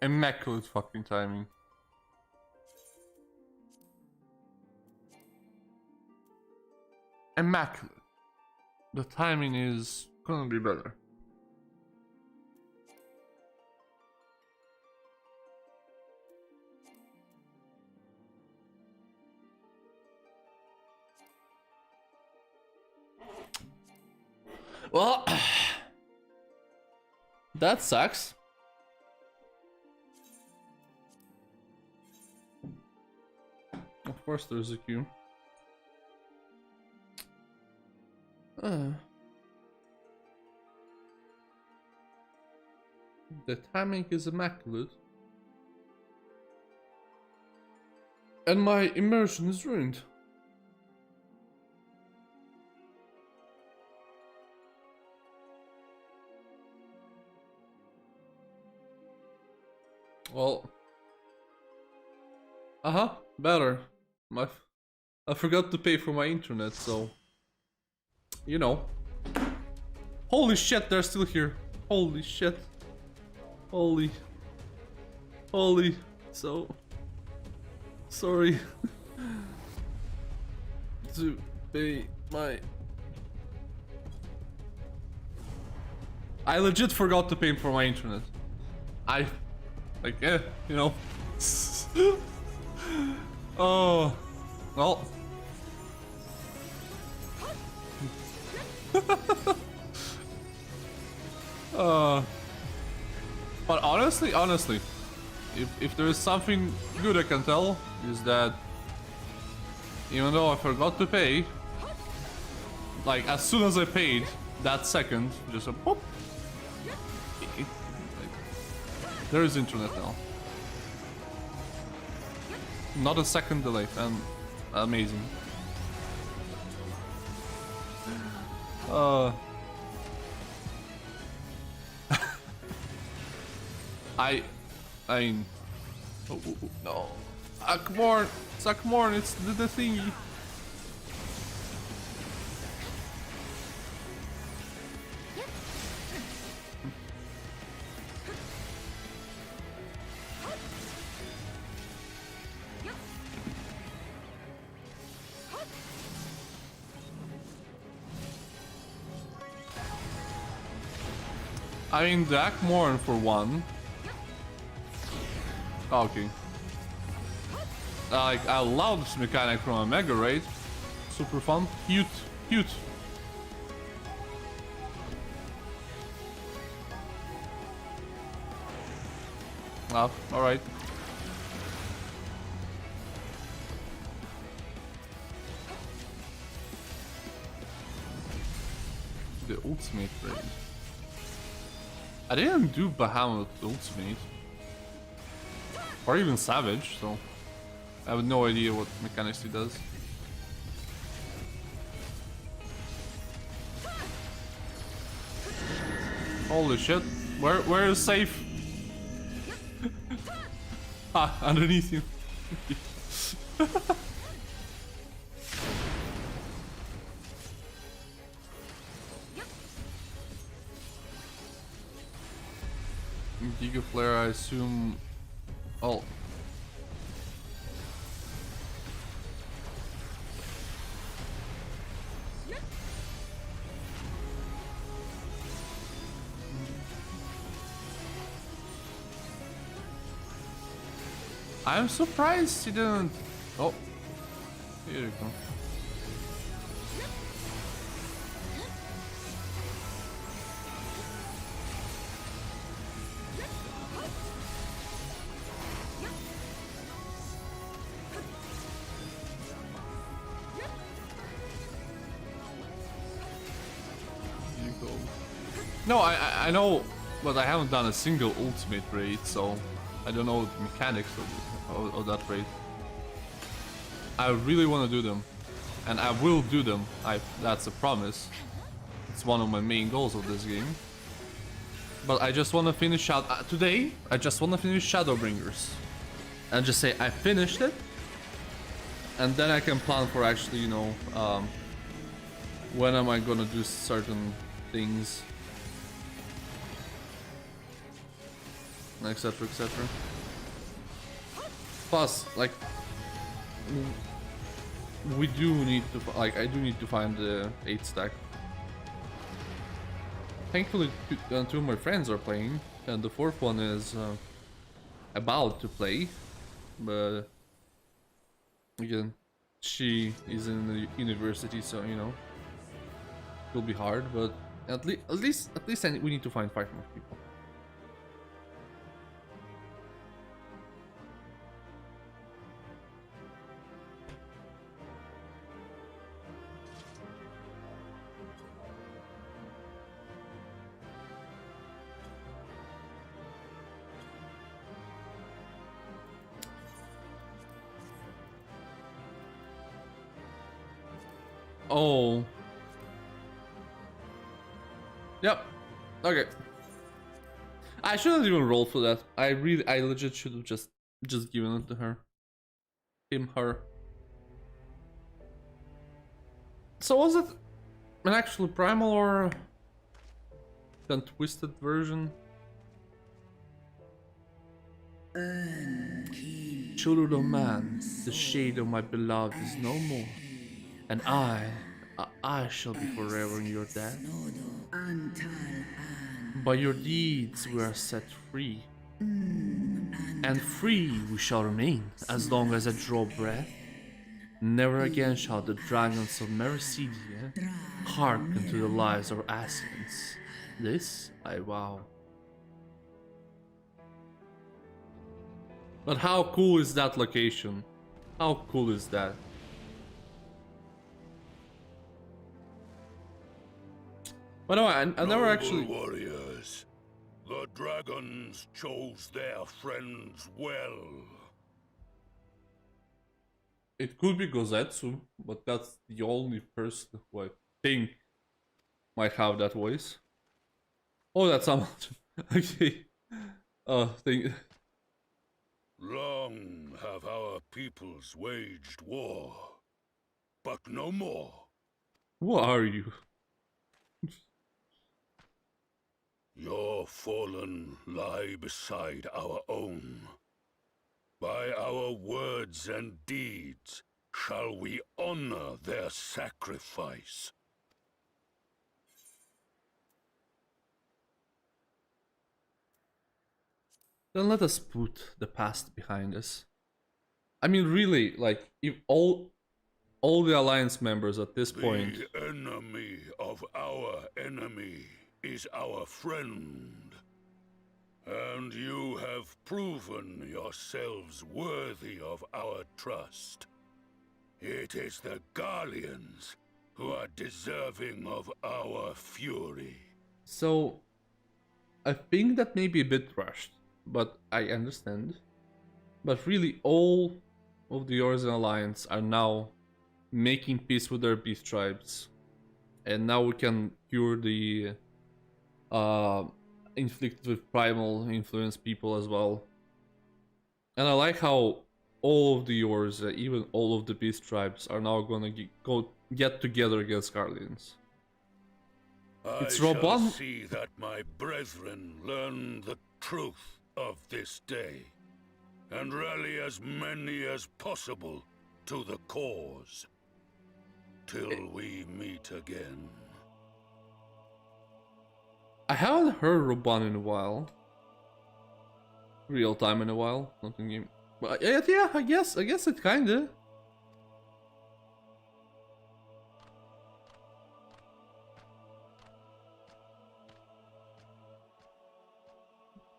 Immaculate fucking timing. Immaculate. The timing is gonna be better. Well, that sucks. Of course there's a queue. The timing is immaculate. And my immersion is ruined. Well, better. I forgot to pay for my internet, so you know. Holy shit, they're still here. Holy shit. Holy. So sorry to pay my. I legit forgot to pay for my internet. You know. Oh, well. But honestly, if there is something good I can tell, is that even though I forgot to pay, like as soon as I paid, that second, just a pop. There is internet now. Not a second delay, and amazing. I mean, no, Akmorn, it's the thingy. I mean, the Akmorn for one. Okay. Like, I love this mechanic from a Mega Raid. Super fun. Cute. Ah, alright. The ultimate raid. I didn't do Bahamut ultimate. Or even Savage, so I have no idea what mechanics he does. Holy shit. Where is safe? Ah, underneath you. Giga Flare, I assume. Oh. I'm surprised he didn't. Oh, here you go. No, I know, but I haven't done a single ultimate raid, so I don't know the mechanics of that raid. I really want to do them, and I will do them. That's a promise. It's one of my main goals of this game. But I just want to finish out today. I just want to finish Shadowbringers, and just say I finished it, and then I can plan for actually, you know, when am I gonna do certain things, etc, etc. Plus, like, we do need to, like, I do need to find the 8 stack. Thankfully, two of my friends are playing, and the 4th one is about to play, but again, she is in the university, so you know, it'll be hard. But at least we need to find 5 more people. Oh. Yep. Okay. I shouldn't even roll for that. I legit should have just given it to her. Her. So was it an actual primal or a twisted version? Children of man, the shade of my beloved is no more. And I shall be forever in your debt. By your deeds we are set free. And free we shall remain, as long as I draw breath. Never again shall the dragons of Mericidia hearken to the lies of Ascians. This I vow. But how cool is that location? How cool is that? But no, I never actually... Warriors, the dragons chose their friends well. It could be Gozetsu, but that's the only person who I think might have that voice. Oh, that's someone. Okay. Thing. Long have our peoples waged war, but no more. Who are you? Your fallen lie beside our own. By our words and deeds shall we honor their sacrifice. Then let us put the past behind us. I mean, really, like, if all the Alliance members at this point... The enemy of our enemy is our friend. And you have proven yourselves worthy of our trust. It is the Guardians who are deserving of our fury. So, I think that may be a bit rushed, but I understand. But really, all of the Orzen Alliance are now making peace with their beast tribes. And now we can cure the inflicted with primal influence people as well. And I like how all of the Orz, even all of the beast tribes, are now gonna get together against Guardians. It's I Robon. shall see that my brethren learn the truth of this day, and rally as many as possible to the cause, till we meet again. I haven't heard Robon in a while. Real time in a while, not in game. But yeah, I guess it kinda.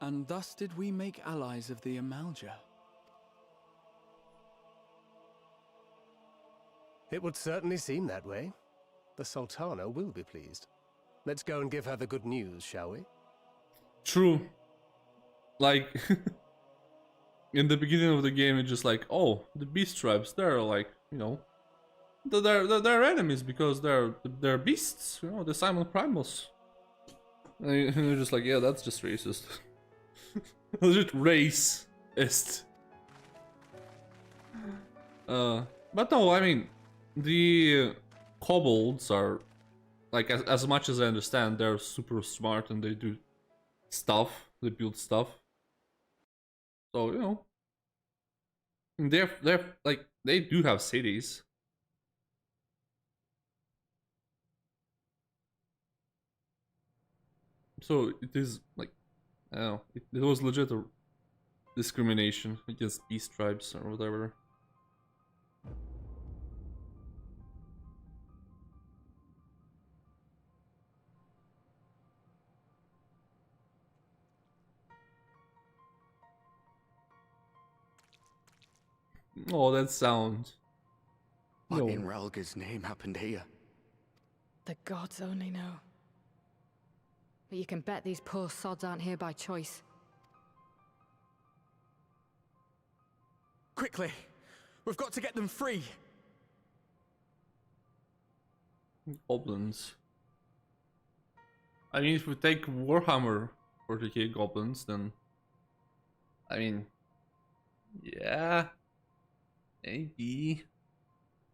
And thus did we make allies of the Amalja. It would certainly seem that way. The Sultana will be pleased. Let's go and give her the good news, shall we? True. Like, in the beginning of the game, it's just like, oh, the beast tribes, they're like, you know, they're enemies because they're beasts, you know, the Simon Primals. And you're just like, yeah, that's just racist. Legit racist. But no, I mean, the kobolds are like as much as I understand, they're super smart and they do stuff. They build stuff. So you know, they're like they do have cities. So it is like, I don't know, it was legit a discrimination against beast tribes or whatever. Oh, that sound. What No. in Relga's name happened here? The gods only know. But you can bet these poor sods aren't here by choice. Quickly! We've got to get them free! Goblins. I mean, if we take Warhammer 40k goblins, then I mean, yeah, maybe.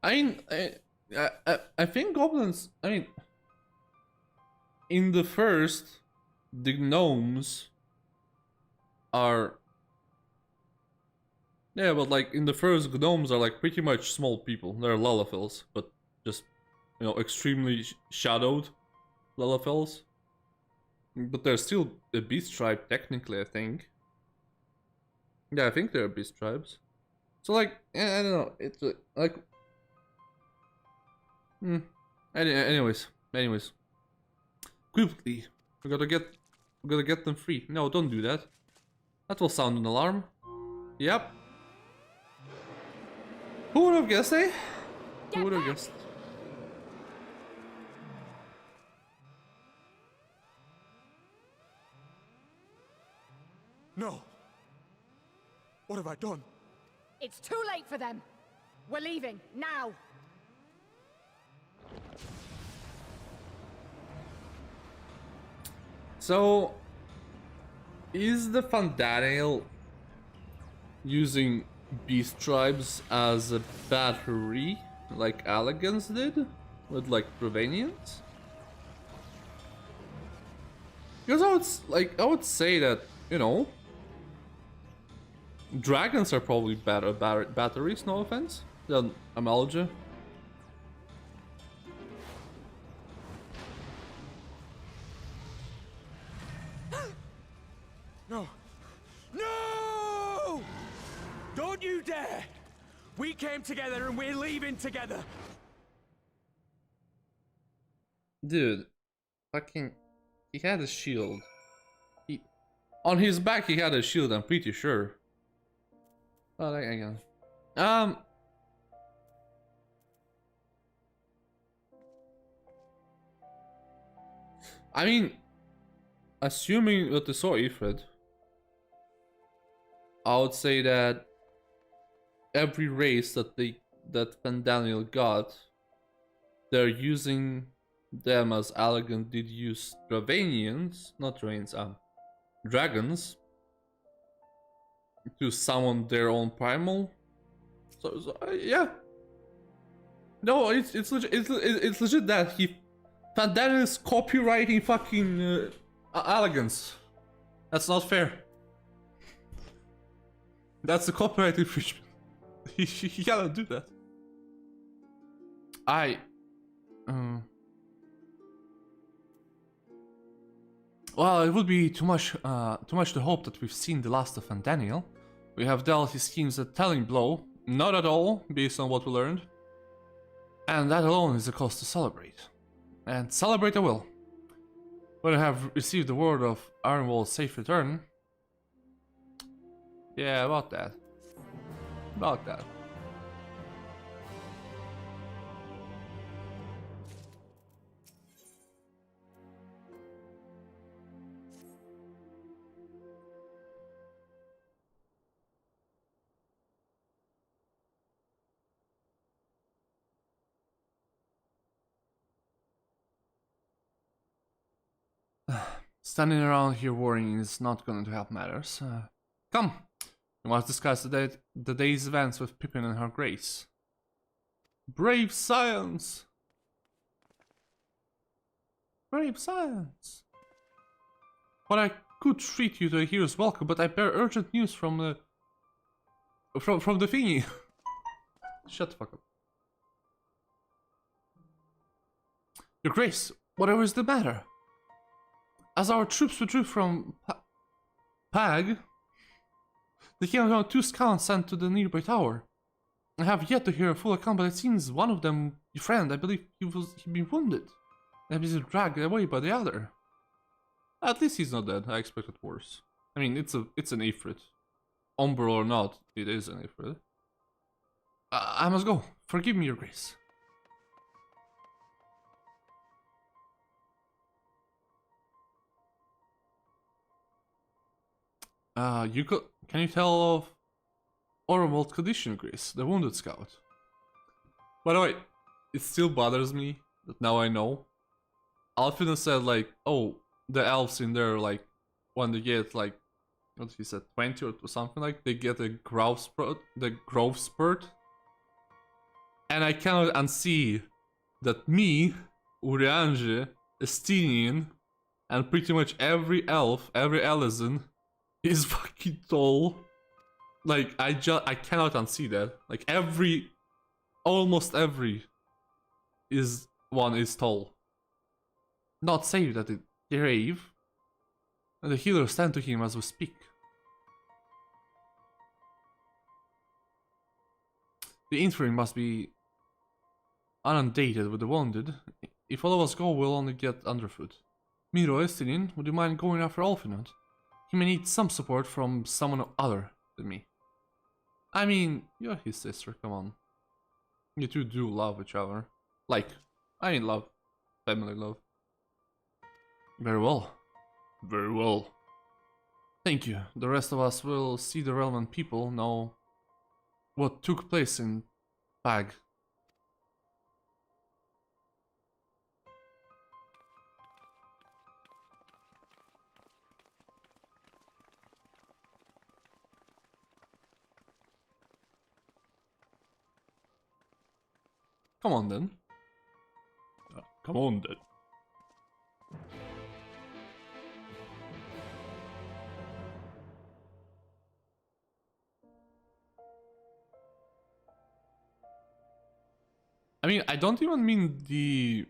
I mean, I think goblins. I mean, in the first, the gnomes are. Yeah, but like in the first, gnomes are like pretty much small people. They're Lalafels, but just, you know, extremely shadowed Lalafels. But they're still a beast tribe, technically, I think. Yeah, I think they're beast tribes. So, like, I don't know. It's like. Anyways. Quickly, we gotta get them free. No, don't do that. That will sound an alarm. Yep. Who would have guessed, eh? Who would have guessed? No! What have I done? It's too late for them. We're leaving now. So, is the Fandaniel using beast tribes as a battery, like Elegance did, with like Provenians? Because I would say that, you know, dragons are probably better batteries, no offense, than Amalja. No! No! Don't you dare! We came together and we're leaving together! Dude, fucking, he had a shield. On his back he had a shield, I'm pretty sure. Well, again. I mean, assuming that they saw Ifrit, I would say that every race that Pandaniel got, they're using them as Elegant did use Dravanians, not Drains, dragons, to summon their own primal. So yeah. No, it's legit that Pandaniel is copywriting fucking Elegance. That's not fair. That's a copyright infringement. He cannot do that. Well, it would be too much to hope that we've seen the last of Fandaniel. We have dealt his schemes a telling blow, not at all, based on what we learned. And that alone is a cause to celebrate. And celebrate I will. When I have received the word of Ironwall's safe return. Yeah, about that. About that. Standing around here worrying is not going to help matters. Come, we must discuss the day's events with Pippin and her grace. Brave science! Brave science. But I could treat you to a hero's welcome, but I bear urgent news from the... From the thingy. Shut the fuck up. Your Grace, whatever is the matter? As our troops withdrew from Pag, they came on 2 scouts sent to the nearby tower. I have yet to hear a full account, but it seems one of them, your friend, I believe he'd been wounded and was dragged away by the other. At least he's not dead. I expected worse. I mean, it's an Ifrit. Umbral or not, it is an Ifrit. I must go. Forgive me, Your Grace. Can you tell of Orwell's condition, Grace, the wounded scout? By the way, it still bothers me that now I know. Alfina said like, oh, the elves in there, like, when they get like, what did he said, 20 or something, like, they get a growth spurt. And I cannot unsee that me, Uriange, Estinian, and pretty much every elf, every Elysian, is fucking tall. Like, I cannot unsee that. Like, almost every one is tall. Not saved at the grave, and the healers stand to him as we speak. The infirmary must be inundated with the wounded. If all of us go, we'll only get underfoot. Mirua, Estinian, would you mind going after Alfinant? He may need some support from someone other than me. I mean, you're his sister, come on. You two do love each other. Like, I mean love. Family love. Very well. Very well. Thank you. The rest of us will see the relevant people know what took place in Pag. Come on then. Come on then. I mean, I don't even mean the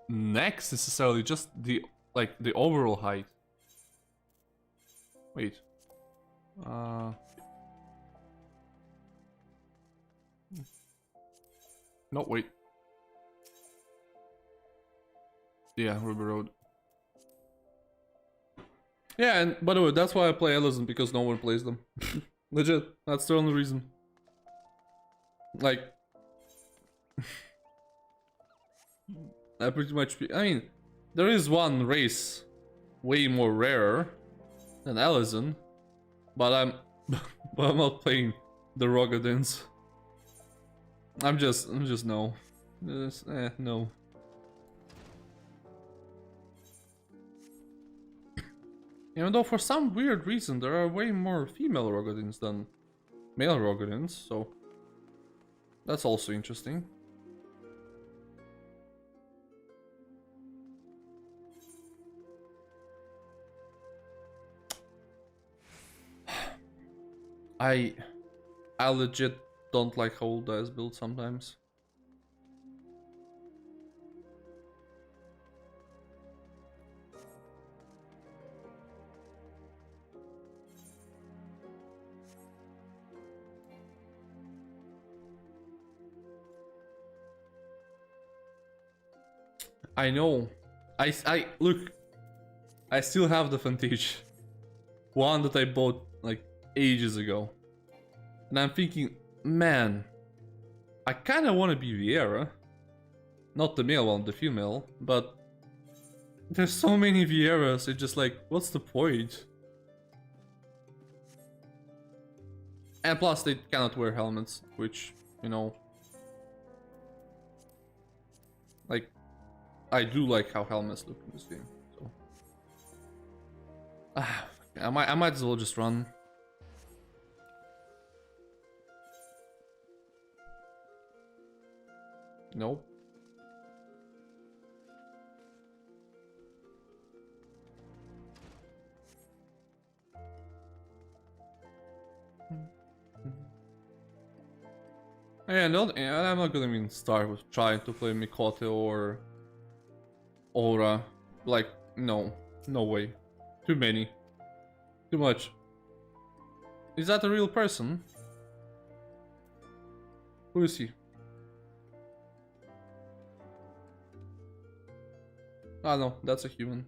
necks necessarily, just the, like, the overall height. Wait. No, wait. Yeah, Ruby Road. Yeah, and by the way, that's why I play Elysian, because no one plays them. Legit, that's the only reason. Like... I pretty much... I mean, there is one race way more rare than Elysian, but I'm not playing the Rogadins. I'm just no. No. Even though for some weird reason there are way more female Rogadins than male Rogadins, so that's also interesting. I legit don't like how Ulda is built sometimes. I know. I look. I still have the Vantage. One that I bought like ages ago. And I'm thinking, man, I kind of want to be Vieira. Not the male one, the female, but there's so many Vieiras, it's just like, what's the point? And plus they cannot wear helmets, which, you know, like, I do like how helmets look in this game, so. I might as well just run. Nope. Yeah, no, and I'm not gonna even start with trying to play Mikoto or Aura. Like, no. No way. Too many. Too much. Is that a real person? Who is he? Ah no, that's a human.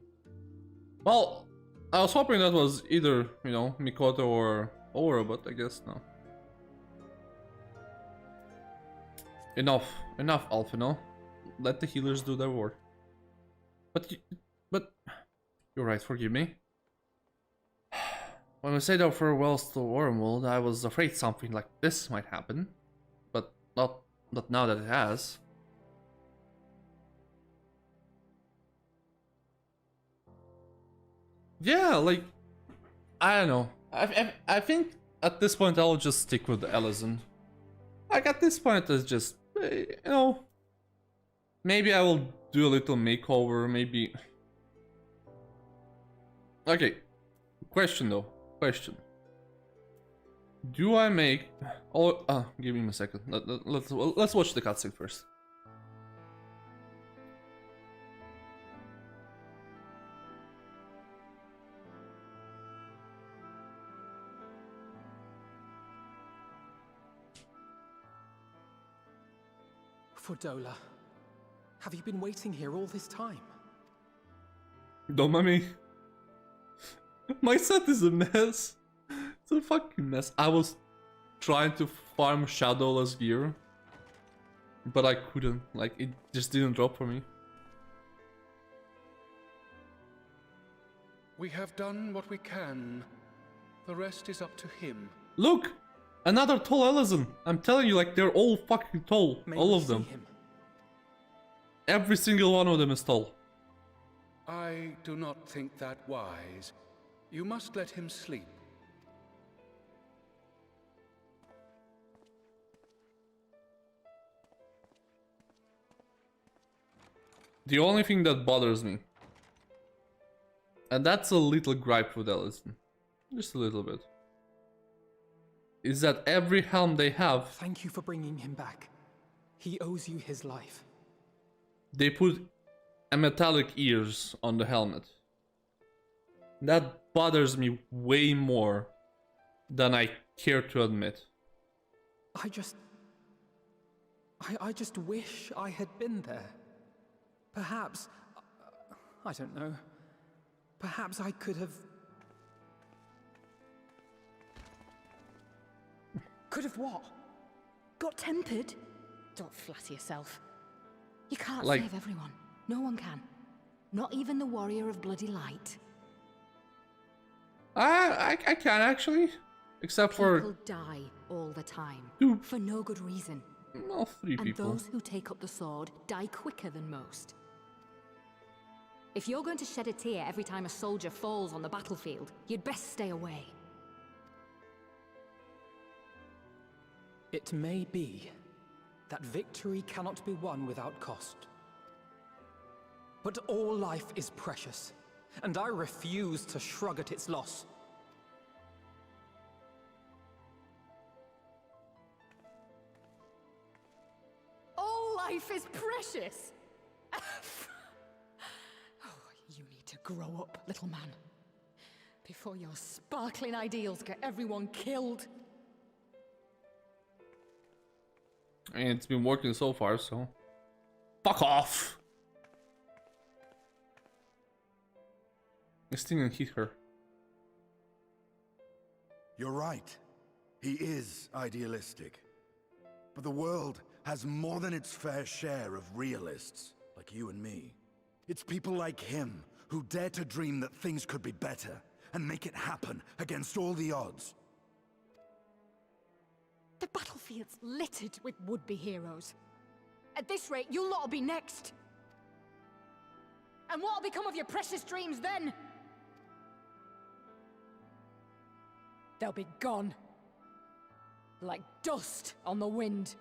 Well, I was hoping that was either, you know, Mikoto or Aura, but I guess no. Enough, Alphino. Let the healers do their work. But you're right, forgive me. When we said our farewells to Wormwood, I was afraid something like this might happen. But not now that it has. Yeah, like, I don't know. I think at this point I'll just stick with Ellison. Like, at this point it's just, you know, maybe I will do a little makeover, maybe. Okay, question though, question. Do I make... Oh, give me a second. Let's watch the cutscene first. Fordola, have you been waiting here all this time? Don't mind me. My set is a mess. It's a fucking mess. I was trying to farm Shadowless gear, but I couldn't. Like, it just didn't drop for me. We have done what we can. The rest is up to him. Look! Another tall Ellison! I'm telling you, like, they're all fucking tall. May all we of them. see him? Every single one of them is tall. I do not think that wise. You must let him sleep. The only thing that bothers me, and that's a little gripe with Ellison, just a little bit, is that every helm they have, Thank you for bringing him back. He owes you his life. they put a metallic ears on the helmet. That bothers me way more than I care to admit. I just wish I had been there. Perhaps, I don't know. Perhaps I could have... Could have what? Got tempered? Don't flatter yourself. You can't Like- save everyone. No one can. Not even the warrior of bloody light. I can actually, except for People die all the time. Two. For no good reason. well, 3 And people. those who take up the sword die quicker than most. If you're going to shed a tear every time a soldier falls on the battlefield, you'd best stay away. It may be that victory cannot be won without cost. But all life is precious, and I refuse to shrug at its loss. All life is precious! Oh, you need to grow up, little man. Before your sparkling ideals get everyone killed. And it's been working so far, so... Fuck off! I still didn't hit her. You're right. He is idealistic. But the world has more than its fair share of realists, like you and me. It's people like him who dare to dream that things could be better, and make it happen against all the odds. The battlefield's littered with would-be heroes. At this rate, you lot'll be next. And what'll become of your precious dreams then? They'll be gone. Like dust on the wind.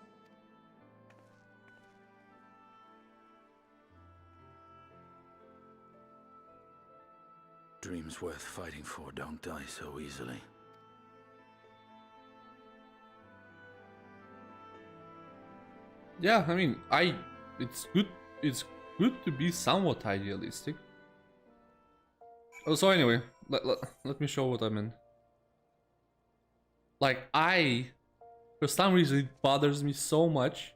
Dreams worth fighting for don't die so easily. Yeah, I mean, it's good to be somewhat idealistic. Oh, so anyway, let me show what I meant. Like, for some reason, it bothers me so much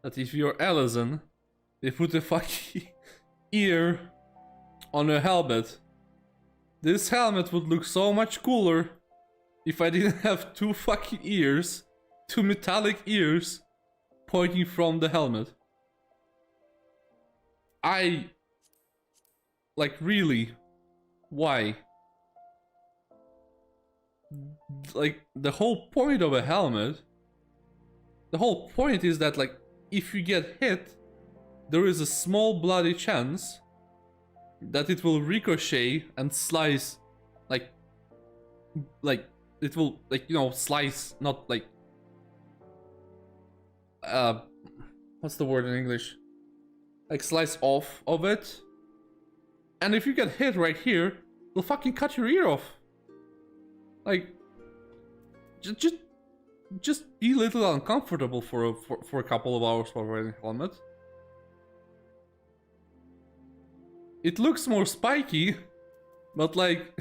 that if you're Ellison, they put a fucking ear on a helmet. This helmet would look so much cooler if I didn't have two fucking ears, two metallic ears, pointing from the helmet. Like, really? Why? Like, the whole point of a helmet, the whole point is that, like, if you get hit, there is a small bloody chance that it will ricochet and slice, like it will, like, you know, slice, not like, what's the word in English? Like, slice off of it. And if you get hit right here, it'll fucking cut your ear off. Like, just be a little uncomfortable for a couple of hours while wearing a helmet. It looks more spiky, but like,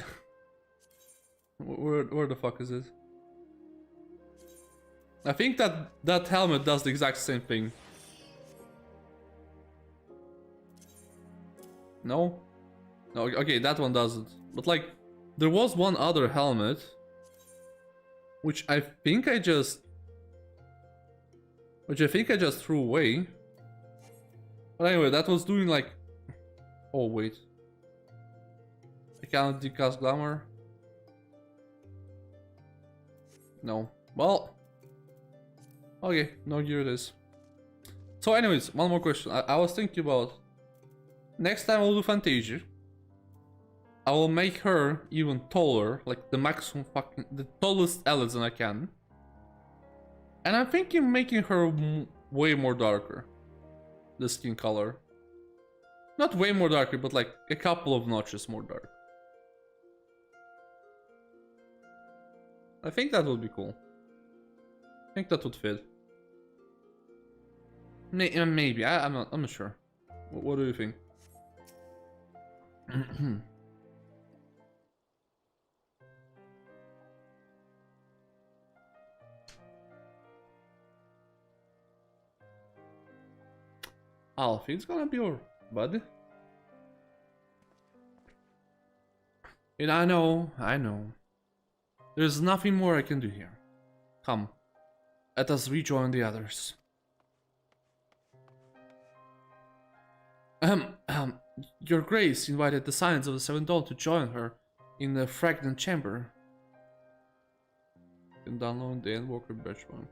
where the fuck is it? I think that helmet does the exact same thing. No? No, okay, that one doesn't. But like, there was one other helmet, which I think I just threw away. But anyway, that was doing like, oh wait, I cannot decast glamour. No, well, okay, no, here it is. So anyways, one more question. I was thinking about, next time I'll do Fantasia, I will make her even taller, like the maximum fucking, the tallest Ellison I can. And I'm thinking making her way more darker, the skin color. Not way more darker, but like a couple of notches more dark. I think that would be cool. I think that would fit. Maybe, I'm not sure. What do you think? Alfie, it's gonna be your bud. And I know. There's nothing more I can do here. Come, let us rejoin the others. Your Grace invited the Scions of the Seven Dawn to join her in the Fragrant Chamber. You can download the Endwalker benchmark.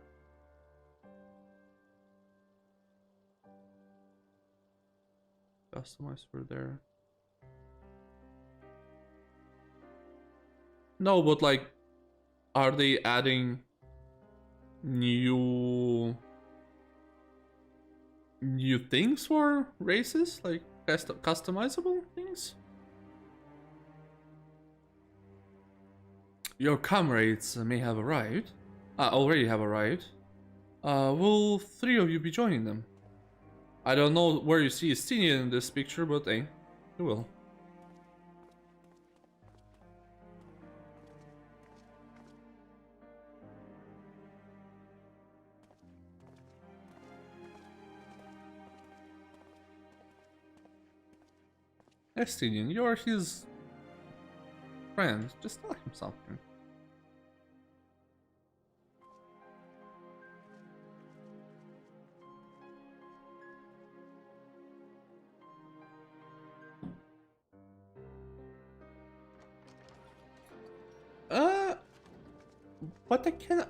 Customize for there. No, but like, are they adding new things for races? Like customizable things? Your comrades may have arrived. Already have arrived. Will 3 of you be joining them? I don't know where you see Estinian in this picture, but hey, you will. Estinian, you're his friend. Just tell him something.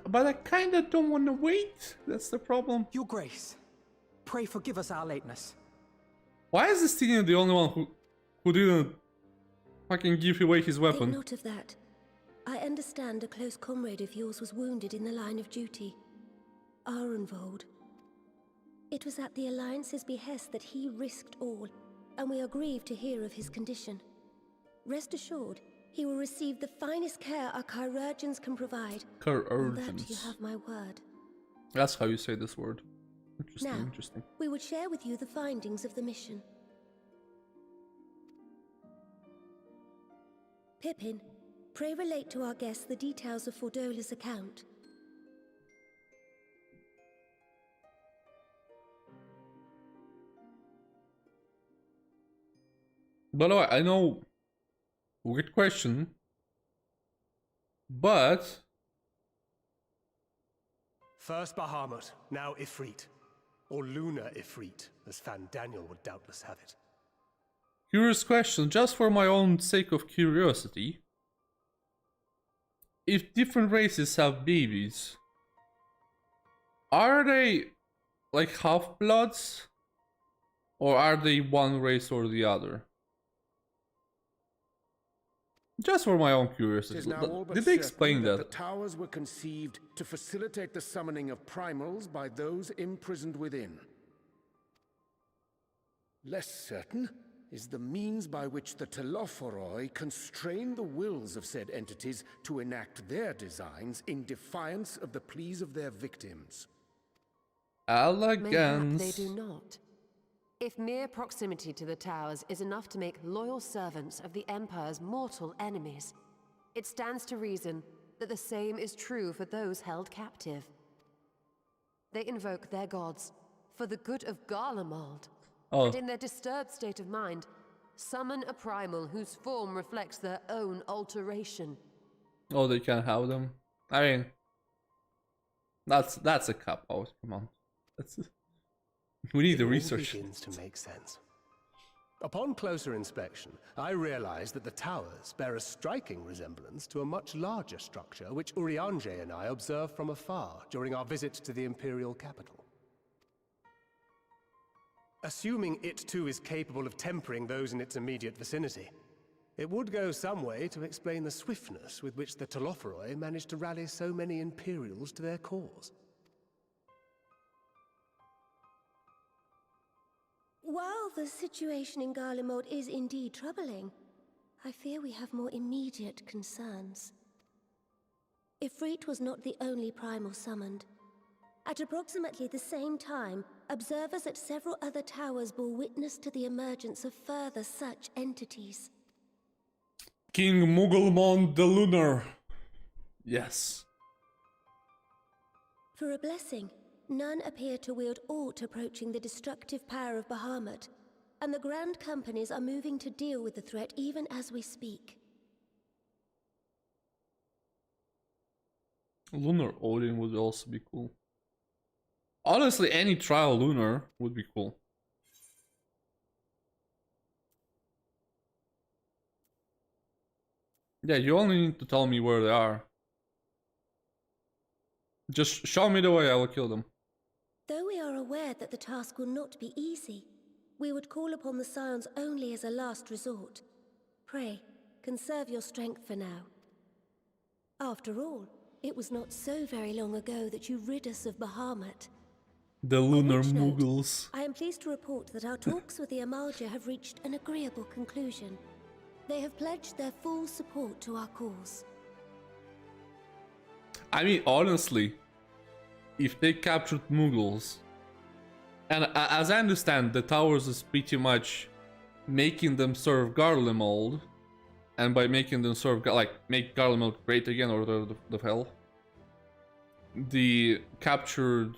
But I kinda don't wanna wait. That's the problem. Your Grace, pray forgive us our lateness. Why is Estinian the only one who didn't fucking give away his Think weapon? not of that. I understand a close comrade of yours was wounded in the line of duty. Arenvold. It was at the Alliance's behest that he risked all, and we are grieved to hear of his condition. Rest assured, he will receive the finest care our chirurgeons can provide. On that you Chirurgeons. have my word. That's how you say this word. Interesting, Now, interesting. we would share with you the findings of the mission. Pippin, pray relate to our guests the details of Fordola's account. By the way, I know, weird question, but First Bahamut, now Ifrit. Or Lunar Ifrit, as Fan Daniel would doubtless have it. curious question, just for my own sake of curiosity. If different races have babies, are they like half-bloods? Or are they one race or the other? Just for my own curiosity. It is now all but Did they certain explain that? The towers were conceived to facilitate the summoning of primals by those imprisoned within. Less certain is the means by which the Telophoroi constrain the wills of said entities to enact their designs in defiance of the pleas of their victims. Elegance. Mayhap they do not. If mere proximity to the towers is enough to make loyal servants of the Empire's mortal enemies, it stands to reason that the same is true for those held captive. They invoke their gods for the good of Garlemald, and in their disturbed state of mind, summon a primal whose form reflects their own alteration. Oh, they can't have them. I mean, that's a cop out. Come on, we need the research. It all begins to make sense. Upon closer inspection, I realized that the towers bear a striking resemblance to a much larger structure which Urianger and I observed from afar during our visit to the Imperial capital. Assuming it too is capable of tempering those in its immediate vicinity, it would go some way to explain the swiftness with which the Telophoroi managed to rally so many Imperials to their cause. While the situation in Garlemald is indeed troubling, I fear we have more immediate concerns. Ifrit was not the only primal summoned. At approximately the same time, observers at several other towers bore witness to the emergence of further such entities. King Mughulmon the Lunar. Yes. For a blessing, none appear to wield aught approaching the destructive power of Bahamut, and the Grand Companies are moving to deal with the threat even as we speak. Lunar Odin would also be cool. Honestly, any trial Lunar would be cool. Yeah, you only need to tell me where they are. Just show me the way, I will kill them. Though we are aware that the task will not be easy, we would call upon the Scions only as a last resort. Pray, conserve your strength for now. After all, it was not so very long ago that you rid us of Bahamut. The Lunar On which note, Mughals. I am pleased to report that our talks with the Amalja have reached an agreeable conclusion. They have pledged their full support to our cause. I mean, honestly, if they captured Mughals, and as I understand, the towers is pretty much making them serve Garlemald, and by making them serve, like, make Garlemald great again, or the hell, the captured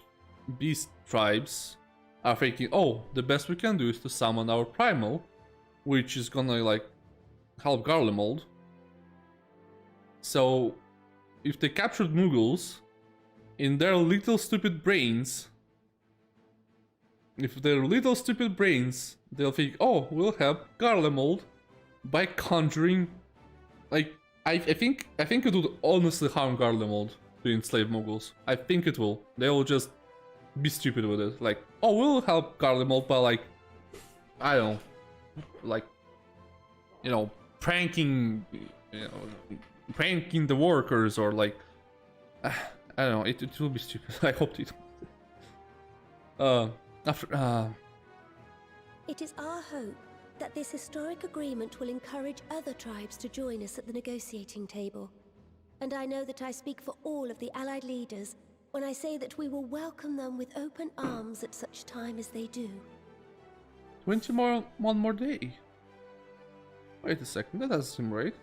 beast tribes are thinking, oh, the best we can do is to summon our primal, which is gonna, like, help Garlemald. So, if they captured Mughals, in their little stupid brains, they'll think, oh, we'll help Garlemald by conjuring, like, I think it would honestly harm Garlemald to enslave Mughals. I think it will. They will just be stupid with it. Like, oh, we'll help Garlemald by, like, I don't know, like, you know, pranking the workers, or like, I don't know, it will be stupid. I hope they don't. It is our hope that this historic agreement will encourage other tribes to join us at the negotiating table. And I know that I speak for all of the Allied leaders when I say that we will welcome them with open arms at such time as they do. 1 more day. Wait a second, that doesn't seem right.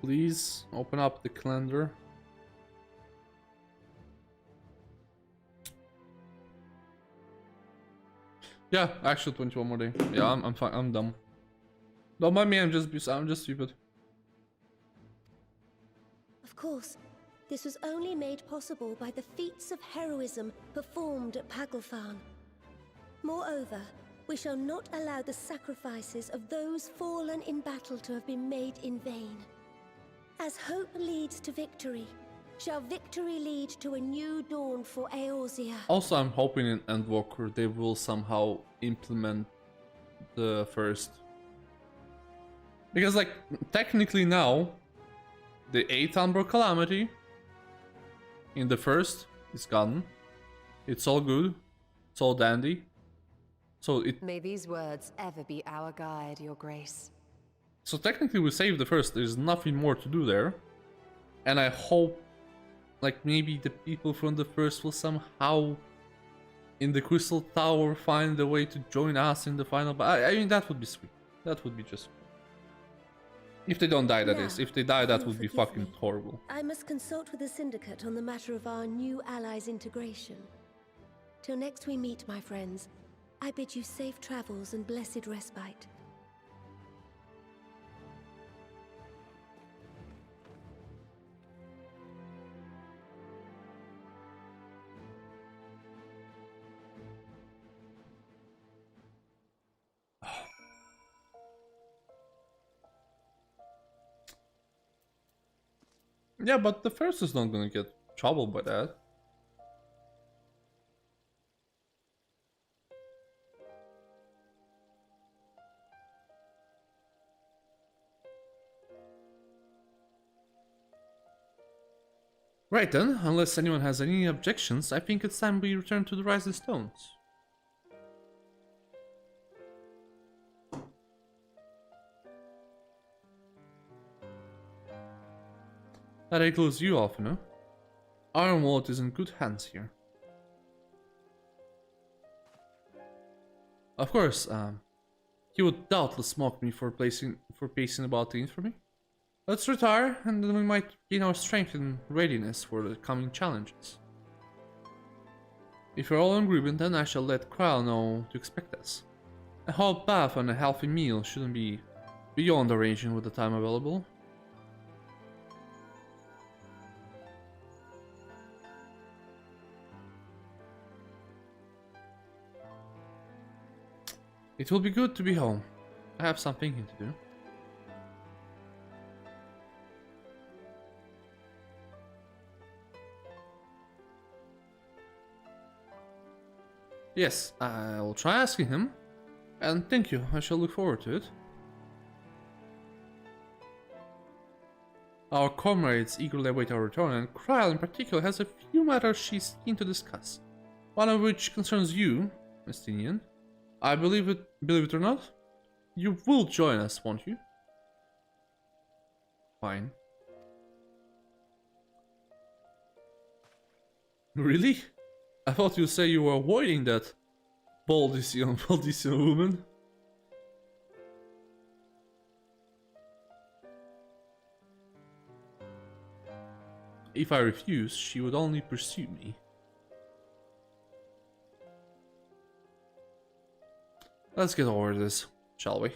Please open up the calendar. Yeah, actually 21 more day. Yeah, I'm fine. I'm dumb. Don't mind me. I'm just stupid. Of course, this was only made possible by the feats of heroism performed at Paglfan. Moreover, we shall not allow the sacrifices of those fallen in battle to have been made in vain. As hope leads to victory, shall victory lead to a new dawn for Eorzea. Also, I'm hoping in Endwalker they will somehow implement the first. Because, like, technically now, the 8th Umbral Calamity in the first is gone. It's all good. It's all dandy. So it... May these words ever be our guide, Your Grace. So technically we saved the first. There's nothing more to do there. And I hope, like, maybe the people from the first will somehow in the Crystal Tower find a way to join us in the final. But I mean, that would be sweet. That would be just... If they don't die, that is. If they die, that would be fucking horrible. I must consult with the Syndicate on the matter of our new allies' integration. Till next we meet, my friends, I bid you safe travels and blessed respite. Yeah, but the first is not gonna get troubled by that. Right then, unless anyone has any objections, I think it's time we return to the Rising Stones. That includes you, Alphina. Ironwald is in good hands here. Of course, he would doubtless mock me for pacing about the infamy. Let's retire, and then we might gain our strength and readiness for the coming challenges. If you're all in agreement, then I shall let Kyle know to expect us. A hot bath and a healthy meal shouldn't be beyond arranging with the time available. It will be good to be home. I have some thinking to do. Yes, I will try asking him. And thank you, I shall look forward to it. Our comrades eagerly await our return, and Kryl in particular has a few matters she's keen to discuss. One of which concerns you, Mestinian. I believe it or not, you will join us, won't you? Fine. Really? I thought you'd say you were avoiding that Baldician woman. If I refuse, she would only pursue me. Let's get over this, shall we?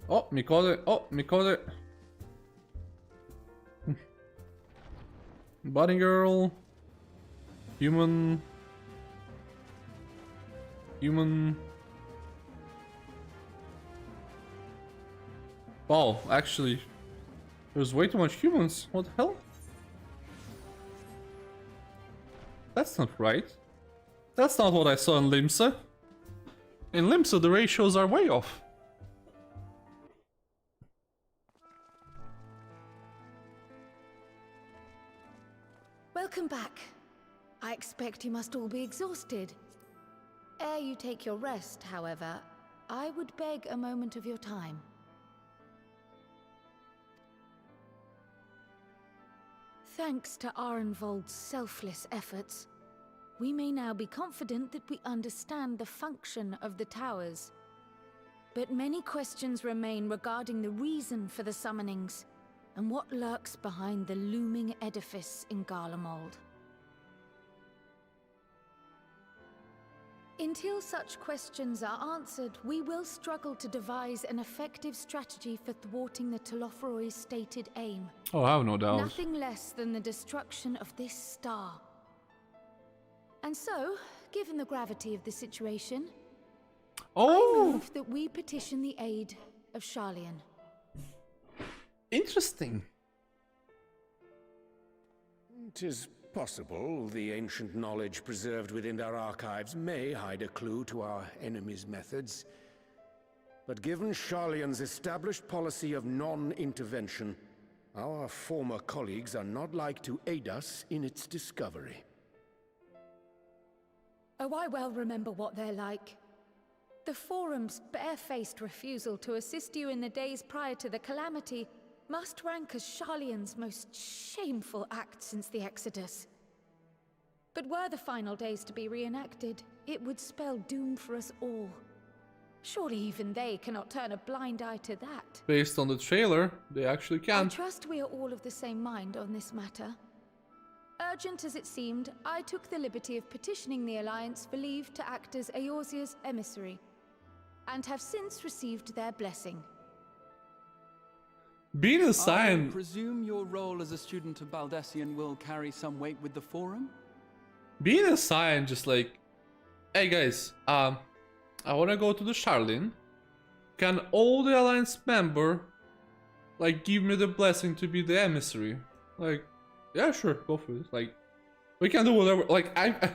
Oh, mi code. Oh, mi code. Bunny girl. Human. Human. Wow, actually, there's way too much humans. What the hell? That's not right. That's not what I saw in Limsa. In Limsa, the ratios are way off. Welcome back. I expect you must all be exhausted. Ere you take your rest, however, I would beg a moment of your time. Thanks to Arenvold's selfless efforts, we may now be confident that we understand the function of the towers. But many questions remain regarding the reason for the summonings, and what lurks behind the looming edifice in Garlemald. Until such questions are answered, we will struggle to devise an effective strategy for thwarting the Telophoroi's stated aim. Oh, I have no doubt. Nothing less than the destruction of this star. And so, given the gravity of the situation, I move that we petition the aid of Sharlayan. Interesting. 'Tis possible the ancient knowledge preserved within our archives may hide a clue to our enemy's methods. But given Sharlayan's established policy of non-intervention, our former colleagues are not like to aid us in its discovery. Oh, I well remember what they're like. The Forum's barefaced refusal to assist you in the days prior to the calamity must rank as Sharlayan's most shameful act since the Exodus. But were the final days to be reenacted, it would spell doom for us all. Surely even they cannot turn a blind eye to that. Based on the trailer, they actually can. I trust we are all of the same mind on this matter. Urgent as it seemed, I took the liberty of petitioning the Alliance for leave to act as Eorzea's emissary, and have since received their blessing. Being a Scion. I presume your role as a student of Baldessian will carry some weight with the Forum? Being a Scion, just like, hey guys, I wanna go to the Sharlayan. Can all the Alliance member, like, give me the blessing to be the emissary? Like, yeah, sure, go for it. Like, we can do whatever. Like, I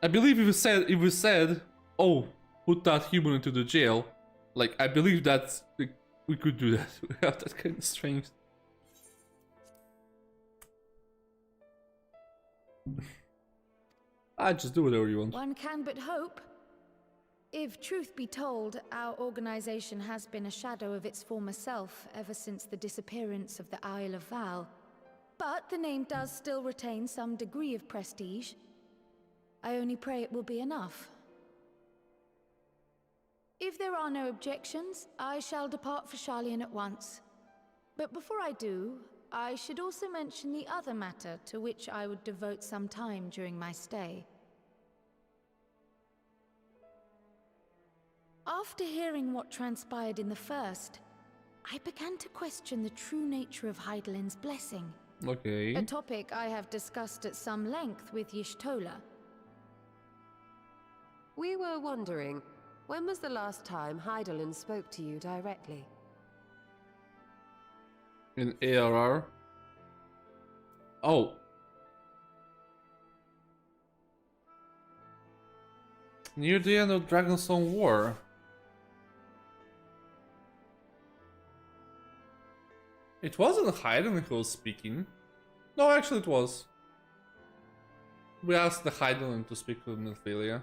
believe if we said, oh, put that human into the jail, like, I believe that we could do that without that kind of strength. I just do whatever you want. One can but hope. If truth be told, our organization has been a shadow of its former self ever since the disappearance of the Isle of Val. But the name does still retain some degree of prestige. I only pray it will be enough. If there are no objections, I shall depart for Sharlayan at once. But before I do, I should also mention the other matter to which I would devote some time during my stay. After hearing what transpired in the first, I began to question the true nature of Hydaelyn's blessing. Okay. A topic I have discussed at some length with Y'shtola. We were wondering, when was the last time Hydaelyn spoke to you directly? In ARR. Oh. Near the end of Dragonstone War. It wasn't Hydaelyn who was speaking. No, actually it was. We asked the Hydaelyn to speak with Nephilia.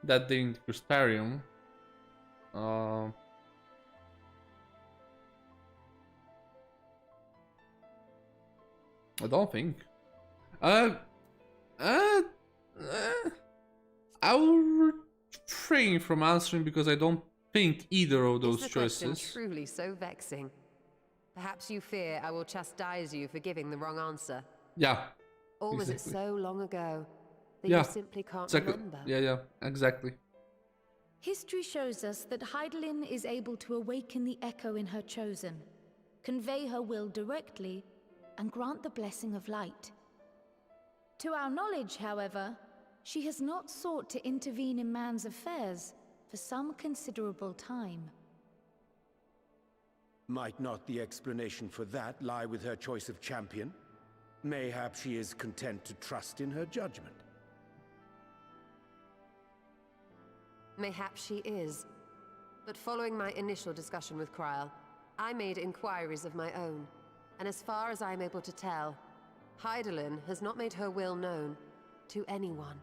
That day in Crisparium. I don't think. I will refrain from answering because I don't think either of those Is the question choices. truly so vexing? Perhaps you fear I will chastise you for giving the wrong answer. Yeah. Or was exactly. it so long ago that Yeah, you simply can't exactly. remember? Yeah, exactly. History shows us that Heidelin is able to awaken the echo in her chosen, convey her will directly, and grant the blessing of light. To our knowledge, however, she has not sought to intervene in man's affairs for some considerable time. Might not the explanation for that lie with her choice of champion? Mayhap she is content to trust in her judgment. Mayhap she is. But following my initial discussion with Kryl, I made inquiries of my own. And as far as I'm able to tell, Heidelin has not made her will known to anyone.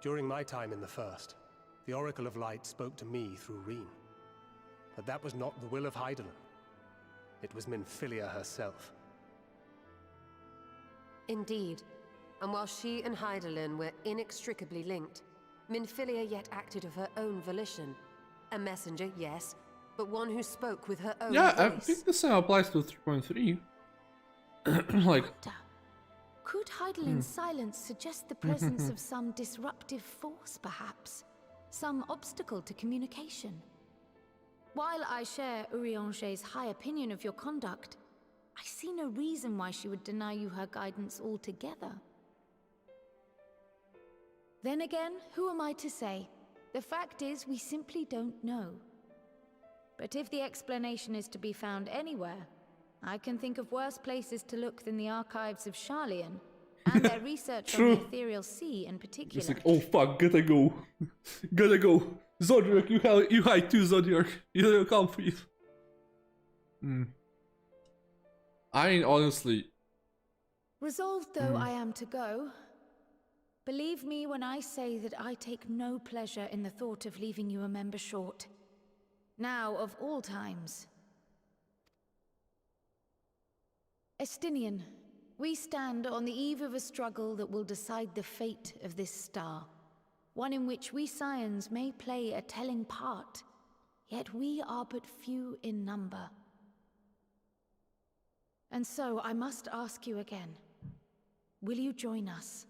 During my time in the First, the Oracle of Light spoke to me through Reen. But that was not the will of Heidelin. It was Minfilia herself. Indeed. And while she and Heidelin were inextricably linked, Minfilia yet acted of her own volition. A messenger, yes, but one who spoke with her own Yeah, voice. I think the same applies to 3.3. Like, Could Heidelin's silence suggest the presence of some disruptive force, perhaps? Some obstacle to communication? While I share Urianger's high opinion of your conduct, I see no reason why she would deny you her guidance altogether. Then again, who am I to say? The fact is, we simply don't know. But if the explanation is to be found anywhere, I can think of worse places to look than the archives of Sharlayan, and their research on the Ethereal Sea in particular. it's like, oh fuck, gotta go. Gotta go. Zodiac, you hide too, Zodiac. You'll come for you. I mean, honestly. Resolved though I am to go, believe me when I say that I take no pleasure in the thought of leaving you a member short. Now, of all times. Estinian, we stand on the eve of a struggle that will decide the fate of this star. One in which we Scions may play a telling part, yet we are but few in number. And so I must ask you again, will you join us?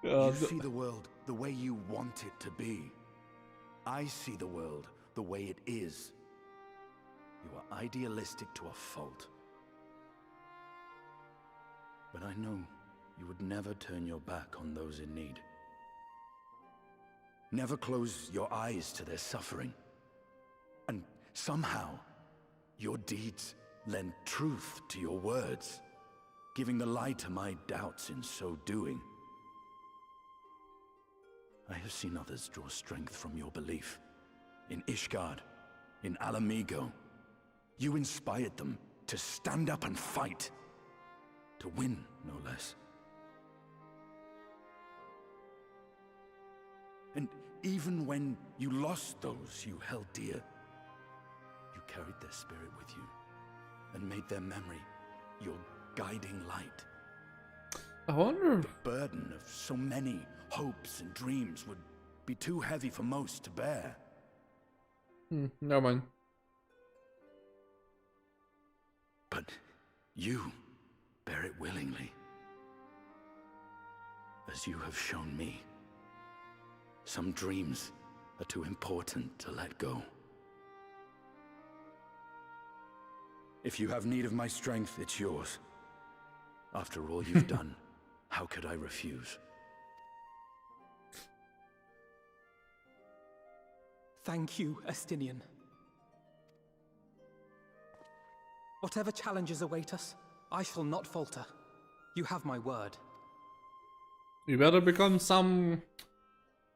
You see the world the way you want it to be. I see the world the way it is. You are idealistic to a fault. But I know you would never turn your back on those in need. Never close your eyes to their suffering. And somehow, your deeds lend truth to your words, giving the lie to my doubts in so doing. I have seen others draw strength from your belief. In Ishgard, in Alamigo. You inspired them to stand up and fight. To win, no less. And even when you lost those you held dear, you carried their spirit with you and made their memory your guiding light. I wonder. The burden of so many hopes and dreams would be too heavy for most to bear. Never mind. But you bear it willingly. As you have shown me. Some dreams are too important to let go. If you have need of my strength, it's yours. After all you've done, how could I refuse? Thank you, Estinian. Whatever challenges await us, I shall not falter. You have my word. You better become some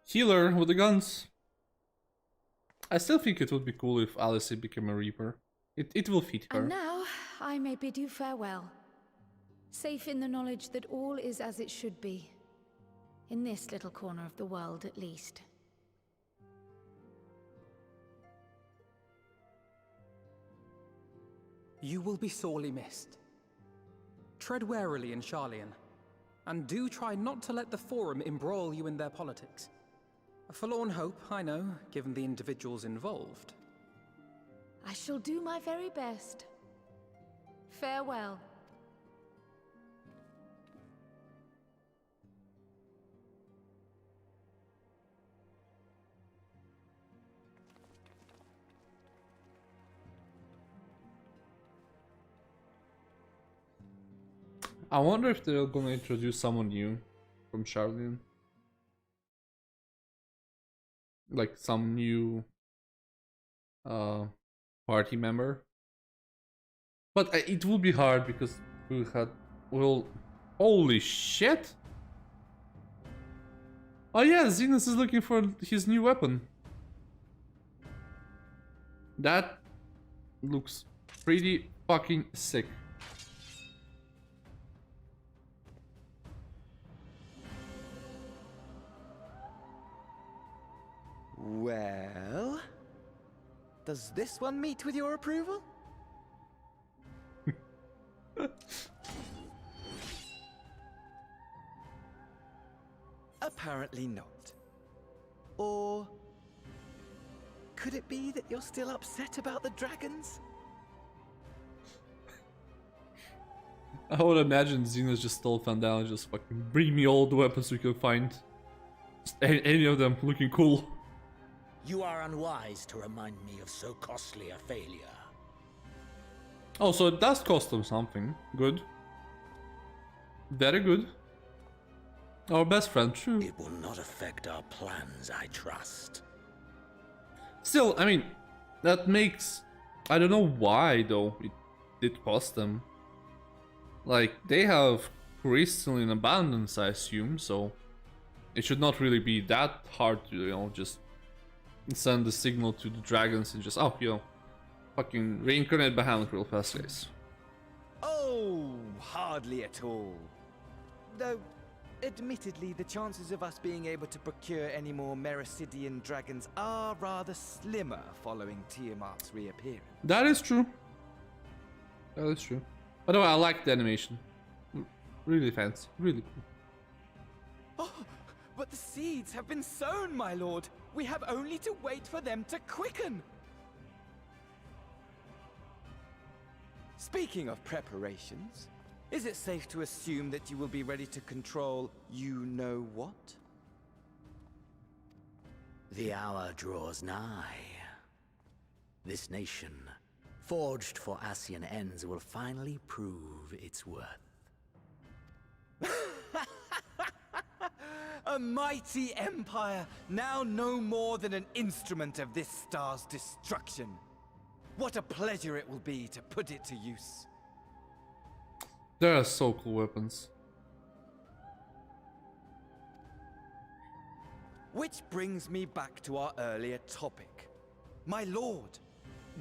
healer with the guns. I still think it would be cool if Alice became a Reaper. It will fit her. And now, I may bid you farewell. Safe in the knowledge that all is as it should be. In this little corner of the world, at least. You will be sorely missed. Tread warily in Sharlayan, and do try not to let the Forum embroil you in their politics. A forlorn hope, I know, given the individuals involved. I shall do my very best. Farewell. I wonder if they're gonna introduce someone new from Charlene. Like some new party member. But it will be hard because we had... Well... Holy shit! Oh yeah, Xenos is looking for his new weapon. That looks pretty fucking sick. Well, does this one meet with your approval? Apparently not. Or could it be that you're still upset about the dragons? I would imagine Xenos just stole Fandal and just fucking bring me all the weapons we can find. Just any of them looking cool. You are unwise to remind me of so costly a failure. Oh, so it does cost them something. Good. Very good. Our best friend, true. It will not affect our plans, I trust. Still, I mean, that makes... I don't know why, though, it did cost them. Like, they have crystal in abundance, I assume, so... It should not really be that hard to, you know, just... send the signal to the dragons and just, oh, you know, fucking reincarnate Bahamut real fast, guys. Oh, hardly at all. Though, admittedly, the chances of us being able to procure any more Mericidian dragons are rather slimmer following Tiamat's reappearance. That is true. That is true. By the way, I like the animation. Really fancy. Really cool. Oh, but the seeds have been sown, my lord. We have only to wait for them to quicken. Speaking of preparations, is it safe to assume that you will be ready to control you-know-what? The hour draws nigh. This nation, forged for Ascian ends, will finally prove its worth. A mighty empire, now no more than an instrument of this star's destruction. What a pleasure it will be to put it to use. There are so cool weapons. Which brings me back to our earlier topic. My lord,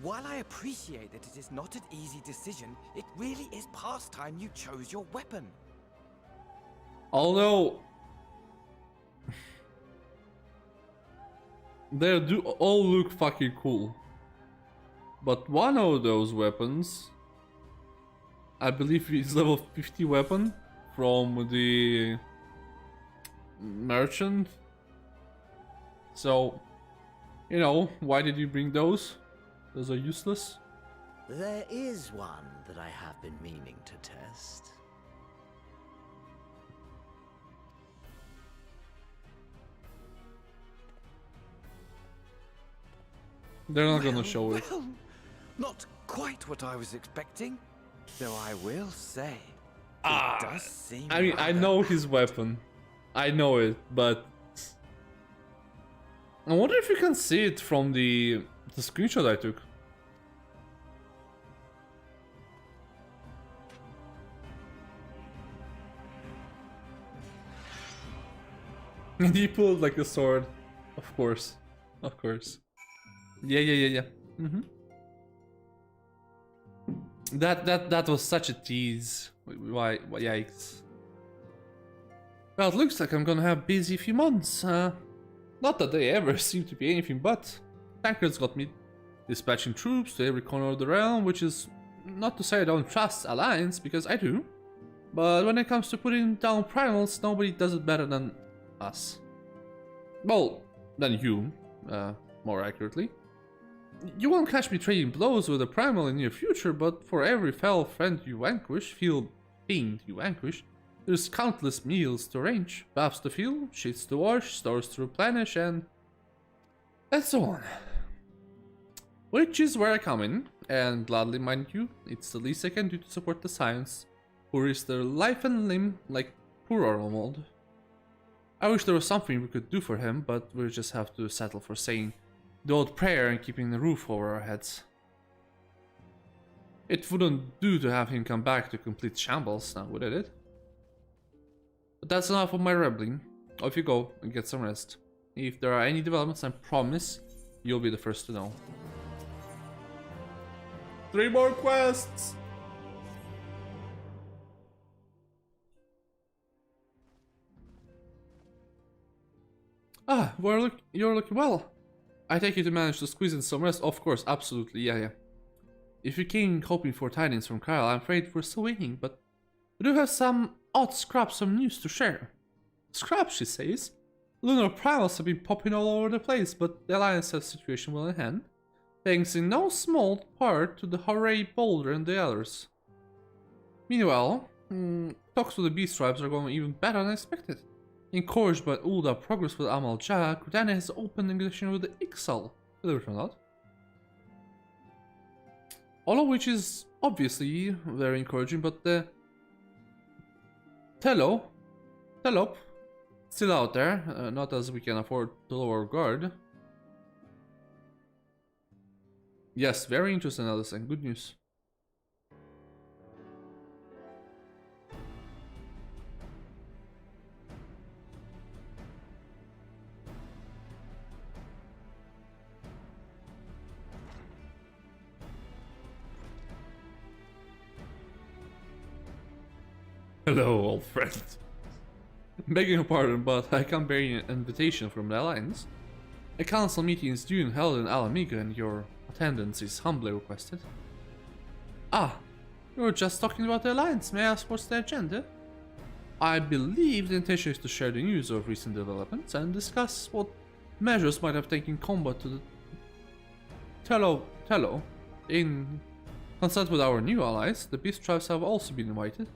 while I appreciate that it is not an easy decision, it really is past time you chose your weapon. Although... they do all look fucking cool. But one of those weapons, I believe is level 50 weapon from the merchant. So, you know, why did you bring those? Those are useless. There is one that I have been meaning to test. They're not gonna show it. Well, not quite what I was expecting. Though I will say, it does seem... I mean, I know his weapon. I know it, but... I wonder if you can see it from the screenshot I took. And he pulled like a sword. Of course. Of course. Yeah. That was such a tease. Why yikes. Well, it looks like I'm gonna have a busy few months. Not that they ever seem to be anything but. Tankred's got me dispatching troops to every corner of the realm, which is not to say I don't trust Alliance, because I do. But when it comes to putting down primals, nobody does it better than us. Well, than you, more accurately. You won't catch me trading blows with a primal in the near future, but for every fell friend you vanquish, there's countless meals to arrange, baths to fill, sheets to wash, stores to replenish, and so on. Which is where I come in, and gladly mind you, it's the least I can do to support the science, who risk their life and limb like poor Arnold. I wish there was something we could do for him, but we'll just have to settle for saying the old prayer and keeping the roof over our heads. It wouldn't do to have him come back to complete shambles now, would it? But that's enough of my rambling. Off you go and get some rest. If there are any developments, I promise you'll be the first to know. 3 more quests! Ah, you're looking well. I take it you managed to squeeze in some rest. Of course, absolutely, yeah. If you came hoping for tidings from Kyle, I'm afraid we're still waiting, but we do have some odd scraps of news to share. Scraps, she says. Lunar primals have been popping all over the place, but the Alliance has the situation well in hand, thanks in no small part to the Hooray Boulder and the others. Meanwhile, talks with the Beast Tribes are going even better than expected. Encouraged by all the progress with Amal Jah, Kurdana has opened negotiation with the Ixal, believe it or not. All of which is obviously very encouraging, but the Telop, still out there, not as we can afford to lower guard. Yes, very interesting, Alice, and good news. Hello, old friend. Begging your pardon, but I can't bear an invitation from the Alliance. A council meeting is due and held in Alamiga, and your attendance is humbly requested. Ah, you were just talking about the Alliance. May I ask what's the agenda? I believe the intention is to share the news of recent developments and discuss what measures might have taken combat to the Tello. In concert with our new allies, the Beast Tribes have also been invited.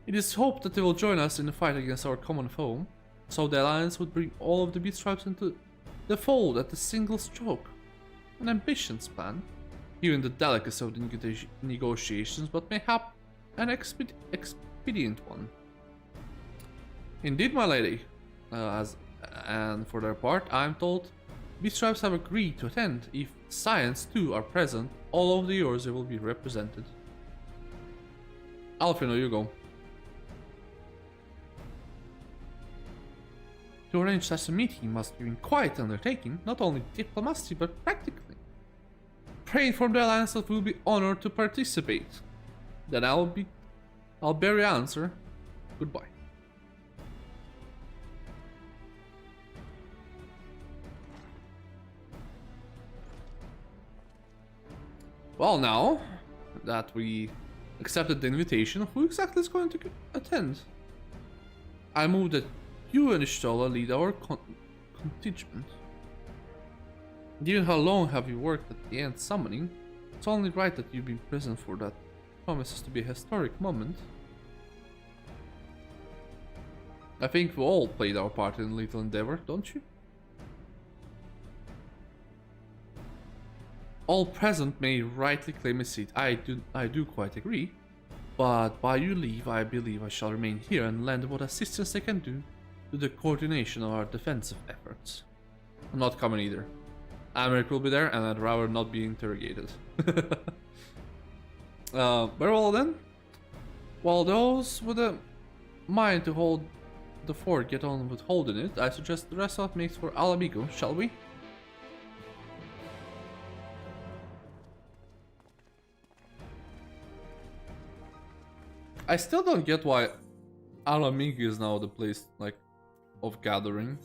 It is hoped that they will join us in the fight against our common foe, so the Alliance would bring all of the Beast Tribes into the fold at a single stroke. An ambitious plan, given the delicacy of the negotiations, but mayhap an expedient one. Indeed, my lady. And for their part, I am told Beast Tribes have agreed to attend. If Science too are present, all of the yours will be represented. Alfredo, you go. To arrange such a meeting must be quite an undertaking, not only diplomatically but practically. Pray for the Alliance that will be honored to participate. Then I'll bear your answer. Goodbye. Well, now that we accepted the invitation, who exactly is going to attend? I move that you and Ishtola lead our contingent. Given how long have you worked at the End Summoning, it's only right that you be present for that. Promises to be a historic moment. I think we all played our part in Little Endeavor, don't you? All present may rightly claim a seat. I do quite agree. But by your leave, I believe I shall remain here and lend what assistance I can do to the coordination of our defensive efforts. I'm not coming either. Americ will be there, and I'd rather not be interrogated. Very well then. While those with a mind to hold the fort get on with holding it, I suggest the rest of us makes for Alamigo, shall we? I still don't get why Alamigo is now the place, like, of gathering.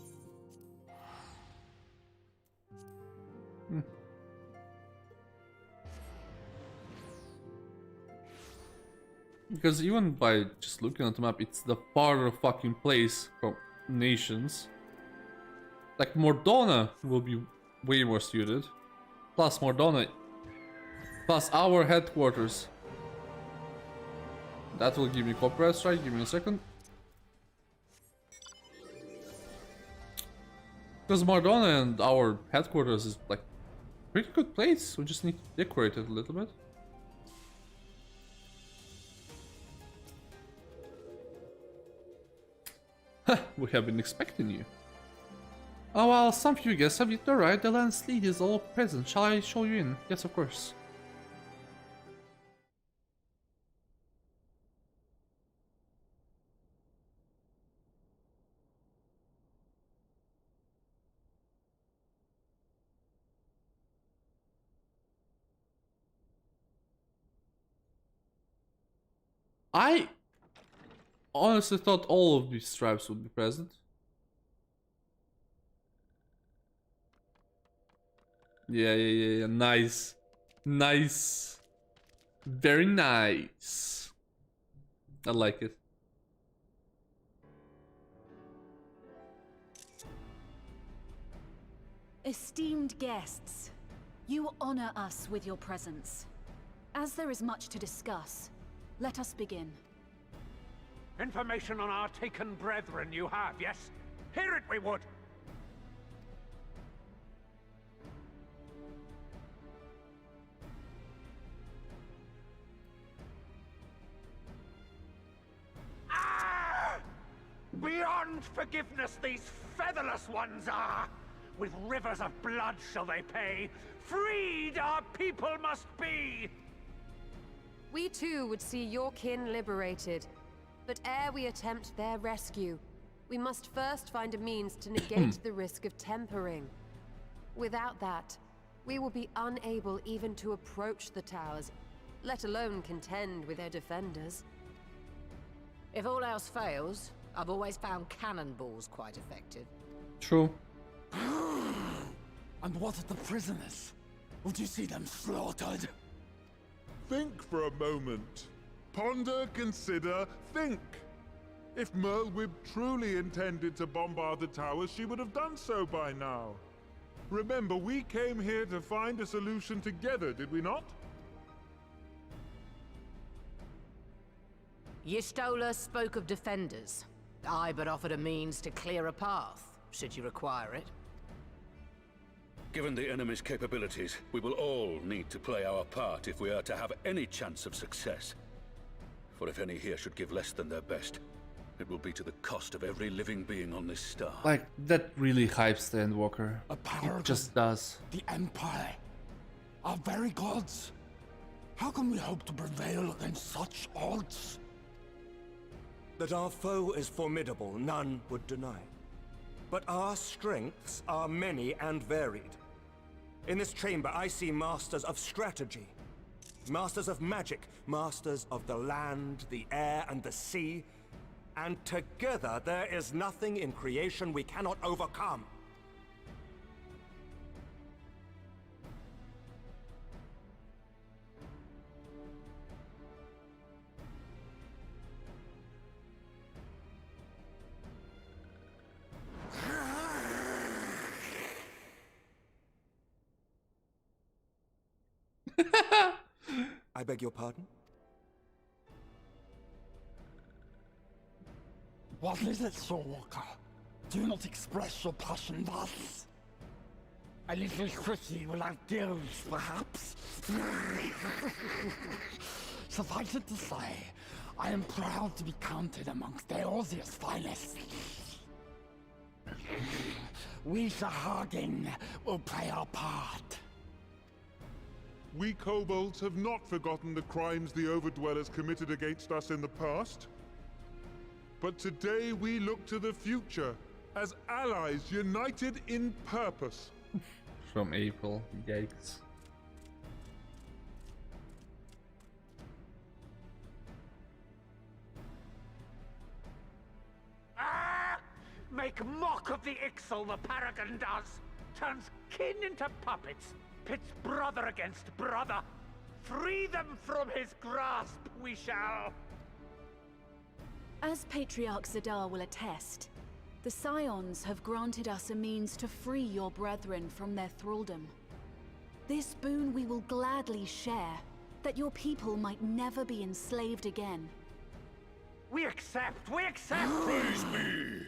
Because even by just looking at the map, it's the farther fucking place from nations. Like, Mordona will be way more suited. Plus Mordona. Plus our headquarters. That will give me copyright strike. Give me a second. Because Mardona and our headquarters is like pretty good place. We just need to decorate it a little bit. We have been expecting you. Oh well, some few guests have yet to arrive. The land's lead is all present. Shall I show you in? Yes, of course. I honestly thought all of these tribes would be present. Yeah. Nice. Nice. Very nice. I like it. Esteemed guests, you honor us with your presence. As there is much to discuss, let us begin. Information on our taken brethren you have, yes? Hear it we would! Ah! Beyond forgiveness these featherless ones are! With rivers of blood shall they pay. Freed our people must be! We too would see your kin liberated. But ere we attempt their rescue, we must first find a means to negate the risk of tempering. Without that, we will be unable even to approach the towers, let alone contend with their defenders. If all else fails, I've always found cannonballs quite effective. True. And what of the prisoners? Would you see them slaughtered? Think for a moment. Ponder, consider, think. If Mirwib truly intended to bombard the towers, she would have done so by now. Remember, we came here to find a solution together, did we not? Y'shtola spoke of defenders. I but offered a means to clear a path, should you require it. Given the enemy's capabilities, we will all need to play our part if we are to have any chance of success. For if any here should give less than their best, it will be to the cost of every living being on this star. Like, that really hypes the Endwalker. It just does. The Empire. Our very gods. How can we hope to prevail against such odds? That our foe is formidable, none would deny. But our strengths are many and varied. In this chamber, I see masters of strategy, masters of magic, masters of the land, the air, and the sea. And together, there is nothing in creation we cannot overcome. I beg your pardon? What is it, Soulwalker? Do not express your passion thus. A little quickie without gills, perhaps? Suffice it to say, I am proud to be counted amongst Eorzea's finest. We Sahagin will play our part. We kobolds have not forgotten the crimes the Overdwellers committed against us in the past. But today we look to the future, as allies united in purpose. From April, yikes. Ah! Make mock of the Ixal the Paragon does! Turns kin into puppets! Pits brother against brother! Free them from his grasp, we shall! As Patriarch Zadar will attest, the Scions have granted us a means to free your brethren from their thraldom. This boon we will gladly share, that your people might never be enslaved again. We accept! We accept! Praise me!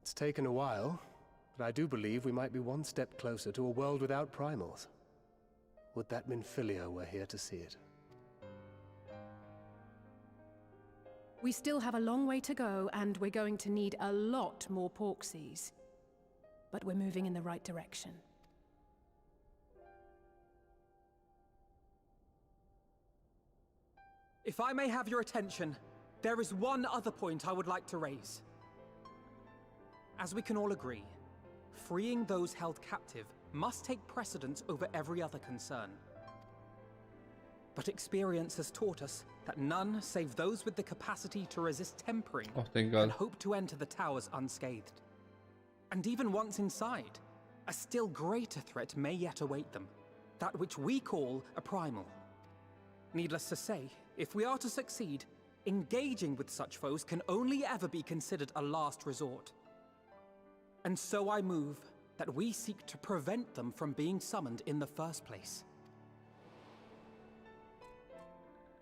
It's taken a while, but I do believe we might be one step closer to a world without primals. Would that Minfilia were here to see it. We still have a long way to go, and we're going to need a lot more Porxies. But we're moving in the right direction. If I may have your attention, there is one other point I would like to raise. As we can all agree, freeing those held captive must take precedence over every other concern. But experience has taught us that none save those with the capacity to resist tempering Oh, thank God. can hope to enter the towers unscathed. And even once inside, a still greater threat may yet await them, that which we call a primal. Needless to say, if we are to succeed, engaging with such foes can only ever be considered a last resort. And so I move that we seek to prevent them from being summoned in the first place.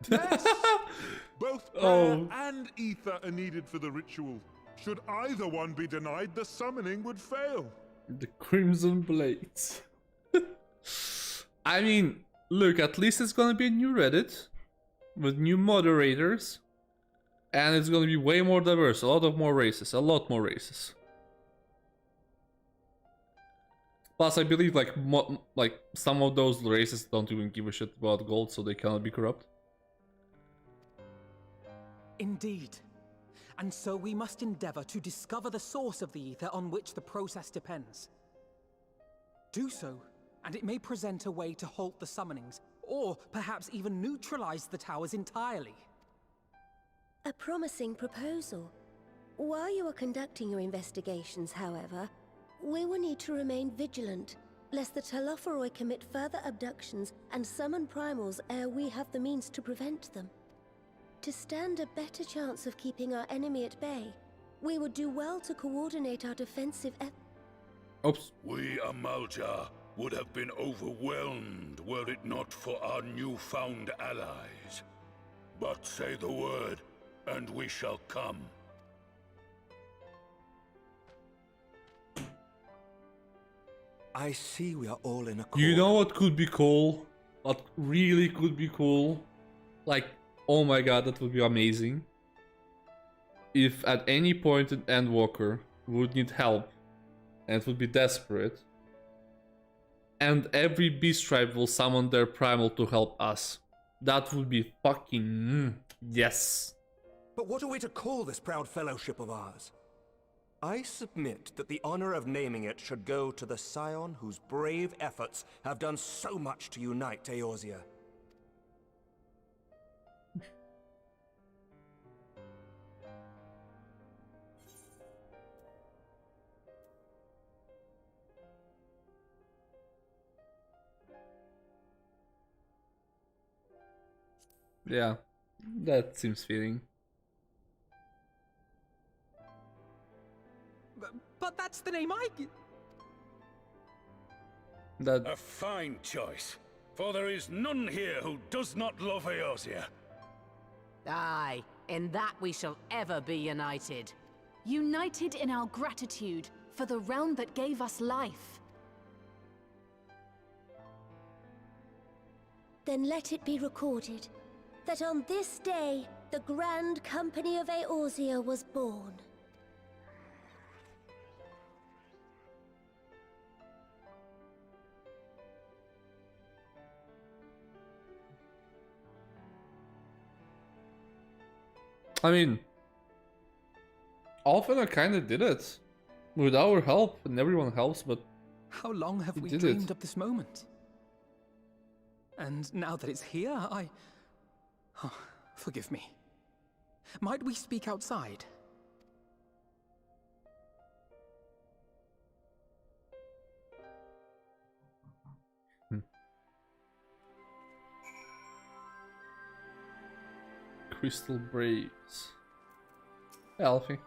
Yes! Both prayer and ether are needed for the ritual. Should either one be denied, the summoning would fail. The Crimson Blades. I mean, look, at least it's gonna be a new Reddit with new moderators, and it's gonna be way more diverse, a lot more races. Plus, I believe like some of those races don't even give a shit about gold, so they cannot be corrupt. Indeed. And so we must endeavor to discover the source of the ether on which the process depends. Do so, and it may present a way to halt the summonings, or perhaps even neutralize the towers entirely. A promising proposal. While you are conducting your investigations, however, we will need to remain vigilant, lest the Telophoroi commit further abductions and summon primals ere we have the means to prevent them. To stand a better chance of keeping our enemy at bay, we would do well to coordinate our defensive Oops. We Amalja would have been overwhelmed were it not for our newfound allies. But say the word, and we shall come. I see we are all in accord. You know what could be cool? What really could be cool? Like, oh my god, that would be amazing. If at any point an Endwalker would need help and would be desperate, and every beast tribe will summon their primal to help us. That would be fucking yes. But what are we to call this proud fellowship of ours? I submit that the honor of naming it should go to the scion whose brave efforts have done so much to unite Eorzea. Yeah, that seems fitting. But that's the name I... That... A fine choice, for there is none here who does not love Eorzea. Aye, in that we shall ever be united. United in our gratitude for the realm that gave us life. Then let it be recorded that on this day, the Grand Company of Eorzea was born. I mean, Alpha kinda did it. With our help, and everyone helps, but... How long have we dreamed of this moment? And now that it's here, Oh, forgive me. Might we speak outside? Crystal Braves. Hey, Alfie.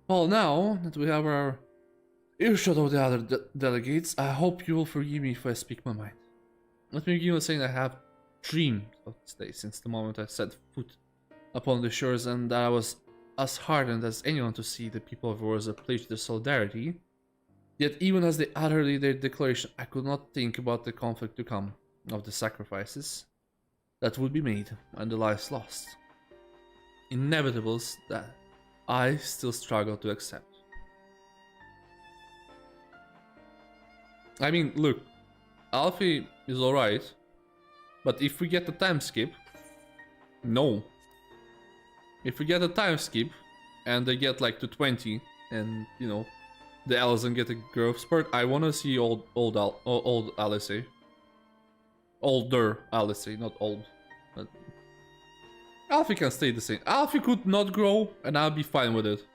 Well, now that we have our earshot of the other delegates, I hope you will forgive me if I speak my mind. Let me begin with saying I have dreamed of this day since the moment I set foot upon the shores, and that I was as hardened as anyone to see the people of Rosa pledge their solidarity. Yet even as they uttered their declaration, I could not think about the conflict to come, of the sacrifices that would be made and the lives lost. Inevitables that I still struggle to accept. I mean, look, Alfie is alright, but if we get the time skip, no. If we get a time skip and they get like to 20 and, you know, the Allison get a growth spurt, I wanna see old Alice. Older Alice, not old. But Alfie can stay the same. Alfie could not grow and I'll be fine with it.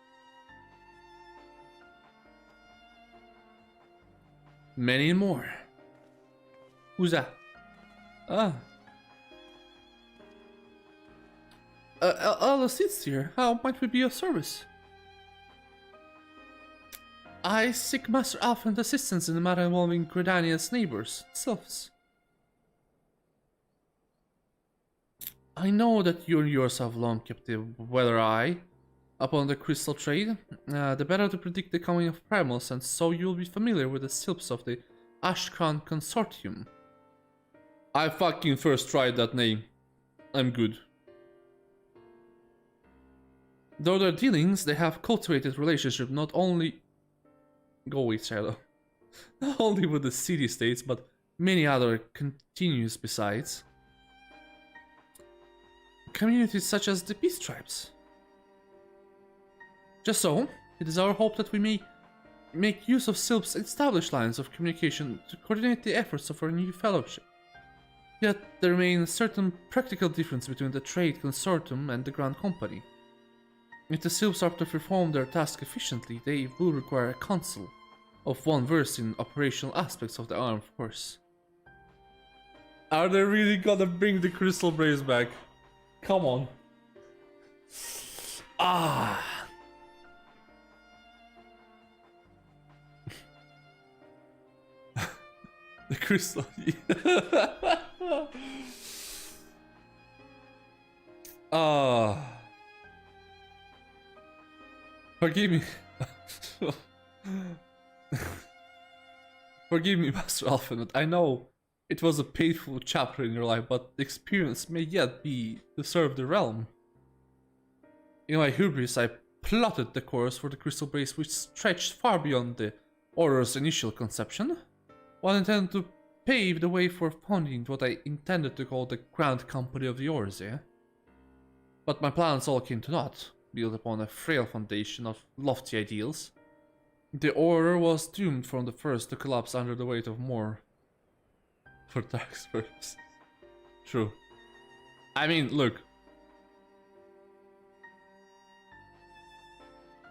Many more. Who's that? Ah. Alice sits here. How might we be of service? I seek Master Alpha's assistance in the matter involving Gridania's neighbors, sylphs. I know that you and yours have long kept a weather eye upon the crystal trade. The better to predict the coming of primals, and so you'll be familiar with the sylphs of the Ashcrown Consortium. I fucking first tried that name. I'm good. Though their dealings, they have cultivated relationship not only not only with the city-states, but many other continues besides. Communities such as the Peace Tribes. Just so, it is our hope that we may make use of Sylph's established lines of communication to coordinate the efforts of our new fellowship. Yet there remains a certain practical difference between the Trade Consortium and the Grand Company. If the Sylphs are to perform their task efficiently, they will require a council of one versed in operational aspects of the armed force. Are they really gonna bring the Crystal Braves back? Come on. Ah. The crystal. Ah. Forgive me. Forgive me, Master Alpha. I know it was a painful chapter in your life, but the experience may yet be to serve the realm. In my hubris, I plotted the course for the Crystal Brace, which stretched far beyond the Order's initial conception, while intended to pave the way for founding what I intended to call the Grand Company of the Orze. But my plans all came to naught, built upon a frail foundation of lofty ideals. The Order was doomed from the first to collapse under the weight of more for dark purposes. True. I mean, look.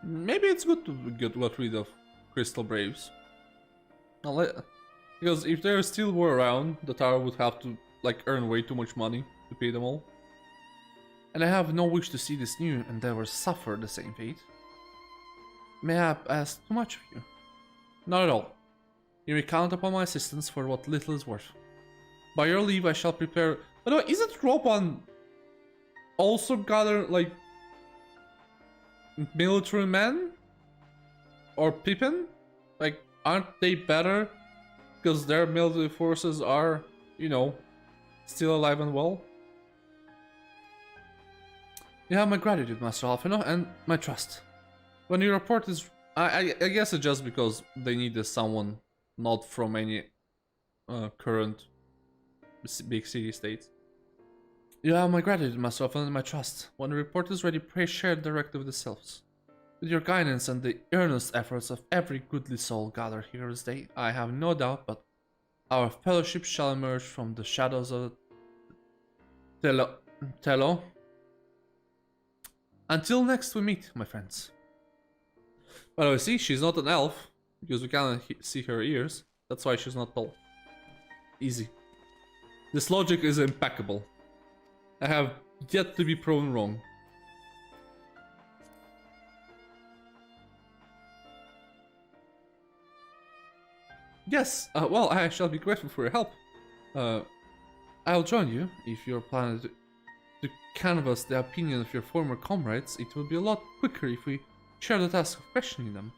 Maybe it's good to get rid of Crystal Braves. Because if they still were around, the tower would have to like earn way too much money to pay them all. And I have no wish to see this new endeavor suffer the same fate. May I have asked too much of you? Not at all. You may count upon my assistance for what little is worth. By your leave, I shall prepare. By the way, isn't Ropan also gather like military men? Or Pippin? Like, aren't they better? Because their military forces are, you know, still alive and well? You have my gratitude, Master Alfino, and my trust. When your report is... I guess it's just because they needed someone not from any current big city-states. You have my gratitude, Master Alfino, and my trust. When the report is ready, pray share it directly with the selves. With your guidance and the earnest efforts of every goodly soul gathered here this day, I have no doubt but our fellowship shall emerge from the shadows of Tello. Until next we meet, my friends. By the way, see, she's not an elf, because we cannot see her ears. That's why she's not tall. easy. This logic is impeccable. I have yet to be proven wrong. Yes, well, I shall be grateful for your help. I'll join you if you're planning to canvass the opinion of your former comrades. It will be a lot quicker if we share the task of questioning them.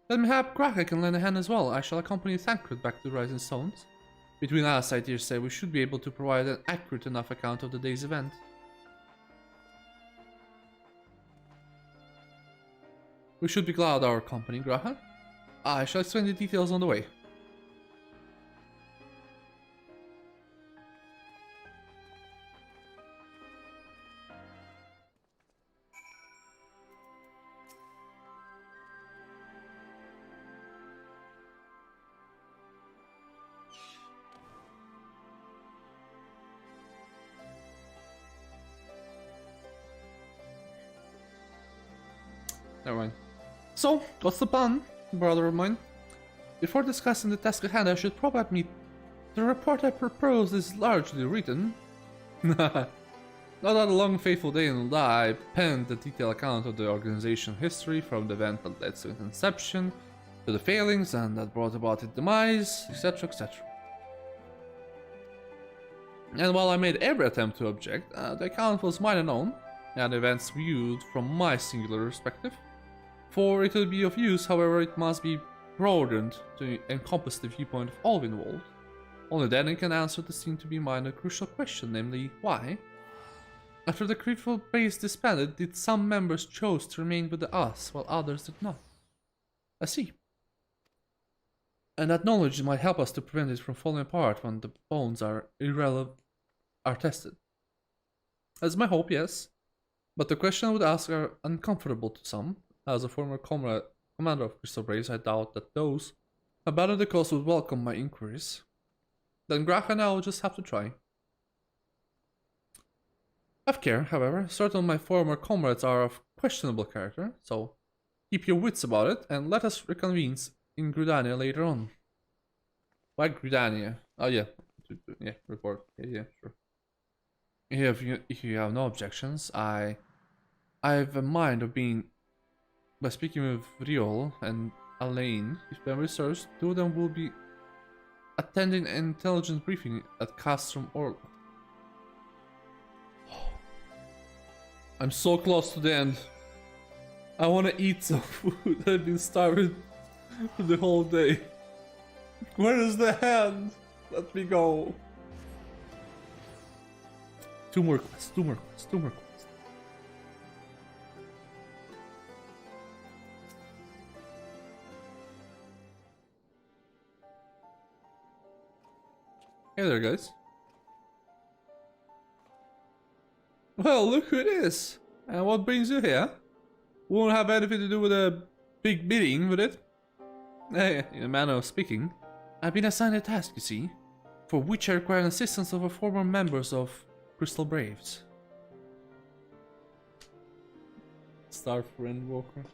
Then mayhap Graka can lend a hand as well. I shall accompany Thancred back to Rising Stones. Between us, I dare say we should be able to provide an accurate enough account of the day's event. We should be glad our company, Graha. I shall explain the details on the way. Never mind. So, what's the plan, brother of mine? Before discussing the task at hand, I should probably admit the report I propose is largely written. Not that a long faithful day and I penned a detailed account of the organizational history from the event that led to its inception, to the failings and that brought about its demise, etc, etc. And while I made every attempt to object, the account was mine alone, and events viewed from my singular perspective. For it will be of use, however, it must be broadened to encompass the viewpoint of all involved. Only then it can answer the seemed to be mine a crucial question, namely, why? After the critical base disbanded, did some members choose to remain with us, while others did not? I see. And that knowledge might help us to prevent it from falling apart when the bones are tested. That's my hope, yes. But the question I would ask are uncomfortable to some. As a former commander of Crystal Braves, I doubt that those abandoned the cause would welcome my inquiries. Then Graka and I will just have to try. Have care, however. Certain of my former comrades are of questionable character, so keep your wits about it and let us reconvene in Gridania later on. Why Gridania? Oh yeah, report. Yeah, sure. If you have no objections, I have a mind of being. By speaking with Riol and Alain, if memory serves, two of them will be attending an intelligence briefing at Castrum Orla. I'm so close to the end. I want to eat some food. I've been starving for the whole day. Where is the hand? Let me go. Two more quests. Hey there, guys. Well, look who it is. And what brings you here? Won't have anything to do with a big meeting, would it? Hey, in a manner of speaking, I've been assigned a task, you see, for which I require the assistance of a former members of Crystal Braves. Star Friend Walker.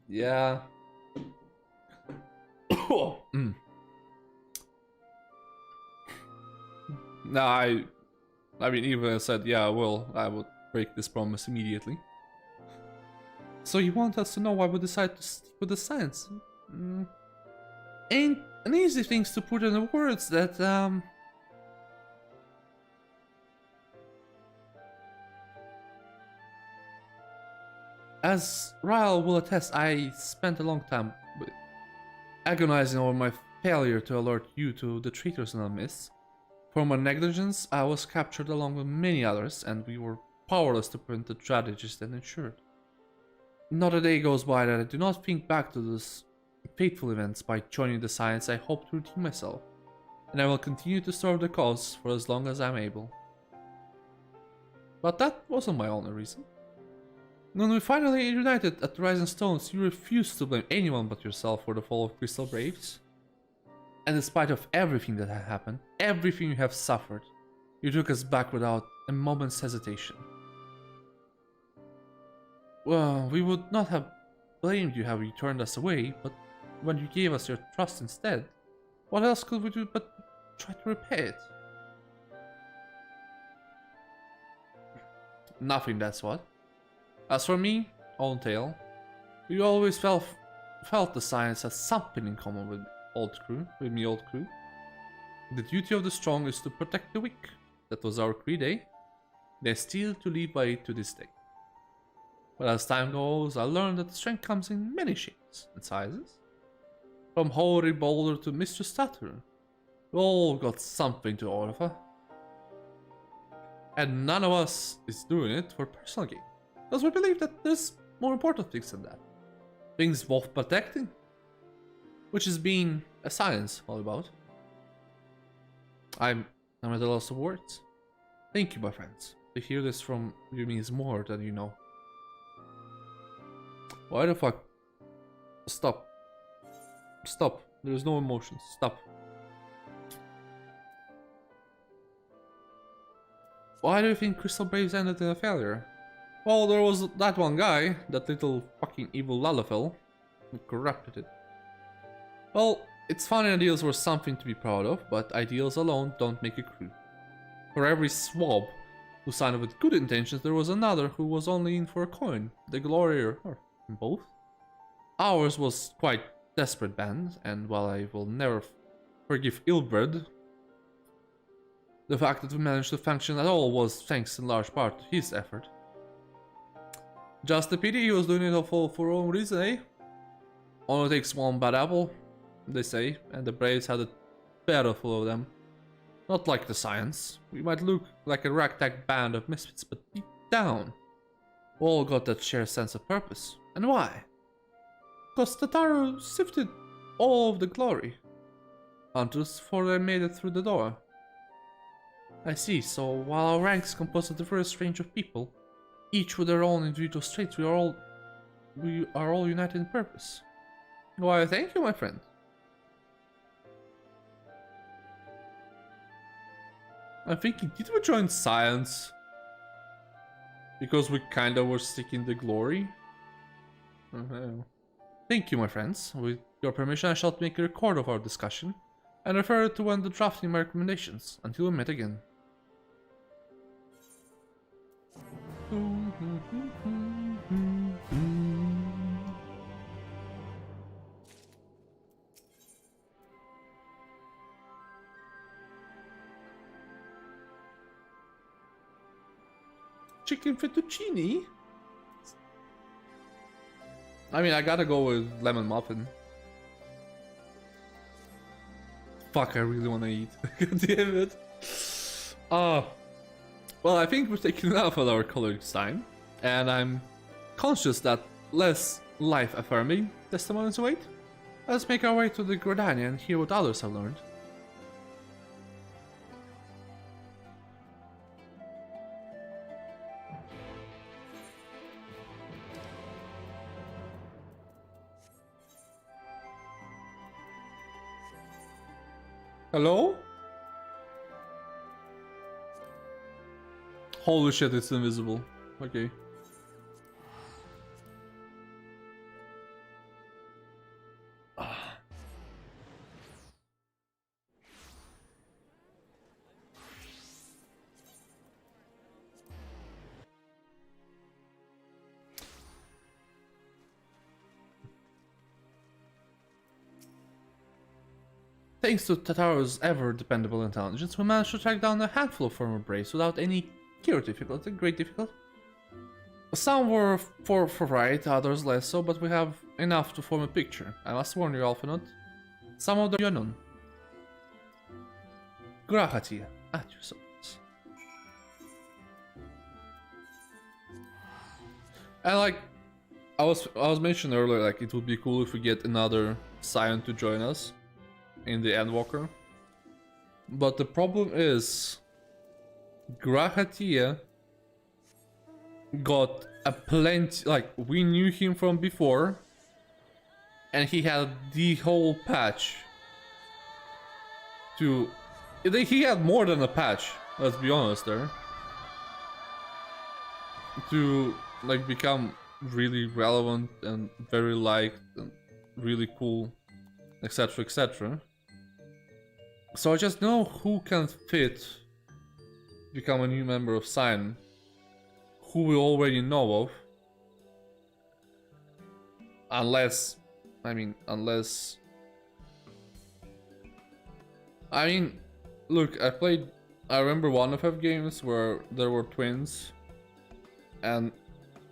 Yeah. No, I mean, even I said, yeah, well, I would break this promise immediately. So you want us to know why we decided to stick with the science? Ain't an easy thing to put in the words that, as Ryle will attest, I spent a long time agonizing over my failure to alert you to the traitors in our midst. For my negligence, I was captured along with many others, and we were powerless to prevent the tragedies that ensued. Not a day goes by that I do not think back to those fateful events. By joining the Science, I hope to redeem myself, and I will continue to serve the cause for as long as I'm able. But that wasn't my only reason. When we finally united at the Rising Stones, you refused to blame anyone but yourself for the fall of Crystal Braves. And in spite of everything that had happened, everything you have suffered, you took us back without a moment's hesitation. Well, we would not have blamed you had you turned us away, but when you gave us your trust instead, What else could we do but try to repair it? Nothing, that's what. As for me, Old Tale, we always felt the science has something in common with old crew. The duty of the strong is to protect the weak. That was our creed, eh? They still to live by it to this day. But as time goes, I learned that strength comes in many shapes and sizes. From hoary boulder to Mr. Stutter. We all got something to offer. And none of us is doing it for personal gain. Because we believe that there's more important things than that. Things worth protecting. Which is being a science all about. I'm at a loss of words. Thank you, my friends. To hear this from you means more than you know. Why the fuck? Stop. Stop. There is no emotions. Stop. Why do you think Crystal Braves ended in a failure? Well, there was that one guy, that little fucking evil Lalafell, who corrupted it. Well, it's funny ideals were something to be proud of, but ideals alone don't make a crew. For every swab who signed up with good intentions, there was another who was only in for a coin, the glory or both. Ours was quite desperate band, and while I will never forgive Ilbred, the fact that we managed to function at all was thanks in large part to his effort. Just a pity he was doing it all for own reason, eh? Only takes one bad apple, they say, and the Braves had a battle full of them. Not like the science. We might look like a ragtag band of misfits, but deep down, we all got that shared sense of purpose. And why? Because Tataru sifted all of the glory hunters before they made it through the door. I see, so while our ranks compose a diverse range of people, each with their own individual traits, we are all united in purpose. Why, thank you, my friend. I'm thinking, did we join science? Because we kinda were seeking the glory? Thank you, my friends. With your permission, I shall make a record of our discussion and refer it to when the drafting my recommendations. Until we meet again. Chicken fettuccine? I mean, I gotta go with lemon muffin. Fuck, I really wanna eat. God damn it. Well, I think we're taking enough of our coloring time, and I'm conscious that less life-affirming testimonies await. Let's make our way to the Gordania and hear what others have learned. Hello? Holy shit, it's invisible. Okay. Thanks to Tataru's ever-dependable intelligence, we managed to track down a handful of former Braves without any great difficulty. Some were for right, others less so, but we have enough to form a picture. I must warn you, Alphanot. Some of them are unknown. Grahatia, at your service. And like, I was mentioning earlier, like it would be cool if we get another Scion to join us in the Endwalker. But the problem is, Grahatia got a plenty, like we knew him from before, and he had the whole patch to, he had more than a patch, let's be honest there, to like become really relevant and very liked and really cool, etc, etc. So I just know who can fit become a new member of Sign, who we already know of. Unless, I mean, look, I remember one FF games where there were twins, and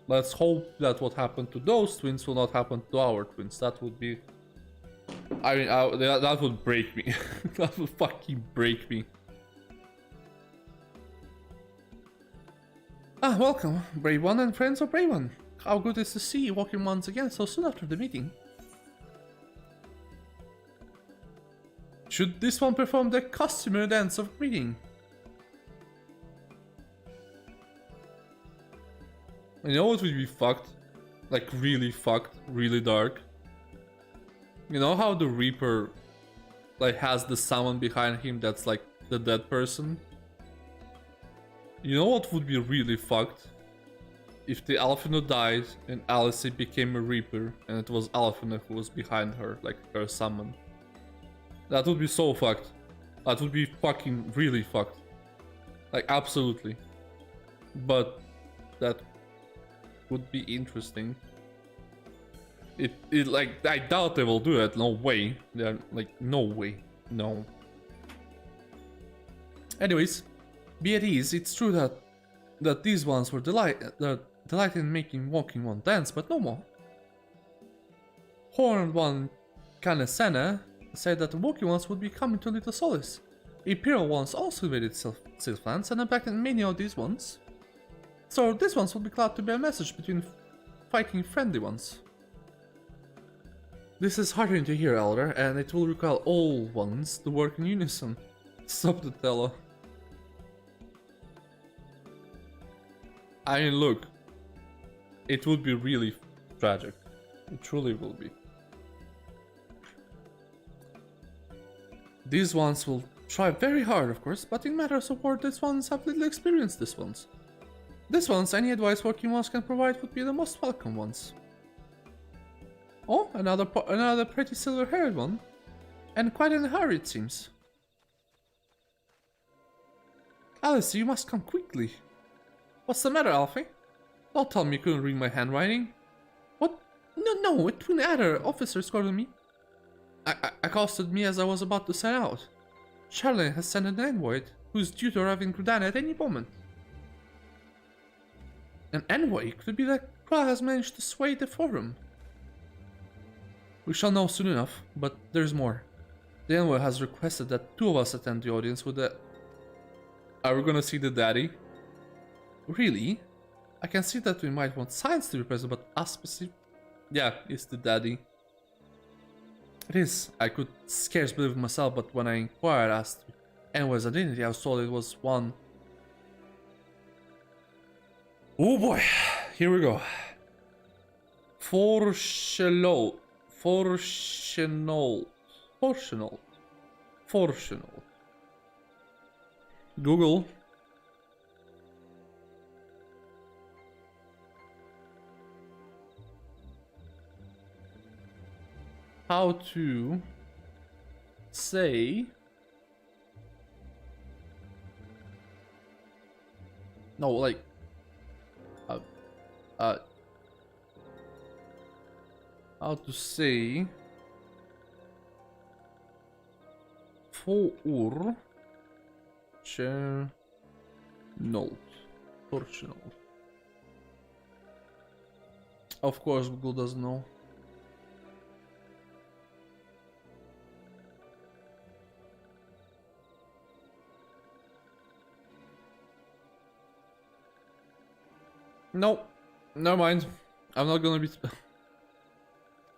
let's hope that what happened to those twins will not happen to our twins. That would be, that would break me. That would fucking break me. Ah, welcome, Brave One and friends of Brave One. How good is to see you walking once again so soon after the meeting. Should this one perform the customary dance of greeting? You know what would be fucked? Like really fucked, really dark. You know how the Reaper like has the someone behind him that's like the dead person? You know what would be really fucked? If the Alphina died and Alice became a Reaper and it was Alphina who was behind her, like her summon. That would be so fucked. That would be fucking really fucked. Like absolutely. But that would be interesting. It like, I doubt they will do it. No way. They're like, no way. No. Anyways, be at ease. It's true that these ones were delight in making walking one dance, but no more. Horned one Kanesene said that the walking ones would be coming to Little Solace. Imperial ones also invaded Sylphlands and impacted many of these ones. So these ones will be glad to be a message between fighting friendly ones. This is heartening to hear, Elder, and it will require all ones to work in unison. Stop the teller. I mean, look, it would be really tragic. It truly will be. These ones will try very hard, of course, but in matters of war, these ones have little experience. These ones, any advice working ones can provide would be the most welcome ones. Oh, another pretty silver-haired one, and quite in a hurry it seems. Alice, you must come quickly. What's the matter, Alfie? Don't tell me you couldn't read my handwriting. What? No, a twin adder officer escorted me. Accosted me as I was about to set out. Charlene has sent an envoy who's due to arrive in Grudana at any moment. An envoy? Could be that Kra has managed to sway the forum. We shall know soon enough, but there's more. The envoy has requested that 2 of us attend the audience with the... Are we gonna see the daddy? Really? I can see that we might want science to be present, but us specific... Yeah, it's the daddy. It is. I could scarce believe it myself, but when I inquired as to anyone's identity, I was told it was one... Oh boy, here we go. Forshenold. Google. How to say... No, like... how to say... Forshenold. Of course, Google doesn't know. No, never mind. I'm not gonna be...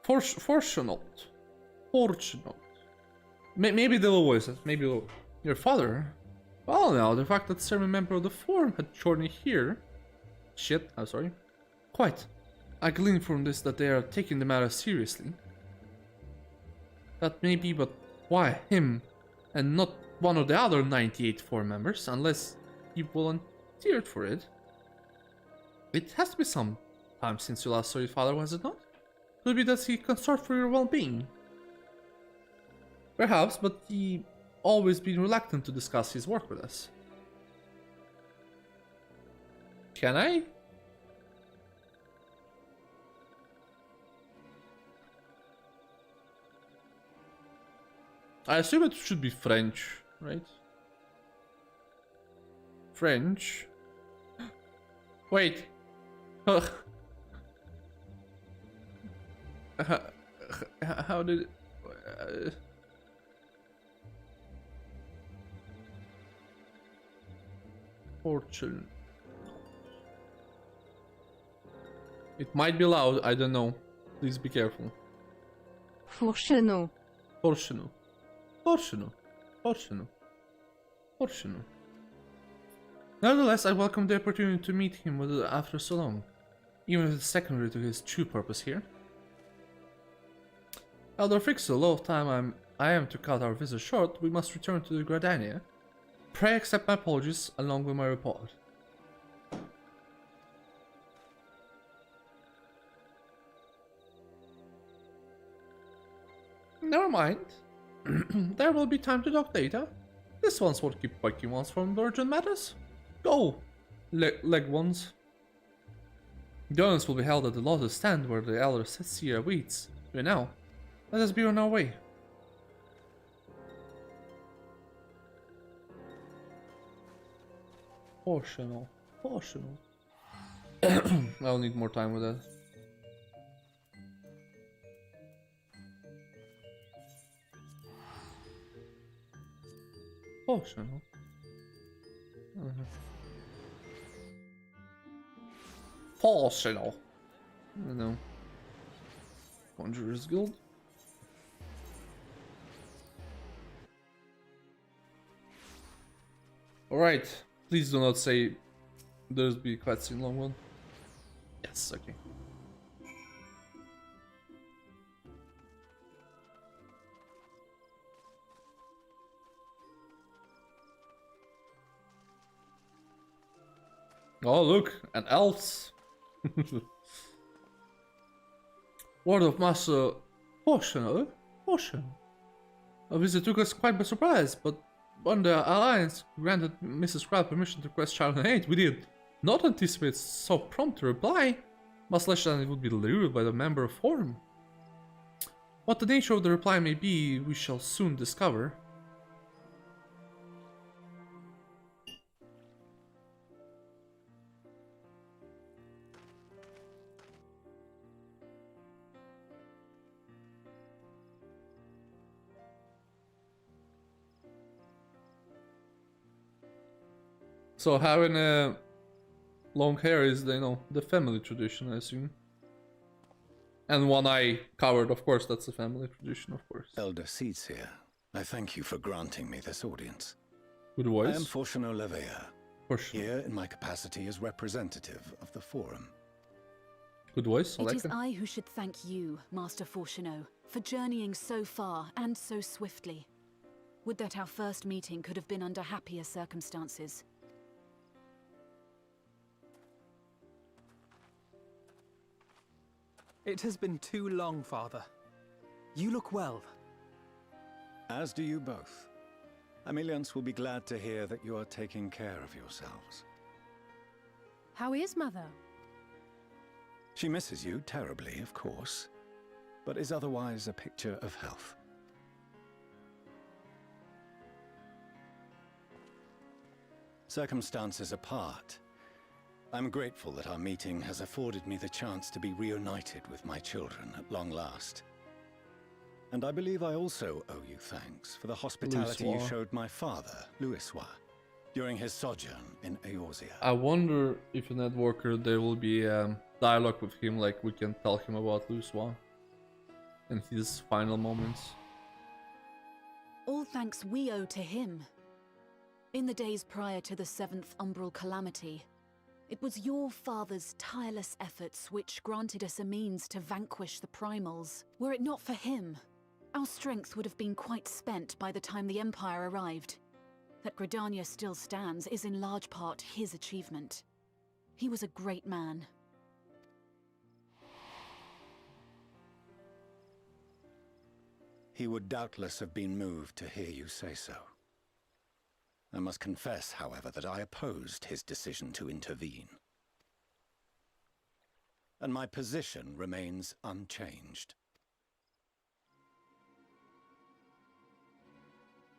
Fortunate. Maybe they will voice it. Maybe they'll... Your father? Well now, the fact that certain member of the forum had journeyed here... Shit, I'm sorry. Quite. I glean from this that they are taking the matter seriously. That may be, but why him? And not one of the other 98 forum members, unless he volunteered for it? It has to be some time since you last saw your father, was it not? Could be that he concerned for your well-being. Perhaps, but he always been reluctant to discuss his work with us. Can I? I assume it should be French, right? French. Wait. How did it... Fortune. It might be loud, I don't know. Please be careful. Fortuno. Fortuno. Fortuno. Fortuno. Fortuno. Nevertheless, I welcome the opportunity to meet him after so long, even if it's secondary to his true purpose here. Elder Frixel, all time I am to cut our visit short, we must return to the Gradania. Pray accept my apologies along with my report. Never mind. There will be time to dock data. This ones won't keep waking ones from urgent matters. Go, leg ones. The audience will be held at the Lotus Stand where the Elder Setseer awaits. Right now, let us be on our way. Portional. I'll need more time with that. Portional. Portional. I don't know. Conjurer's Guild. Alright. Please do not say there's be cutscene long one. Yes, okay. Oh look, an elf. Word of Master Portion. A visit took us quite by surprise, but when the Alliance granted Mrs. Crowd permission to quest Child aid, we did not anticipate so prompt a reply, much less than it would be delivered by the member of Forum. What the nature of the reply may be, we shall soon discover. So having long hair is, you know, the family tradition, I assume. And one eye covered, of course, that's a family tradition, of course. Elder Setseer, I thank you for granting me this audience. Good voice. I am Fortuno Levea, here in my capacity as representative of the Forum. Good voice, I like It is it. I who should thank you, Master Fortuno, for journeying so far and so swiftly. Would that our first meeting could have been under happier circumstances. It has been too long, Father. You look well. As do you both. Ameliance will be glad to hear that you are taking care of yourselves. How is Mother? She misses you terribly, of course, but is otherwise a picture of health. Circumstances apart, I'm grateful that our meeting has afforded me the chance to be reunited with my children at long last. And I believe I also owe you thanks for the hospitality you showed my father, Louisois, during his sojourn in Eorzea. I wonder if in Networker there will be dialogue with him, like we can tell him about Louisois in his final moments. All thanks we owe to him. In the days prior to the 7th Umbral Calamity, it was your father's tireless efforts which granted us a means to vanquish the Primals. Were it not for him, our strength would have been quite spent by the time the Empire arrived. That Gridania still stands is in large part his achievement. He was a great man. He would doubtless have been moved to hear you say so. I must confess, however, that I opposed his decision to intervene. And my position remains unchanged.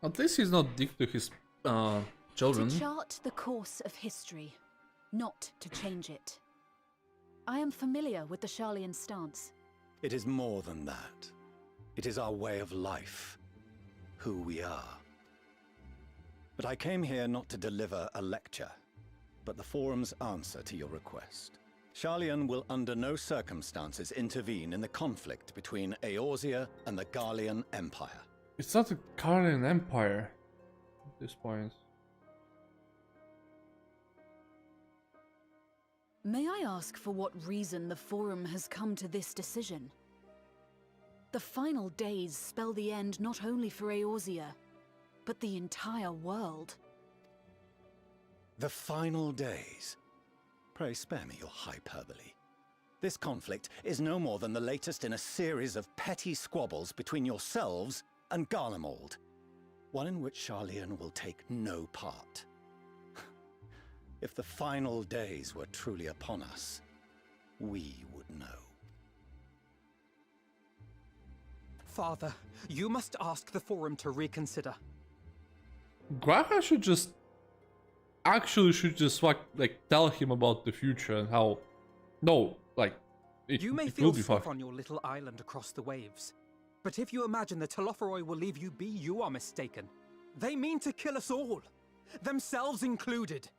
At least he's not dick to his children. To chart the course of history, not to change it. I am familiar with the Sharlayan stance. It is more than that. It is our way of life, who we are. But I came here not to deliver a lecture, but the Forum's answer to your request. Sharlayan will under no circumstances intervene in the conflict between Eorzea and the Garlean Empire. It's not a Garlean Empire at this point. May I ask for what reason the Forum has come to this decision? The final days spell the end not only for Eorzea, but the entire world. The final days? Pray spare me your hyperbole. This conflict is no more than the latest in a series of petty squabbles between yourselves and Garlemald, one in which Sharlayan will take no part. If the final days were truly upon us, we would know. Father, you must ask the Forum to reconsider. Graha should just like tell him about the future and how You may feel safe on your little island across the waves, but if you imagine the Telophoroi will leave you be, you are mistaken. They mean to kill us all, themselves included.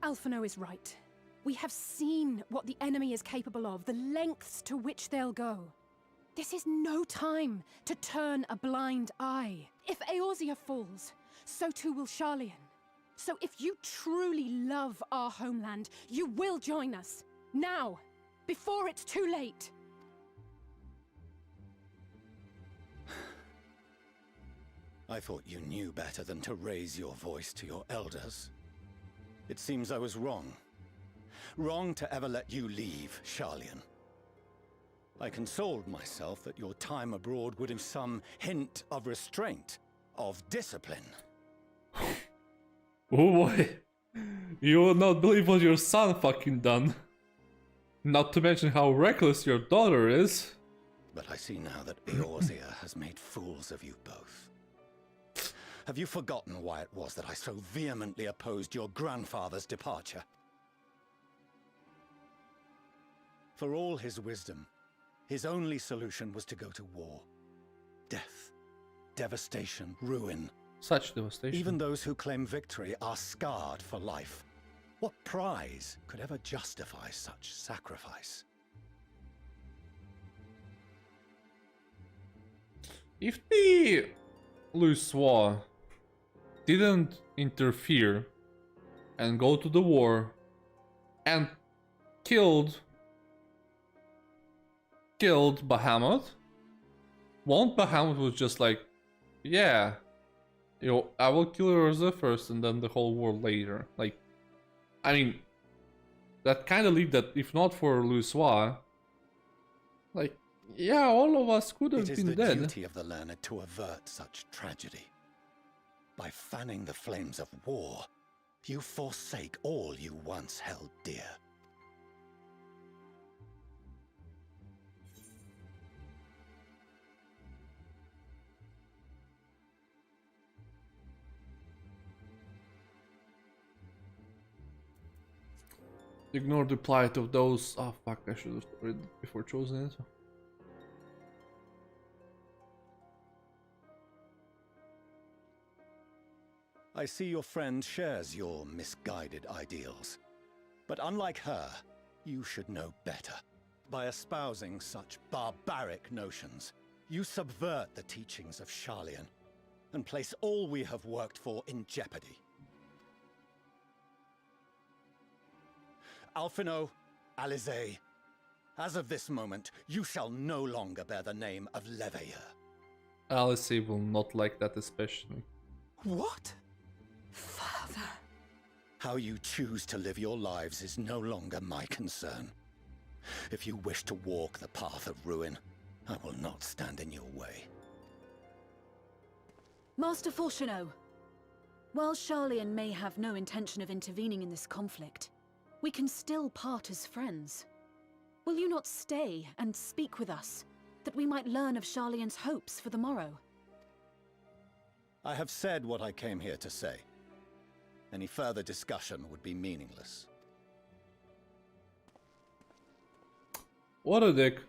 Alphino is right. We have seen what the enemy is capable of, the lengths to which they'll go. This is no time to turn a blind eye. If Eorzea falls, so too will Sharlayan. So if you truly love our homeland, you will join us. Now, before it's too late. I thought you knew better than to raise your voice to your elders. It seems I was wrong. Wrong to ever let you leave, Sharlayan. I consoled myself that your time abroad would have some hint of restraint, of discipline. Oh boy. You will not believe what your son fucking done. Not to mention how reckless your daughter is. But I see now that Eorzea has made fools of you both. Have you forgotten why it was that I so vehemently opposed your grandfather's departure? For all his wisdom, his only solution was to go to war. Death, devastation, ruin. Such devastation. Even those who claim victory are scarred for life. What prize could ever justify such sacrifice? If the Luswa didn't interfere and go to the war and killed Bahamut, won't Bahamut was just like, yeah, I will kill Urza first and then the whole world later. Like, I mean, that kind of lead that if not for Luswa, like, yeah, all of us could have been dead. It is the duty of the learned to avert such tragedy. By fanning the flames of war, you forsake all you once held dear. Ignore the plight of those. Oh fuck, I should have read it before choosing it. I see your friend shares your misguided ideals. But unlike her, you should know better. By espousing such barbaric notions, you subvert the teachings of Sharlayan and place all we have worked for in jeopardy. Alphino, Alize, as of this moment, you shall no longer bear the name of Leveilleur. Alice will not like that especially. What? Father. How you choose to live your lives is no longer my concern. If you wish to walk the path of ruin, I will not stand in your way. Master Fortuno, While Charlian may have no intention of intervening in this conflict, we can still part as friends. Will you not stay and speak with us, that we might learn of Charlian's hopes for the morrow? I have said what I came here to say. Any further discussion would be meaningless. What a dick.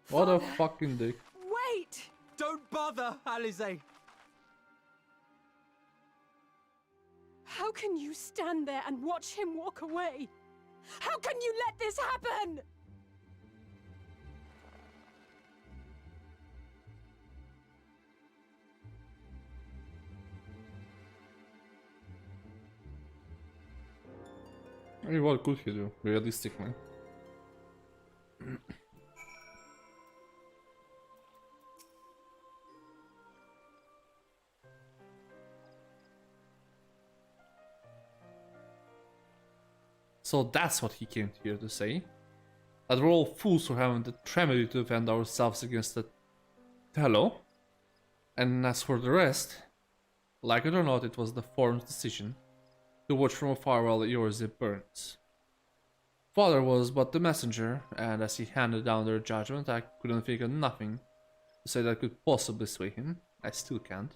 What a fucking dick. Wait! Don't bother, Alize. How can you stand there and watch him walk away? How can you let this happen? I mean, what could he do, realistically? So that's what he came here to say. That we're all fools for having the tremor to defend ourselves against the Tello. And as for the rest, like it or not, it was the Forum's decision to watch from afar while yours burns. Father was but the messenger, and as he handed down their judgment, I couldn't think of nothing to say that could possibly sway him. I still can't.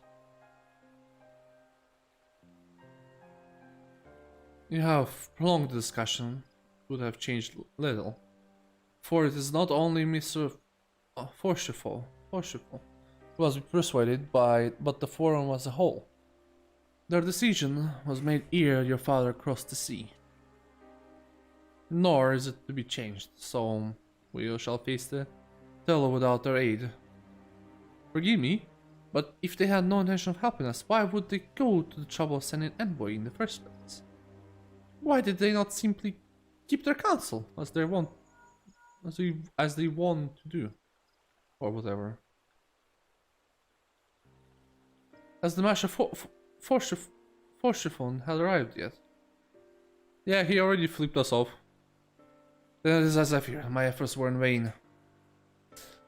You have prolonged the discussion, would have changed little, for it is not only Mr. Forchefort who was persuaded by, but the Forum as a whole. Their decision was made ere your father crossed the sea. Nor is it to be changed, so we shall face the Tello without their aid. Forgive me, but if they had no intention of helping us, why would they go to the trouble of sending an envoy in the first place? Why did they not simply keep their counsel, as they want to do, or whatever? As the Master Forchefort had arrived yet? Yeah, he already flipped us off. Then it is as I feared, my efforts were in vain.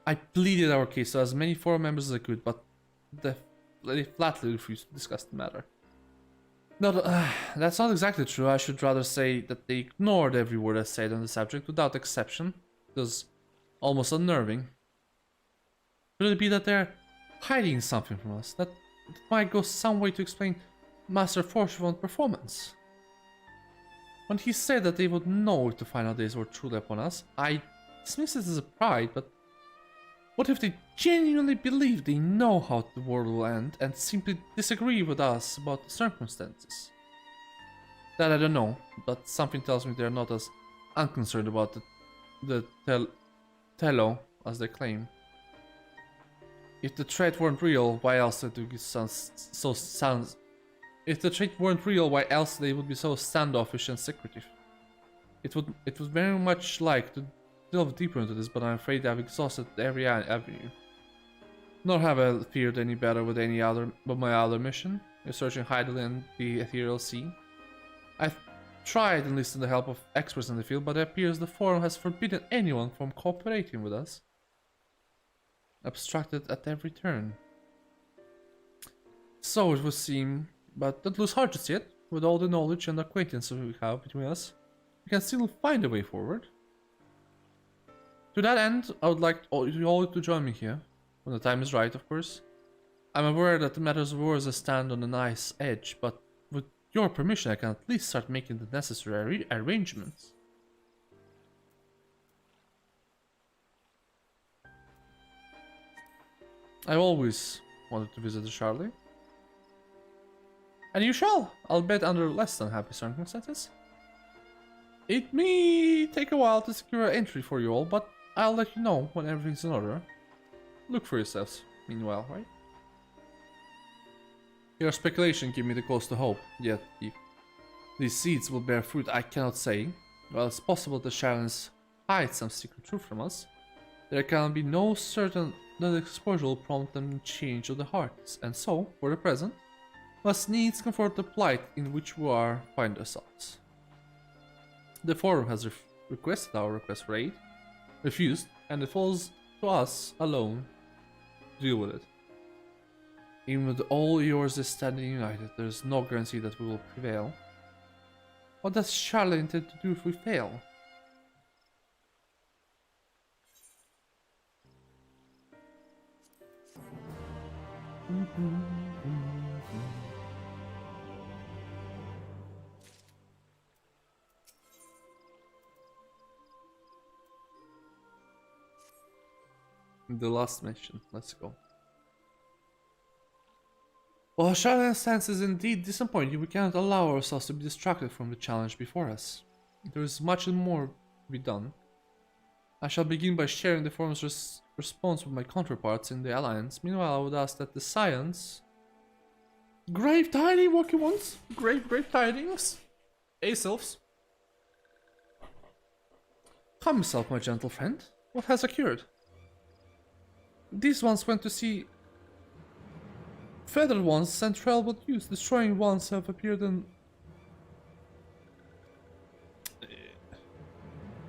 I pleaded our case to as many Forum members as I could, but they flatly refused to discuss the matter. No, that's not exactly true. I should rather say that they ignored every word I said on the subject without exception. It was almost unnerving. Could it be that they're hiding something from us? That might go some way to explain Master Forchefort's performance. When he said that they would know if the final days were truly upon us, I dismissed it as a pride, but what if they genuinely believe they know how the world will end and simply disagree with us about the circumstances? That I don't know, but something tells me they're not as unconcerned about the Tello as they claim. If the threat weren't real, why else would it sound If the threat weren't real, why else they would be so standoffish and secretive? It would very much like to delve deeper into this, but I'm afraid I've exhausted every avenue. Nor have I fared any better with my other mission, researching idly in the ethereal sea. I've tried enlisting the help of experts in the field, but it appears the Forum has forbidden anyone from cooperating with us. Abstracted at every turn. So it would seem, but don't lose heart just yet. With all the knowledge and acquaintance we have between us, we can still find a way forward. To that end, I would like you all to join me here, when the time is right, of course. I'm aware that the matters of war stand on a nice edge, but with your permission I can at least start making the necessary arrangements. I've always wanted to visit Charlie. And you shall, I'll bet under less than happy circumstances. It may take a while to secure entry for you all, but I'll let you know when everything's in order. Look for yourselves, meanwhile, right? Your speculation gave me the cause to hope, yet if these seeds will bear fruit I cannot say. While it's possible the Shallons hide some secret truth from us, there can be no certain that exposure will prompt them change of the hearts, and so, for the present, must needs comfort the plight in which we find ourselves. The Forum has requested our request for aid, refused, and it falls to us alone to deal with it. Even with all yours is standing united, there is no guarantee that we will prevail. What does Charlotte intend to do if we fail? The last mission, let's go. While Charlotte's stance is indeed disappointing, we cannot allow ourselves to be distracted from the challenge before us. There is much more to be done. I shall begin by sharing the forum's response with my counterparts in the Alliance. Meanwhile, I would ask that the Scions... Grave tidings, Walkie ones! Grave tidings! Ace elves. Calm yourself, my gentle friend. What has occurred? These ones went to see... Feathered ones sent trailable news. Destroying ones have appeared and...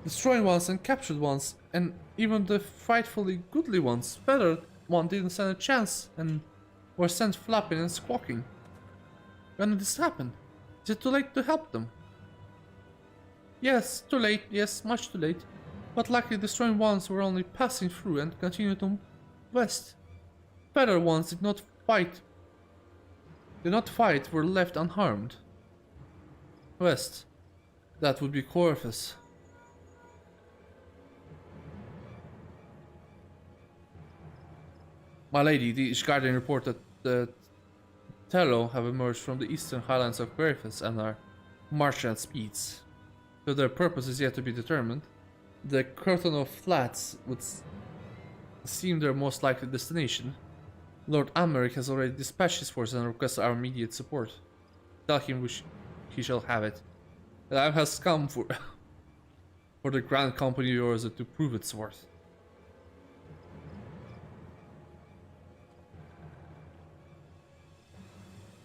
Destroying ones and captured ones, and even the frightfully goodly ones. Feathered one didn't stand a chance and were sent flapping and squawking. When did this happen? Is it too late to help them? Yes, too late. Yes, much too late. But luckily destroying ones were only passing through and continued on west. Feathered ones did not fight, were left unharmed. West. That would be Corvus. My lady, the Guardian report that the Tello have emerged from the eastern highlands of Corvus and are marching at speeds. Though their purpose is yet to be determined, the Curtain of Flats would seem their most likely destination. Lord Americ has already dispatched his forces and requested our immediate support. Tell him he shall have it. The time has come for the Grand Company of yours to prove its worth.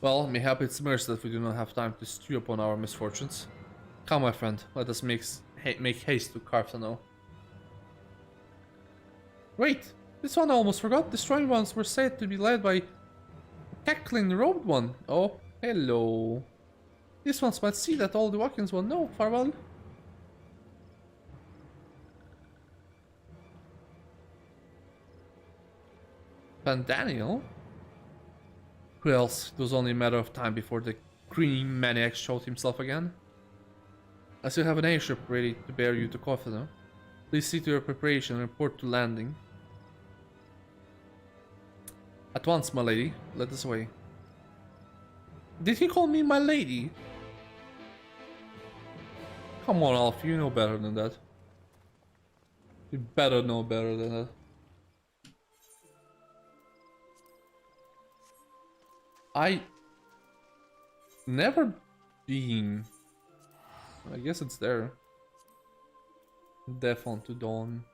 Well, mayhap it's mercy that we do not have time to stew upon our misfortunes. Come, my friend, let us make haste to Carthano. Wait! This one I almost forgot. Destroying ones were said to be led by a cackling robed one. Oh, hello. These ones might see that all the Watkins will know. Farewell. Van Daniel? Who else? It was only a matter of time before the green maniac showed himself again. I still have an airship ready to bear you to Carthano. Please see to your preparation and report to landing. At once, my lady. Let us away. Did he call me my lady? Come on, Alf. You know better than that. You better know better than that. I... never been... I guess it's there. Death unto Dawn.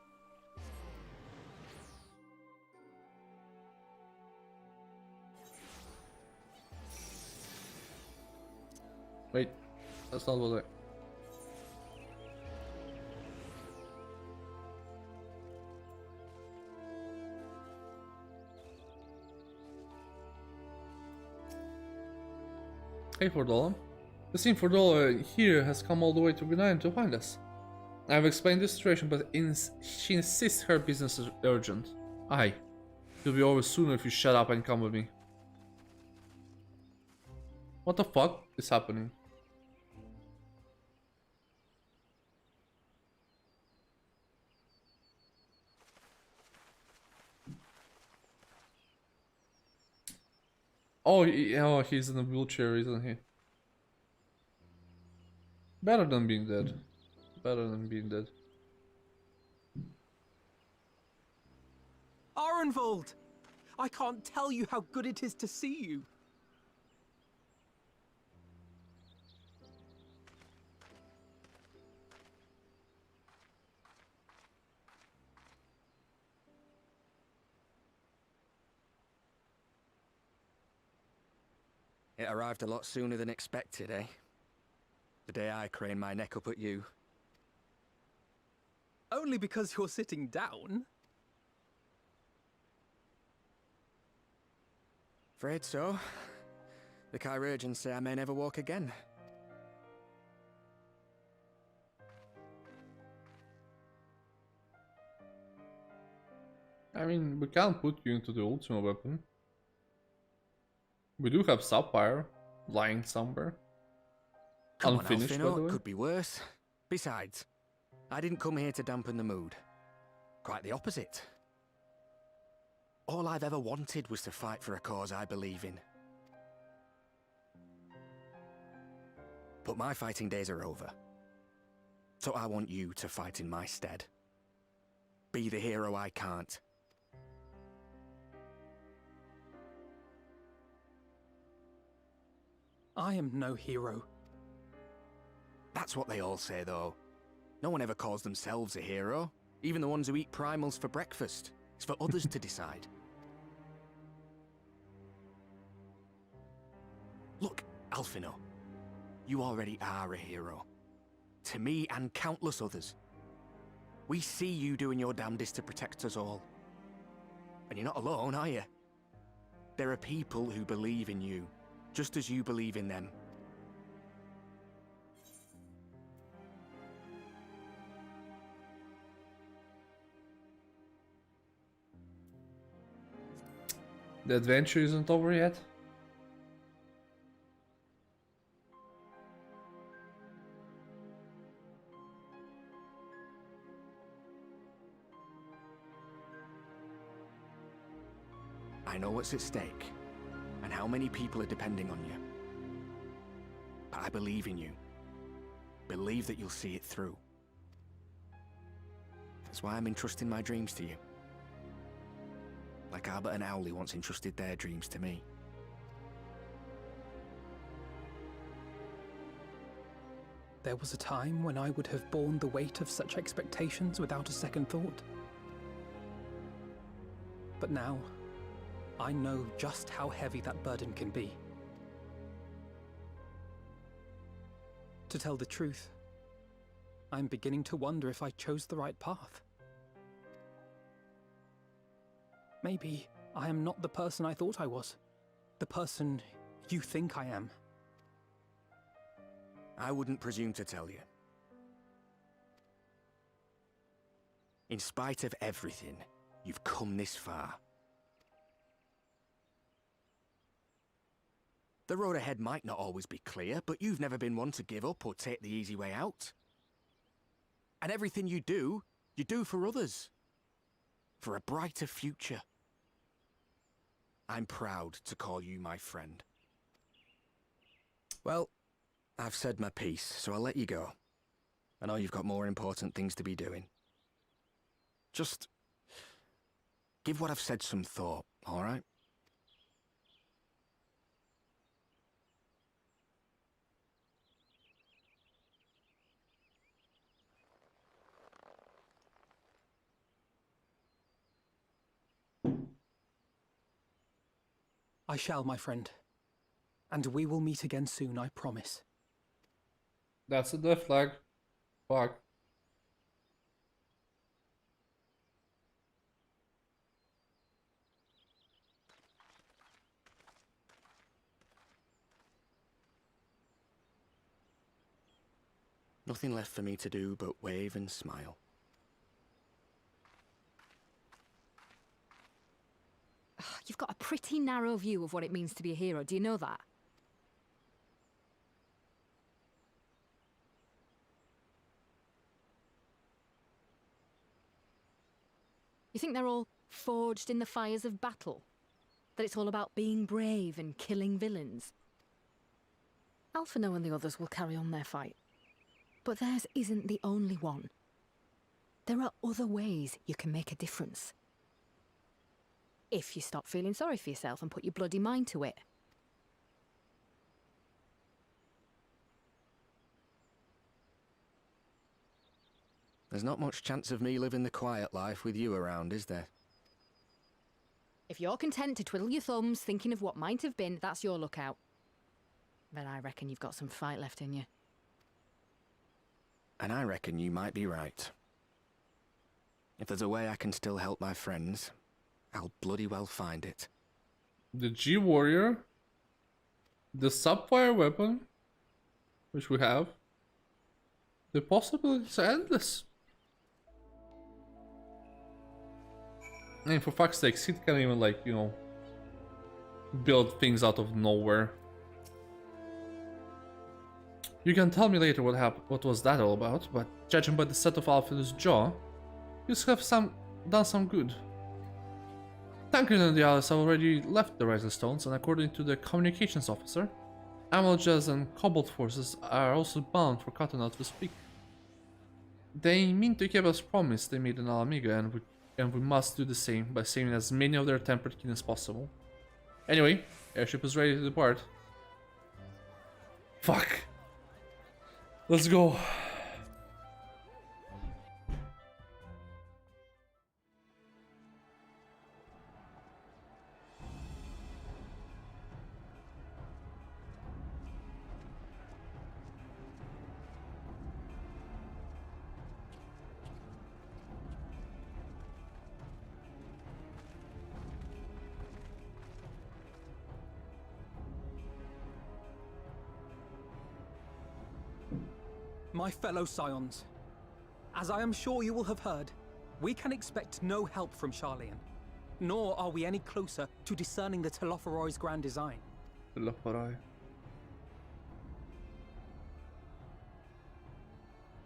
Wait, that's not what I... Hey Fordola. The scene Fordola here has come all the way to Grenadier to find us. I have explained the situation, but she insists her business is urgent. Aye. It'll be over sooner if you shut up and come with me. What the fuck is happening? Oh, he's in a wheelchair, isn't he? Better than being dead. Better than being dead. Arenvold! I can't tell you how good it is to see you. It arrived a lot sooner than expected, eh? The day I craned my neck up at you. Only because you're sitting down? Afraid so. The Chirurgeons say I may never walk again. I mean, we can't put you into the ultimate weapon. We do have Sapphire lying somewhere. Come Unfinished, on, by Alfino, the it way. could be worse. Besides, I didn't come here to dampen the mood. Quite the opposite. All I've ever wanted was to fight for a cause I believe in. But my fighting days are over. So I want you to fight in my stead. Be the hero I can't. I am no hero. That's what they all say, though. No one ever calls themselves a hero. Even the ones who eat primals for breakfast. It's for others to decide. Look, Alfino. You already are a hero. To me and countless others. We see you doing your damnedest to protect us all. And you're not alone, are you? There are people who believe in you, just as you believe in them. The adventure isn't over yet. I know what's at stake, and how many people are depending on you. But I believe in you. Believe that you'll see it through. That's why I'm entrusting my dreams to you. Like Albert and Owley once entrusted their dreams to me. There was a time when I would have borne the weight of such expectations without a second thought. But now, I know just how heavy that burden can be. To tell the truth, I'm beginning to wonder if I chose the right path. Maybe I am not the person I thought I was. The person you think I am. I wouldn't presume to tell you. In spite of everything, you've come this far. The road ahead might not always be clear, but you've never been one to give up or take the easy way out. And everything you do for others. For a brighter future. I'm proud to call you my friend. Well, I've said my piece, so I'll let you go. I know you've got more important things to be doing. Just give what I've said some thought, all right? I shall, my friend. And we will meet again soon, I promise. That's a death flag. Fuck. Nothing left for me to do but wave and smile. You've got a pretty narrow view of what it means to be a hero, do you know that? You think they're all forged in the fires of battle? That it's all about being brave and killing villains? Alphino and the others will carry on their fight. But theirs isn't the only one. There are other ways you can make a difference. If you stop feeling sorry for yourself and put your bloody mind to it. There's not much chance of me living the quiet life with you around, is there? If you're content to twiddle your thumbs thinking of what might have been, that's your lookout. But I reckon you've got some fight left in you. And I reckon you might be right. If there's a way I can still help my friends, I'll bloody well find it. the G Warrior, the Subfire weapon, which we have. The possibilities are endless. And for fuck's sake, Sid can even, like, you know, build things out of nowhere. You can tell me later what was that all about, but judging by the set of Alfred's jaw, you have done some good. Tancred and the others have already left the Rising Stones, and according to the communications officer, Amalja's and Cobalt forces are also bound for Katana to speak. They mean to keep us promise they made in Alamiga, and we must do the same by saving as many of their tempered kin as possible. Anyway, airship is ready to depart. Fuck. Let's go. My fellow Scions, as I am sure you will have heard, we can expect no help from Sharlayan, nor are we any closer to discerning the Telophoroi's grand design. Telophoroi.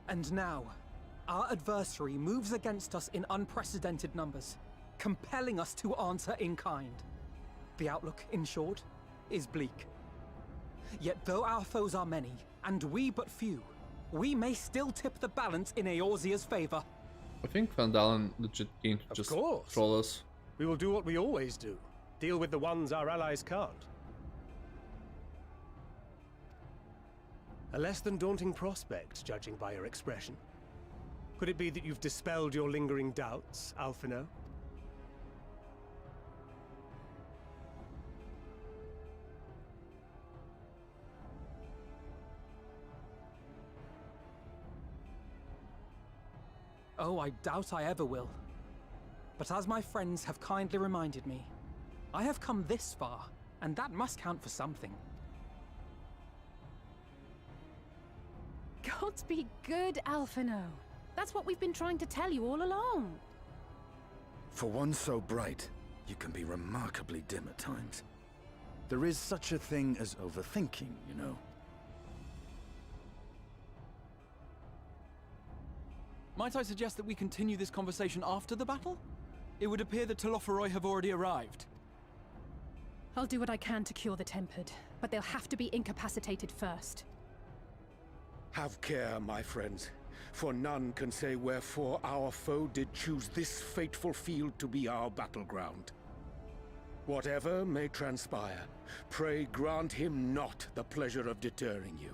And now, our adversary moves against us in unprecedented numbers, compelling us to answer in kind. The outlook, in short, is bleak. Yet though our foes are many, and we but few, we may still tip the balance in Eorzea's favor. I think Van Dalen legit came to just troll us. We will do what we always do. Deal with the ones our allies can't. A less than daunting prospect, judging by your expression. Could it be that you've dispelled your lingering doubts, Alphino? Oh, I doubt I ever will. But as my friends have kindly reminded me, I have come this far, and that must count for something. Gods be good, Alphino. That's what we've been trying to tell you all along. For one so bright, you can be remarkably dim at times. There is such a thing as overthinking, you know. Might I suggest that we continue this conversation after the battle? It would appear that Telophoroi have already arrived. I'll do what I can to cure the Tempered, but they'll have to be incapacitated first. Have care, my friends, for none can say wherefore our foe did choose this fateful field to be our battleground. Whatever may transpire, pray grant him not the pleasure of deterring you.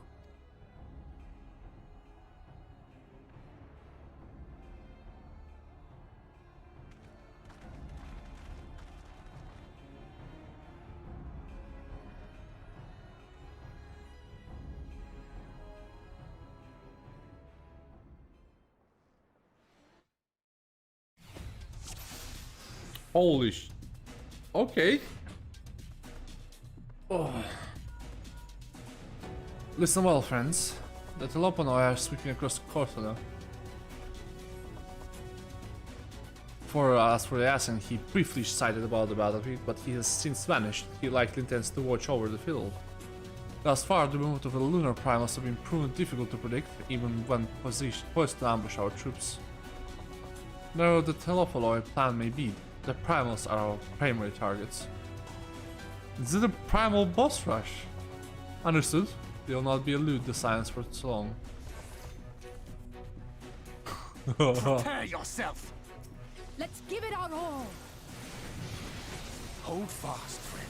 Holy sh... Okay. Oh. Listen well, friends. The Telophoroi are sweeping across Cortana. As for the Ascent, he briefly cited about the battlefield, but he has since vanished. He likely intends to watch over the field. Thus far, the movement of the lunar prime must have been proven difficult to predict, even when poised to ambush our troops. Narrow the Telophoroi plan may be, the primals are our primary targets. Is it a primal boss rush? Understood. They will not be elude the science for so long. Prepare yourself! Let's give it our all! Hold fast, friend.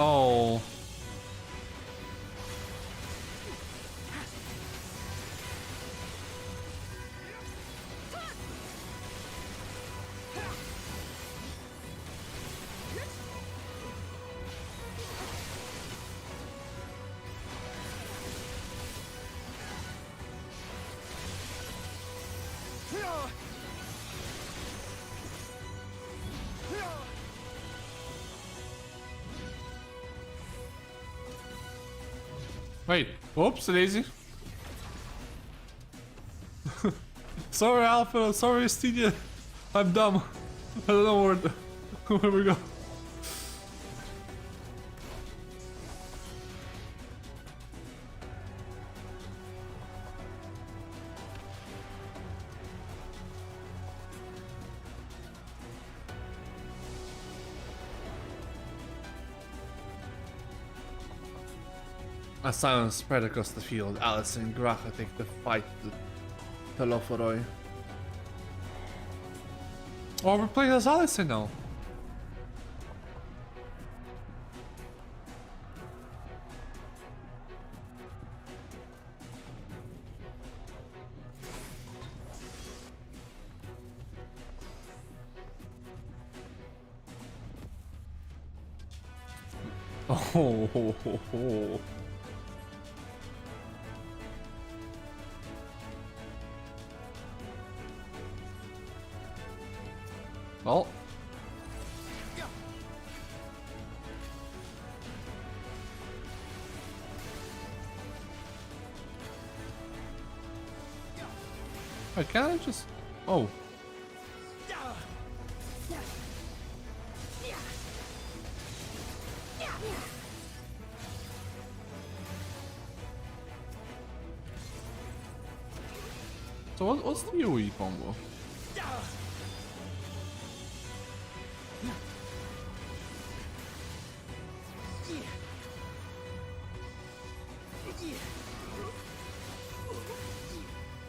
Oh. Wait, whoops, daisy. Sorry, Alpha. Sorry, Stygia. I'm dumb. I don't know where we go. A silence spread across the field. Alice and Gracha take the fight to Loforoi. Oh, we're playing as Alice now. Oh. Well. Wait, can I just... Oh. So what's the AoE combo?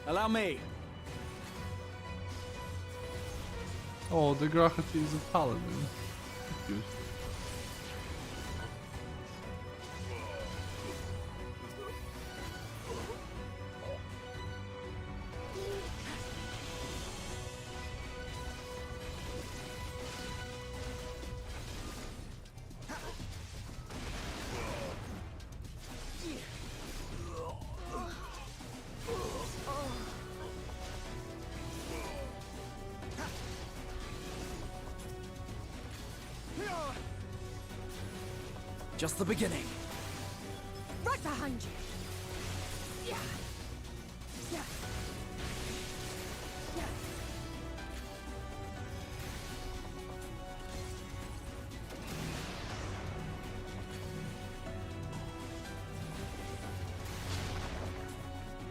Allow me. Oh, the Grachati is a paladin. Cute. Just the beginning. Right behind you. Yeah. Yeah. Yeah.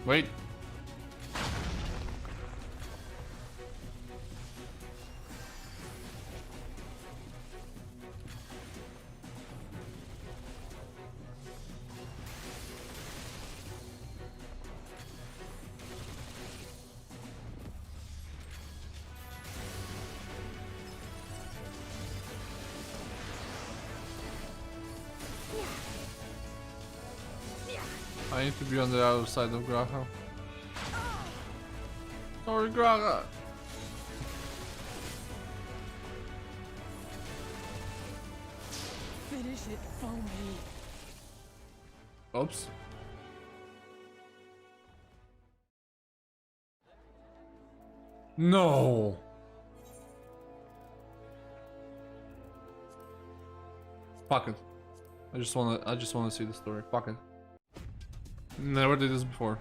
Wait. I need to be on the other side of Graha. Sorry, Graha. Finish it for me. Oops. No. Fuck it. I just wanna see the story. Fuck it. Never did this before.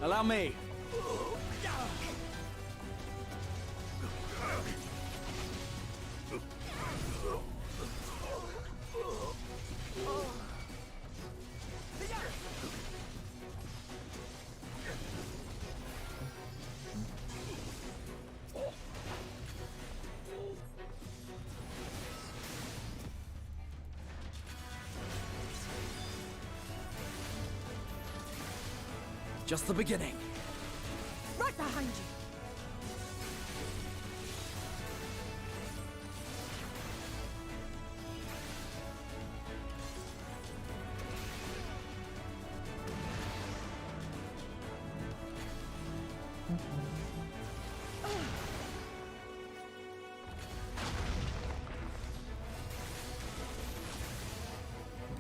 Allow me. just the beginning. Right behind you.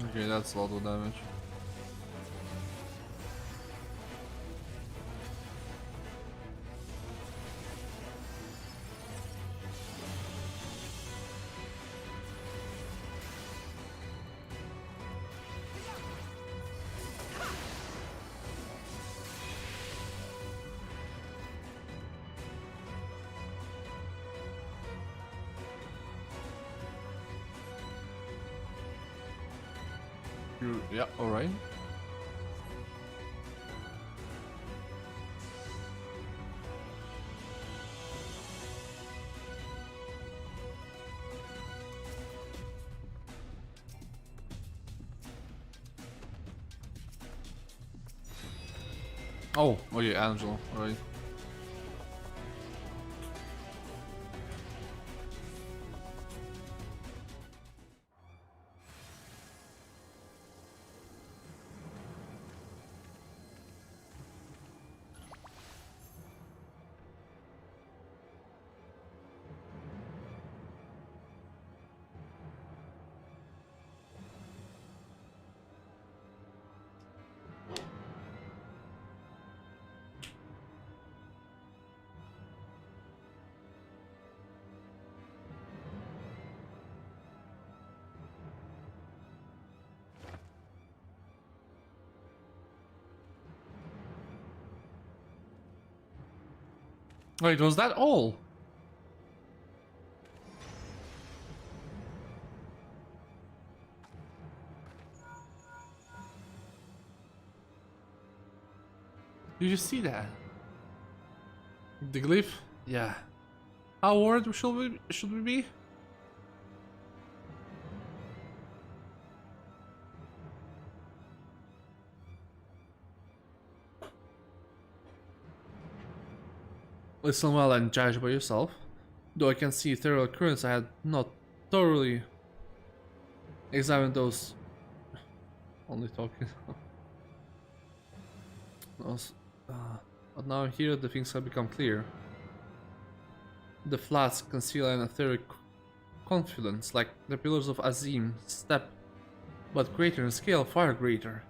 Okay, that's a lot of damage. Yeah, alright. Oh yeah, Angel, alright. Wait, was that all? Did you see that? The glyph? Yeah. How worried should we be? Listen well and judge by yourself. Though I can see ethereal currents, I had not thoroughly examined those. Only talking. But now here the things have become clear. The flats conceal an etheric confidence, like the pillars of Azim step, but greater in scale, far greater.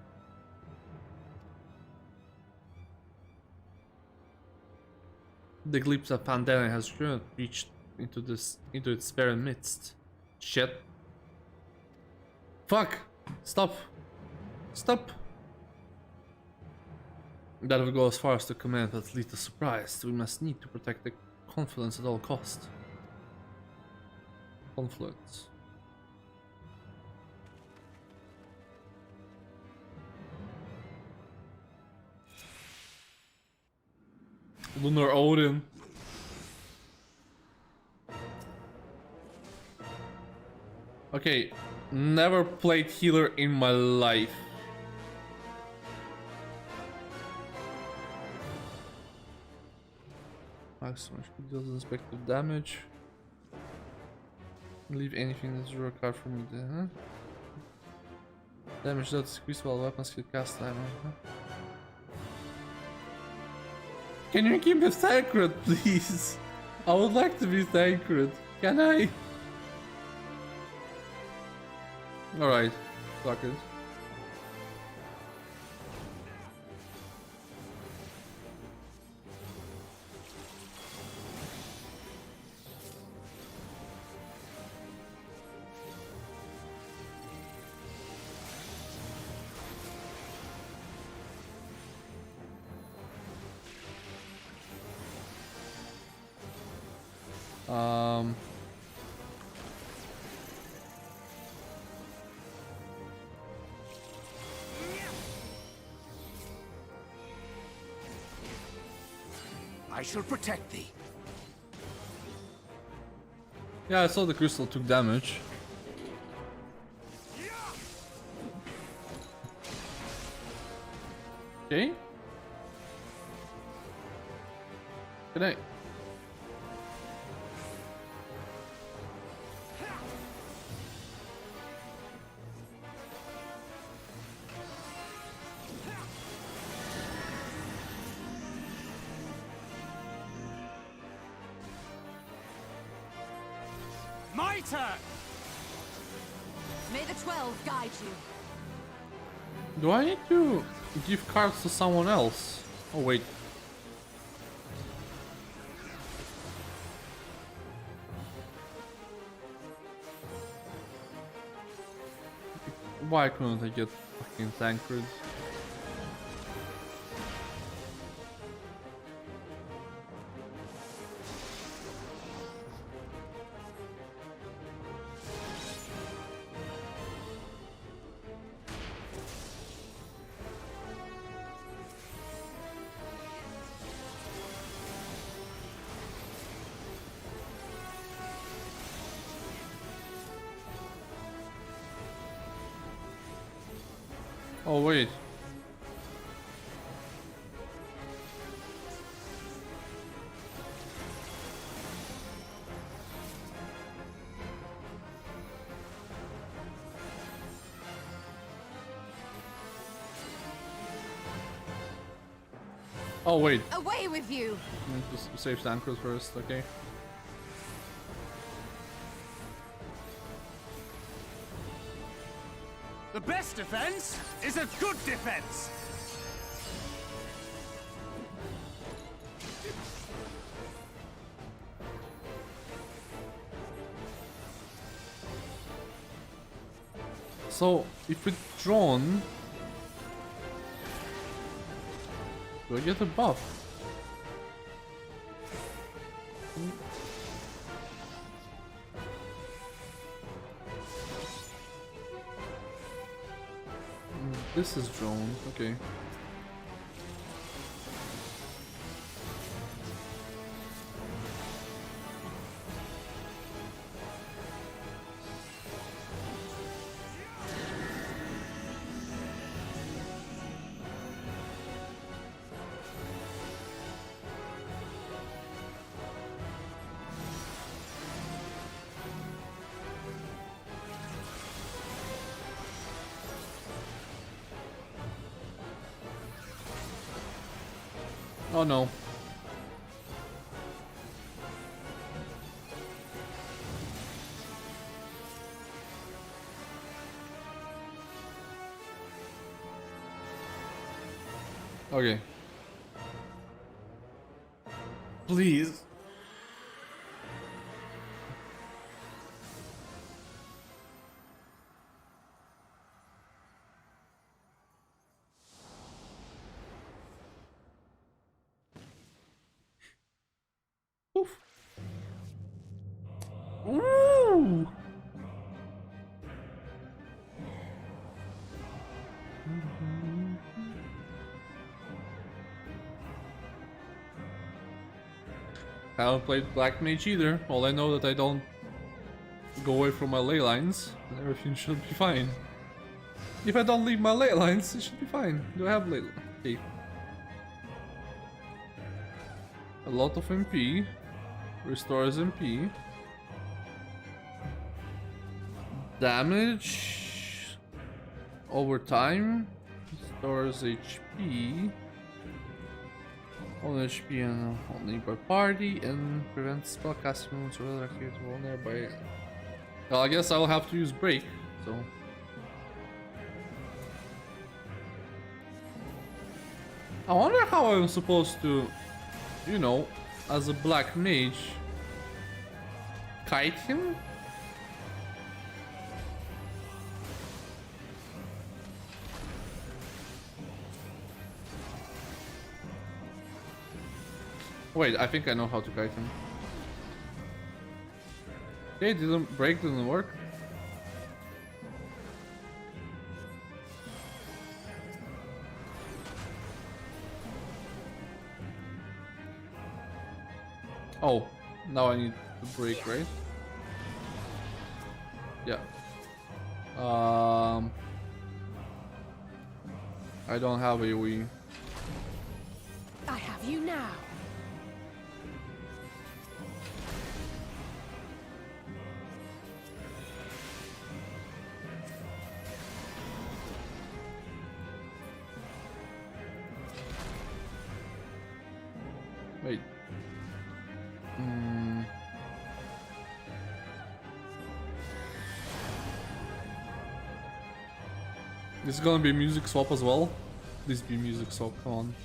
The glimpse of Pandana has reached into its barren midst. Shit. Fuck! Stop! Stop! That would go as far as to command that lead to surprise. We must need to protect the confluence at all cost. Confluence. Lunar Odin. Okay, never played healer in my life. Maximum deals inspective damage. Leave anything that's draw a card from me there, huh? Damage does decrease while weapons hit cast time, huh? Can you keep me sacred, please? I would like to be sacred. Can I? Alright, fuck it. I shall protect thee. Yeah, I saw the crystal took damage. Okay. Good night. My turn! May the 12 guide you. Do I need to give cards to someone else? Oh wait. Why couldn't I get fucking Tancred? Oh wait. Oh wait. Away with you! Just save Tancred first, okay. The best defense is a good defense! So, if it's drawn, do I get a buff? This is drawn, okay. Oh no. Okay. Please. Oof. Ooh. I haven't played Black Mage either. All I know that I don't go away from my ley lines, and everything should be fine. If I don't leave my ley lines, it should be fine. Do I have ley lines? Okay. A lot of MP. Restores MP. Damage. Over time. Restores HP. All HP and only by party, and prevents spellcasting moves or other activity while nearby. Well, I guess I'll have to use break, so. I wonder how I'm supposed to, you know, as a black mage, kite him? Wait, I think I know how to kite him. Okay, didn't work. Oh, now I need to break, right? Yeah. I don't have a Wii. I have you now. This is gonna be music swap as well. This be music swap, come on.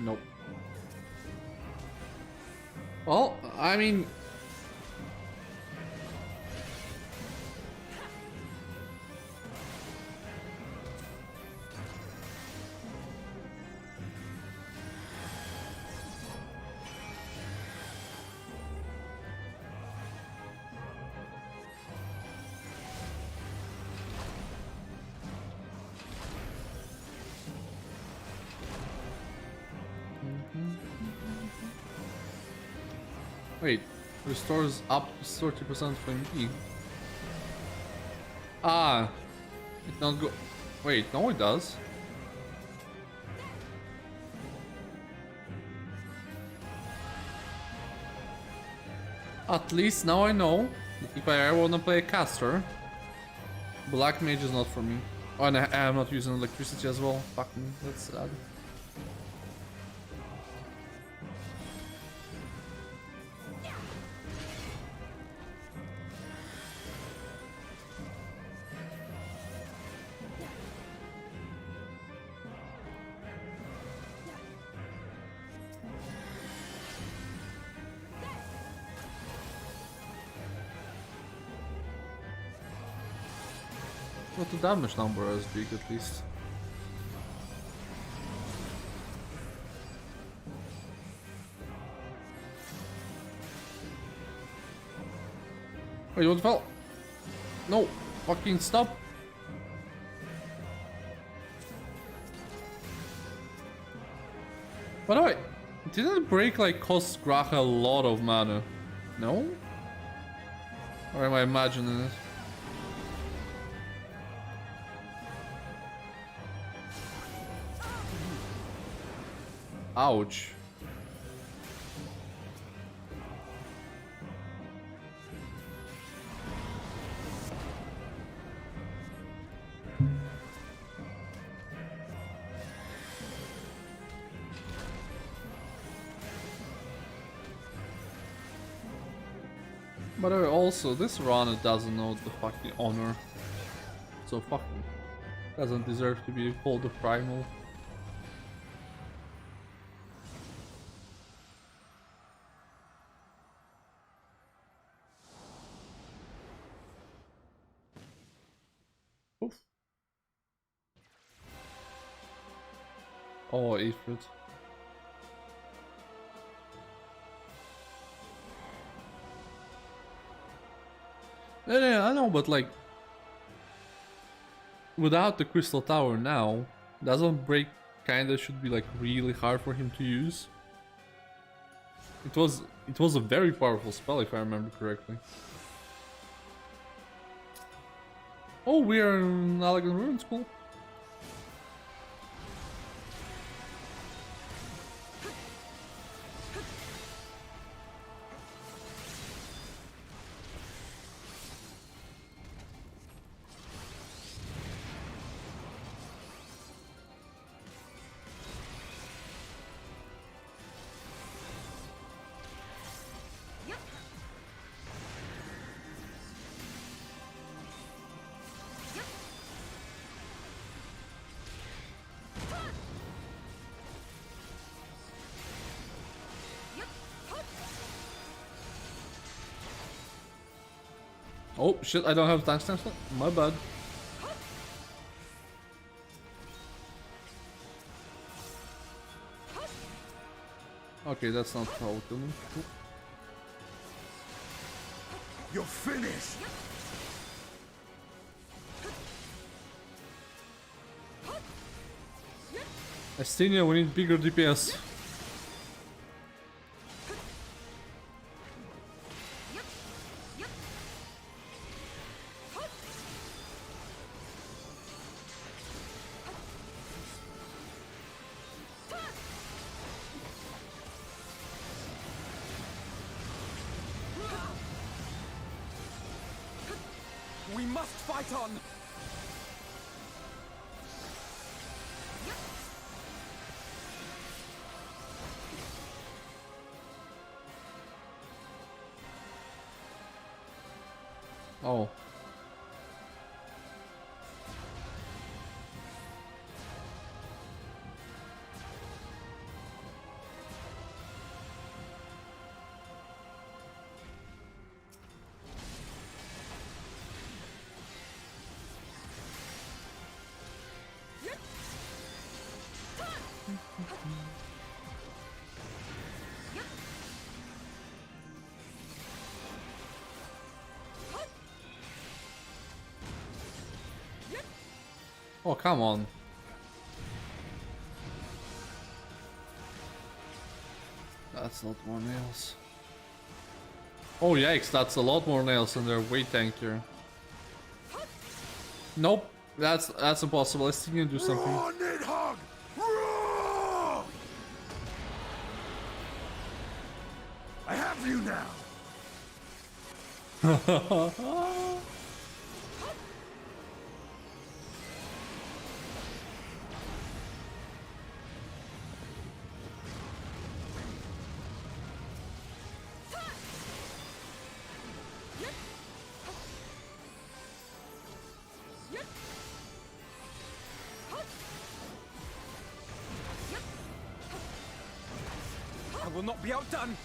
Nope. Well, I mean... Wait, restores up to 30% for me. Ah, it not go. Wait, no, it does. At least now I know that if I ever want to play a caster, Black Mage is not for me. Oh, and I am not using electricity as well. Fuck me, that's sad. Not the damage number as big at least. Wait, what fell? No, fucking stop. By the way, didn't break like cost Gracha a lot of mana? No? Or am I imagining it? Ouch. But also, this runner doesn't know the fucking honor. So fucking doesn't deserve to be called a primal. Oof. Oh, Ifrit. Yeah, I know, but like, without the Crystal Tower now, doesn't break kinda should be like really hard for him to use. It was a very powerful spell if I remember correctly. Oh, we are in Allegan Ruins, cool. Oh shit, I don't have tank stance. My bad. Okay, that's not how it killed him. Cool. You're finished! Astinia, we need bigger DPS. We must fight on! Oh. Oh, come on. That's not more nails. Oh, yikes, that's a lot more nails and they're way tankier. Nope, that's impossible. Let's see you do something. I have you now. I will not be outdone.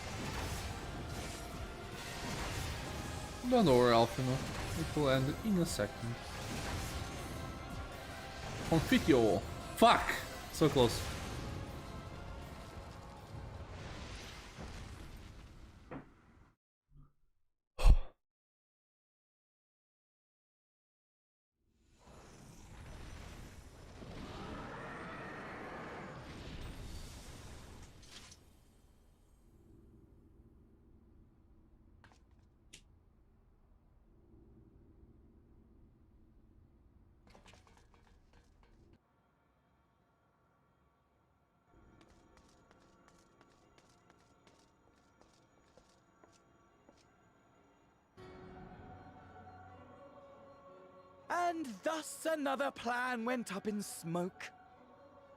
Don't worry, Alfino. It will end in a second. Confitio! Fuck! So close. And thus another plan went up in smoke.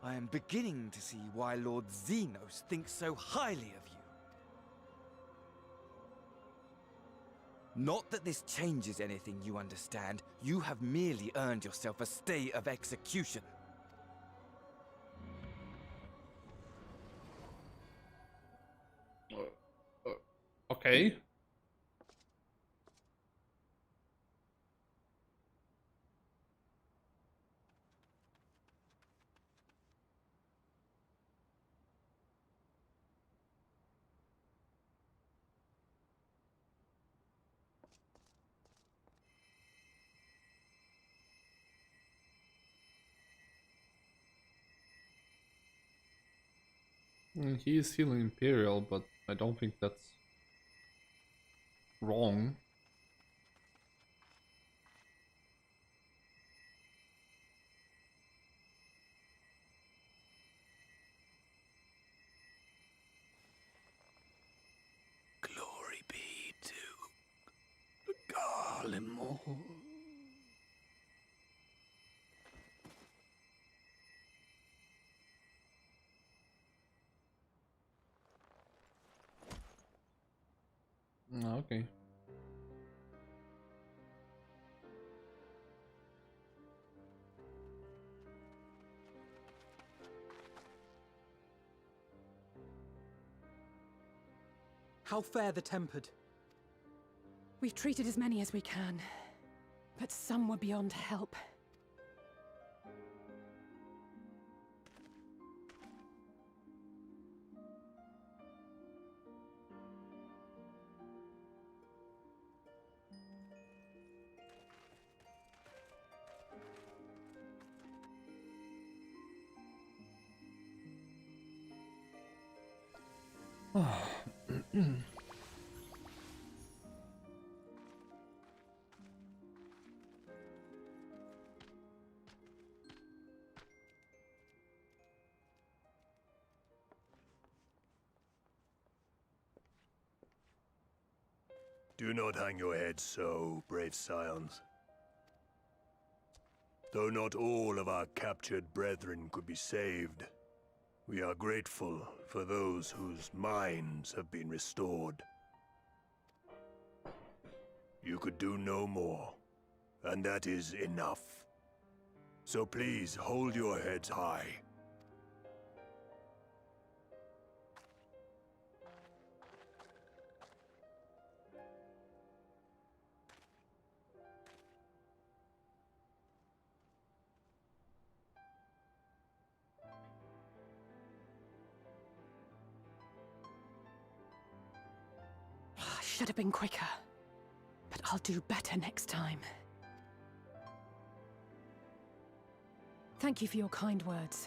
I am beginning to see why Lord Xenos thinks so highly of you. Not that this changes anything, you understand. You have merely earned yourself a stay of execution. Okay. He is healing Imperial, but I don't think that's wrong. Glory be to Garlemore. Okay. How fare the tempered? We've treated as many as we can, but some were beyond help. Do not hang your heads so, brave scions. Though not all of our captured brethren could be saved, we are grateful for those whose minds have been restored. You could do no more, and that is enough. So please hold your heads high. I should have been quicker. But I'll do better next time. Thank you for your kind words.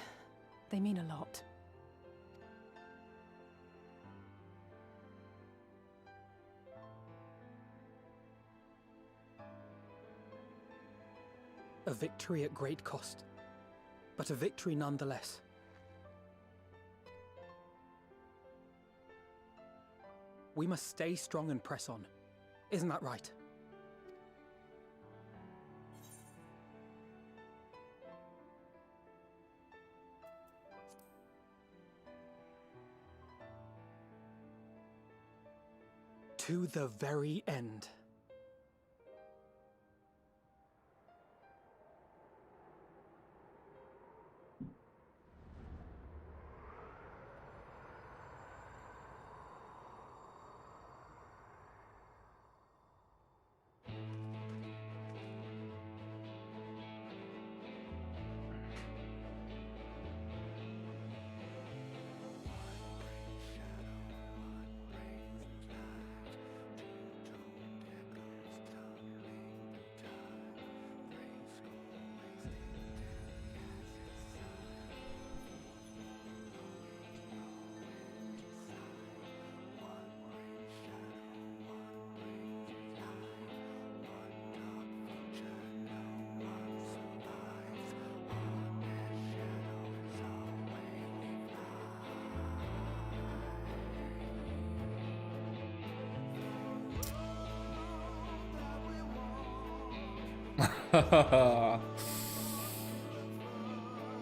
They mean a lot. A victory at great cost, but a victory nonetheless. We must stay strong and press on. Isn't that right? To the very end.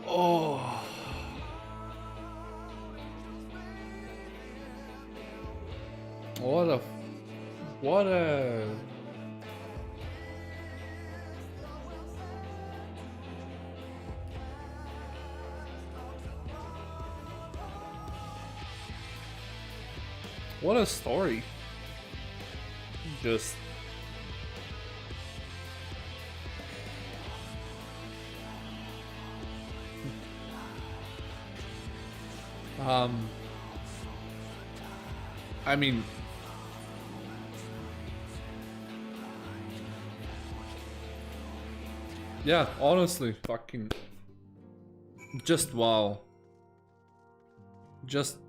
Oh. What a what a story. Just I mean, yeah, honestly, fucking, just wow. Just,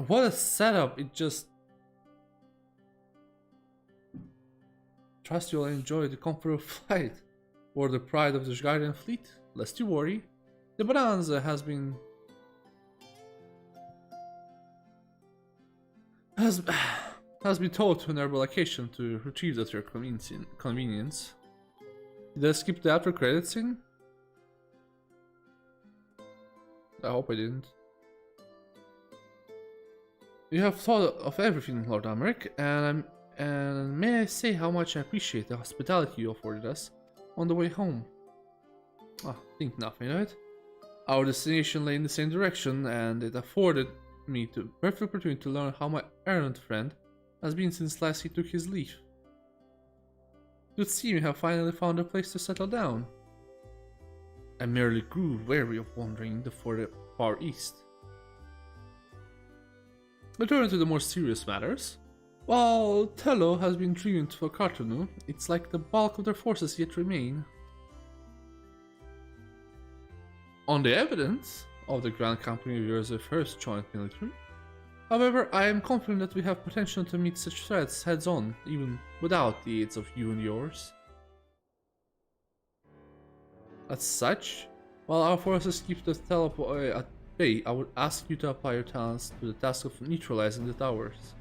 what a setup. It just, trust you'll enjoy the comfort of flight or the pride of the Guardian fleet. Lest you worry, the Bonanza has been towed to an airborne location to retrieve at your convenience. Did I skip the after credits scene? I hope I didn't. You have thought of everything, Lord Amric, and may I say how much I appreciate the hospitality you afforded us on the way home. Ah, think nothing of it. Our destination lay in the same direction, and it afforded me the perfect opportunity to learn how my errant friend has been since last he took his leave. It would seem you have finally found a place to settle down. I merely grew weary of wandering the far east. Returning to the more serious matters, while Tello has been driven to a Cartonu, it's like the bulk of their forces yet remain. On the evidence of the Grand Company of yours of First Joint Military, however, I am confident that we have potential to meet such threats heads-on, even without the aids of you and yours. As such, while our forces keep the teleport at bay, I would ask you to apply your talents to the task of neutralizing the towers.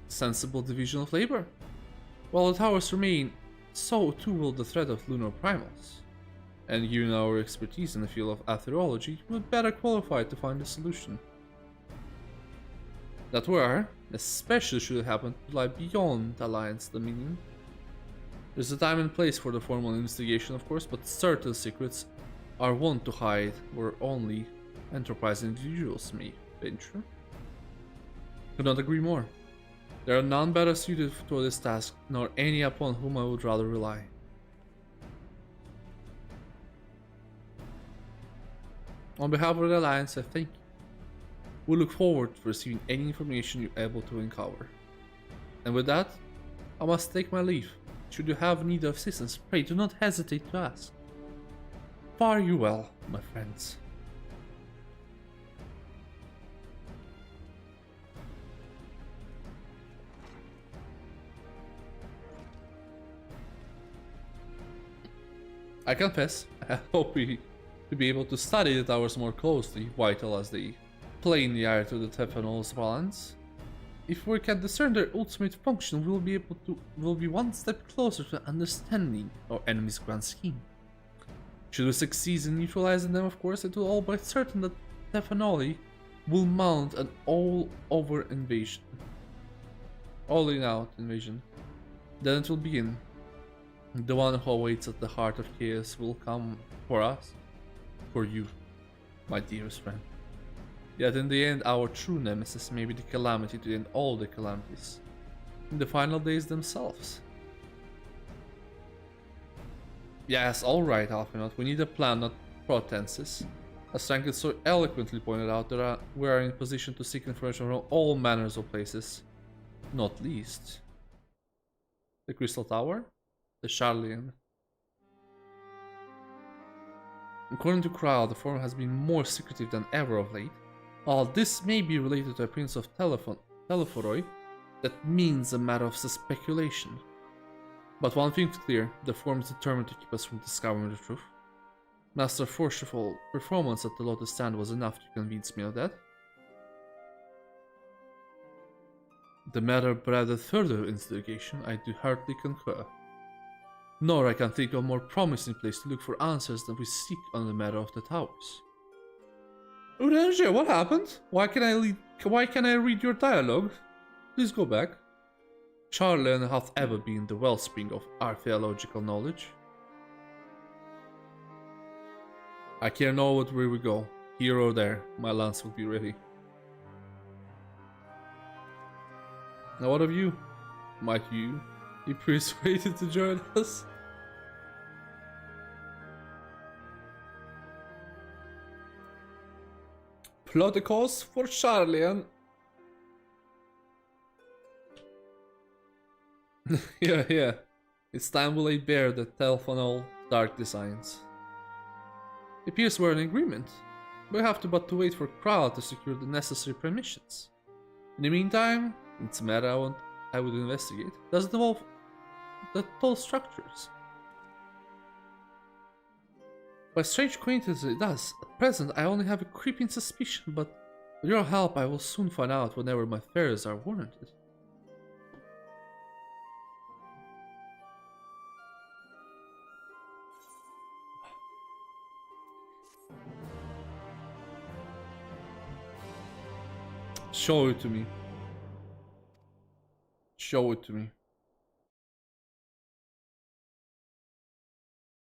Sensible division of labor. While the towers remain, so too will the threat of lunar primals. And given our expertise in the field of aetherology, we're better qualified to find a solution. that war, especially should it happen to lie beyond Alliance dominion. There's a time and place for the formal investigation, of course, but certain secrets are one to hide where only enterprising individuals may venture. Could not agree more. There are none better suited to this task, nor any upon whom I would rather rely. On behalf of the Alliance, I thank you. We look forward to receiving any information you're able to uncover. And with that, I must take my leave. Should you have need of assistance, pray do not hesitate to ask. Fare you well, my friends. I confess, I hope to be able to study the towers more closely, vital as they play in the eye to the Tephanol's balance. If we can discern their ultimate function, we'll be one step closer to understanding our enemy's grand scheme. Should we succeed in neutralizing them, of course, it will all but certain that Tephanoli will mount an all-out invasion. Then it will begin. The one who awaits at the heart of chaos will come for us, for you, my dearest friend. Yet in the end, our true nemesis may be the calamity to end all the calamities, in the final days themselves. Yes, alright, Alphinaud, we need a plan, not pretenses. As Franklin so eloquently pointed out, we are in position to seek information from all manners of places, not least the Crystal Tower, the Charlian. According to Kral, the forum has been more secretive than ever of late. While this may be related to a prince of Telephoroi, that means a matter of speculation. But one thing's clear, the forum is determined to keep us from discovering the truth. Master Forceful performance at the Lotus Stand was enough to convince me of that. The matter bred further investigation, I do heartily concur. Nor I can think of a more promising place to look for answers than we seek on the matter of the towers. Urianger, what happened? Why can I read your dialogue? Please go back. Charlian hath ever been the wellspring of our theological knowledge. I care not where we go, here or there, my lance will be ready. Now what of you? Might you be persuaded to join us? Plot a cause for Charlian. Yeah. It's time we lay bare the Telephonal dark designs. It appears we're in agreement. We have to wait for Kral to secure the necessary permissions. In the meantime, it's a matter I would investigate. Does it involve the tall structures? By strange coincidence it does. At present I only have a creeping suspicion, but with your help I will soon find out whenever my fears are warranted. Show it to me. Show it to me.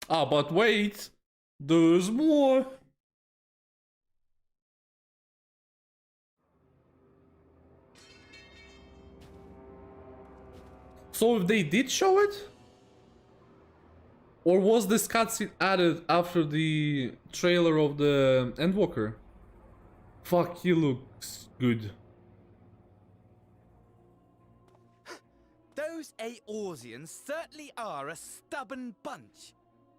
Ah, but wait! There's more! So if they did show it? Or was this cutscene added after the trailer of the Endwalker? Fuck, he looks good. Those Eorzeans certainly are a stubborn bunch,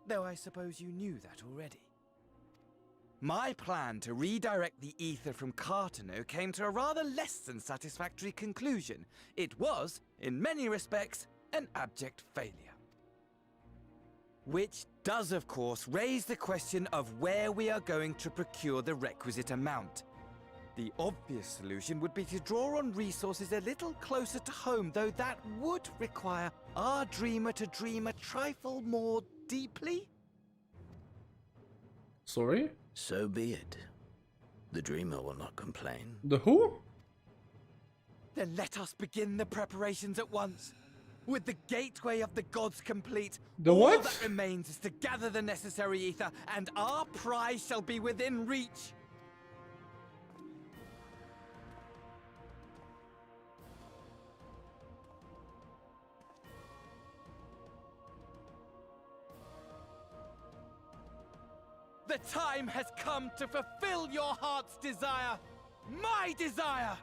though I suppose you knew that already. My plan to redirect the ether from Cartano came to a rather less than satisfactory conclusion. It was, in many respects, an abject failure. Which does, of course, raise the question of where we are going to procure the requisite amount. The obvious solution would be to draw on resources a little closer to home, though that would require our dreamer to dream a trifle more deeply. Sorry? So be it. The dreamer will not complain. The who? Then let us begin the preparations at once. With the gateway of the gods complete, The all what? that remains is to gather the necessary ether, and our prize shall be within reach. The time has come to fulfill your heart's desire, my desire!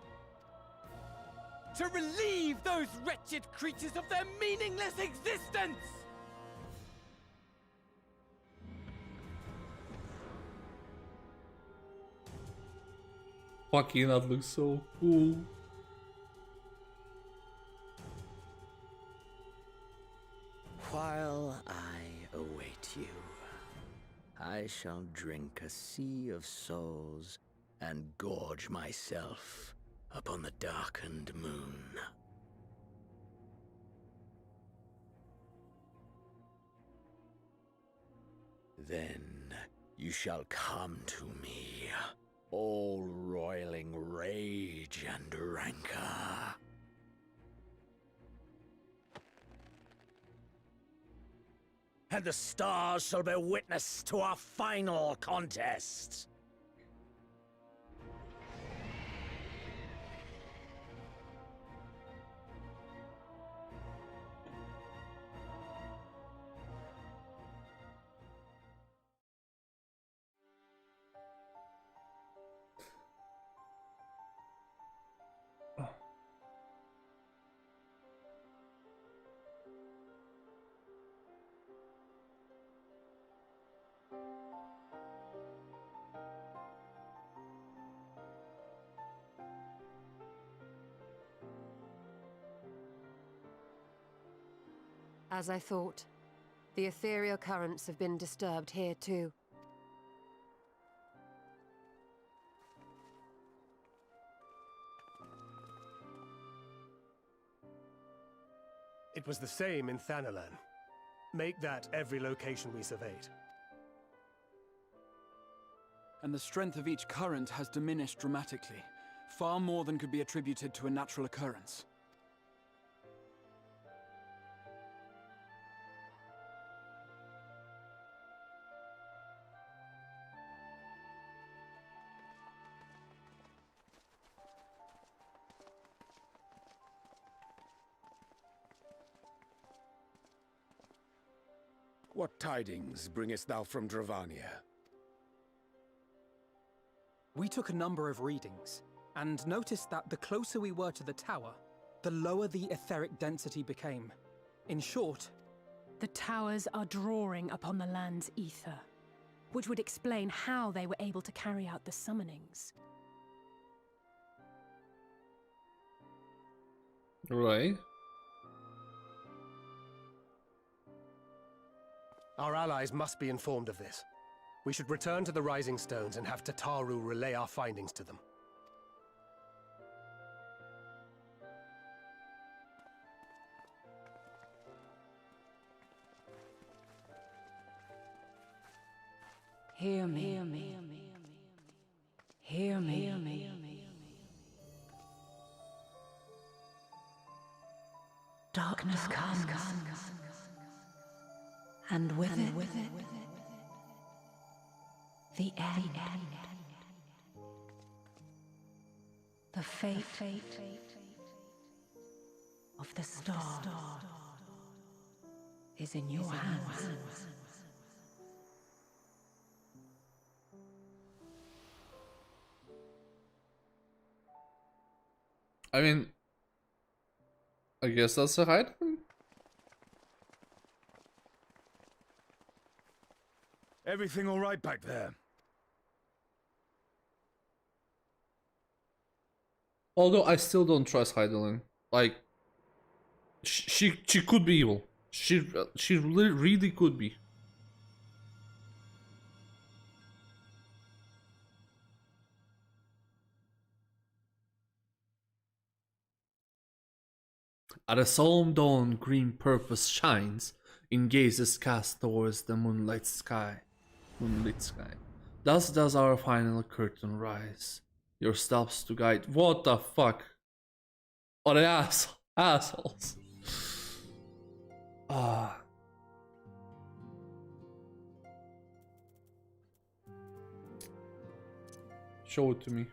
To relieve those wretched creatures of their meaningless existence! Fucking, that looks so cool. While I await you, I shall drink a sea of souls and gorge myself upon the darkened moon. Then you shall come to me, all roiling rage and rancor. And the stars shall bear witness to our final contest. As I thought, the ethereal currents have been disturbed here too. It was the same in Thanalan. Make that every location we surveyed. And the strength of each current has diminished dramatically, far more than could be attributed to a natural occurrence. What tidings bringest thou from Dravania? We took a number of readings, and noticed that the closer we were to the tower, the lower the etheric density became. In short, the towers are drawing upon the land's ether, which would explain how they were able to carry out the summonings. Right. Our allies must be informed of this. We should return to the Rising Stones and have Tataru relay our findings to them. Hear me. Hear me. Hear me. Hear me. Darkness comes. And with it, the end. The fate of the star is in your hands. I mean, I guess that's a hide. Everything all right back there? Although I still don't trust Heidelin. Like, she could be evil. She really could be. At a solemn dawn, green purpose shines in gazes cast towards the moonlit sky. Thus does our final curtain rise. Your steps to guide. What the fuck? Or the assholes. Ah. Show it to me.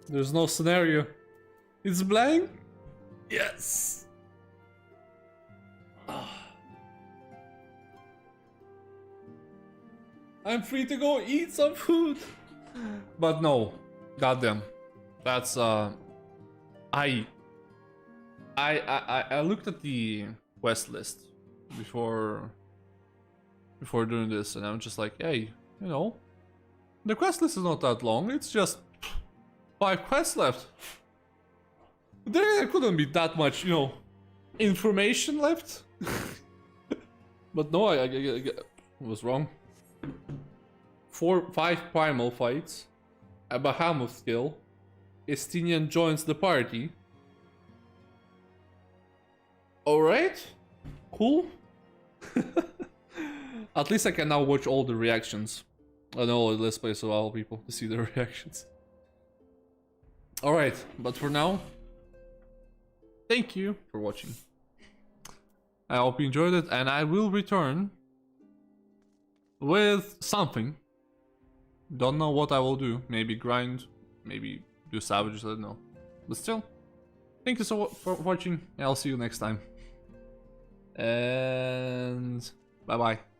There's no scenario. It's blank? Yes. I'm free to go eat some food. But no. Goddamn. That's I looked at the quest list before doing this, and I'm just like, hey, you know, the quest list is not that long. It's just 5 quests left. There couldn't be that much, you know, information left. But no, I was wrong. 5 primal fights, a behemoth skill, Estinian joins the party. Alright, cool. At least I can now watch all the reactions. I know let's play so all people to see the reactions. Alright, but for now, thank you for watching. I hope you enjoyed it, and I will return with something. Don't know what I will do. Maybe grind, maybe do savages, I don't know. But still, thank you so much for watching, and I'll see you next time. And bye bye.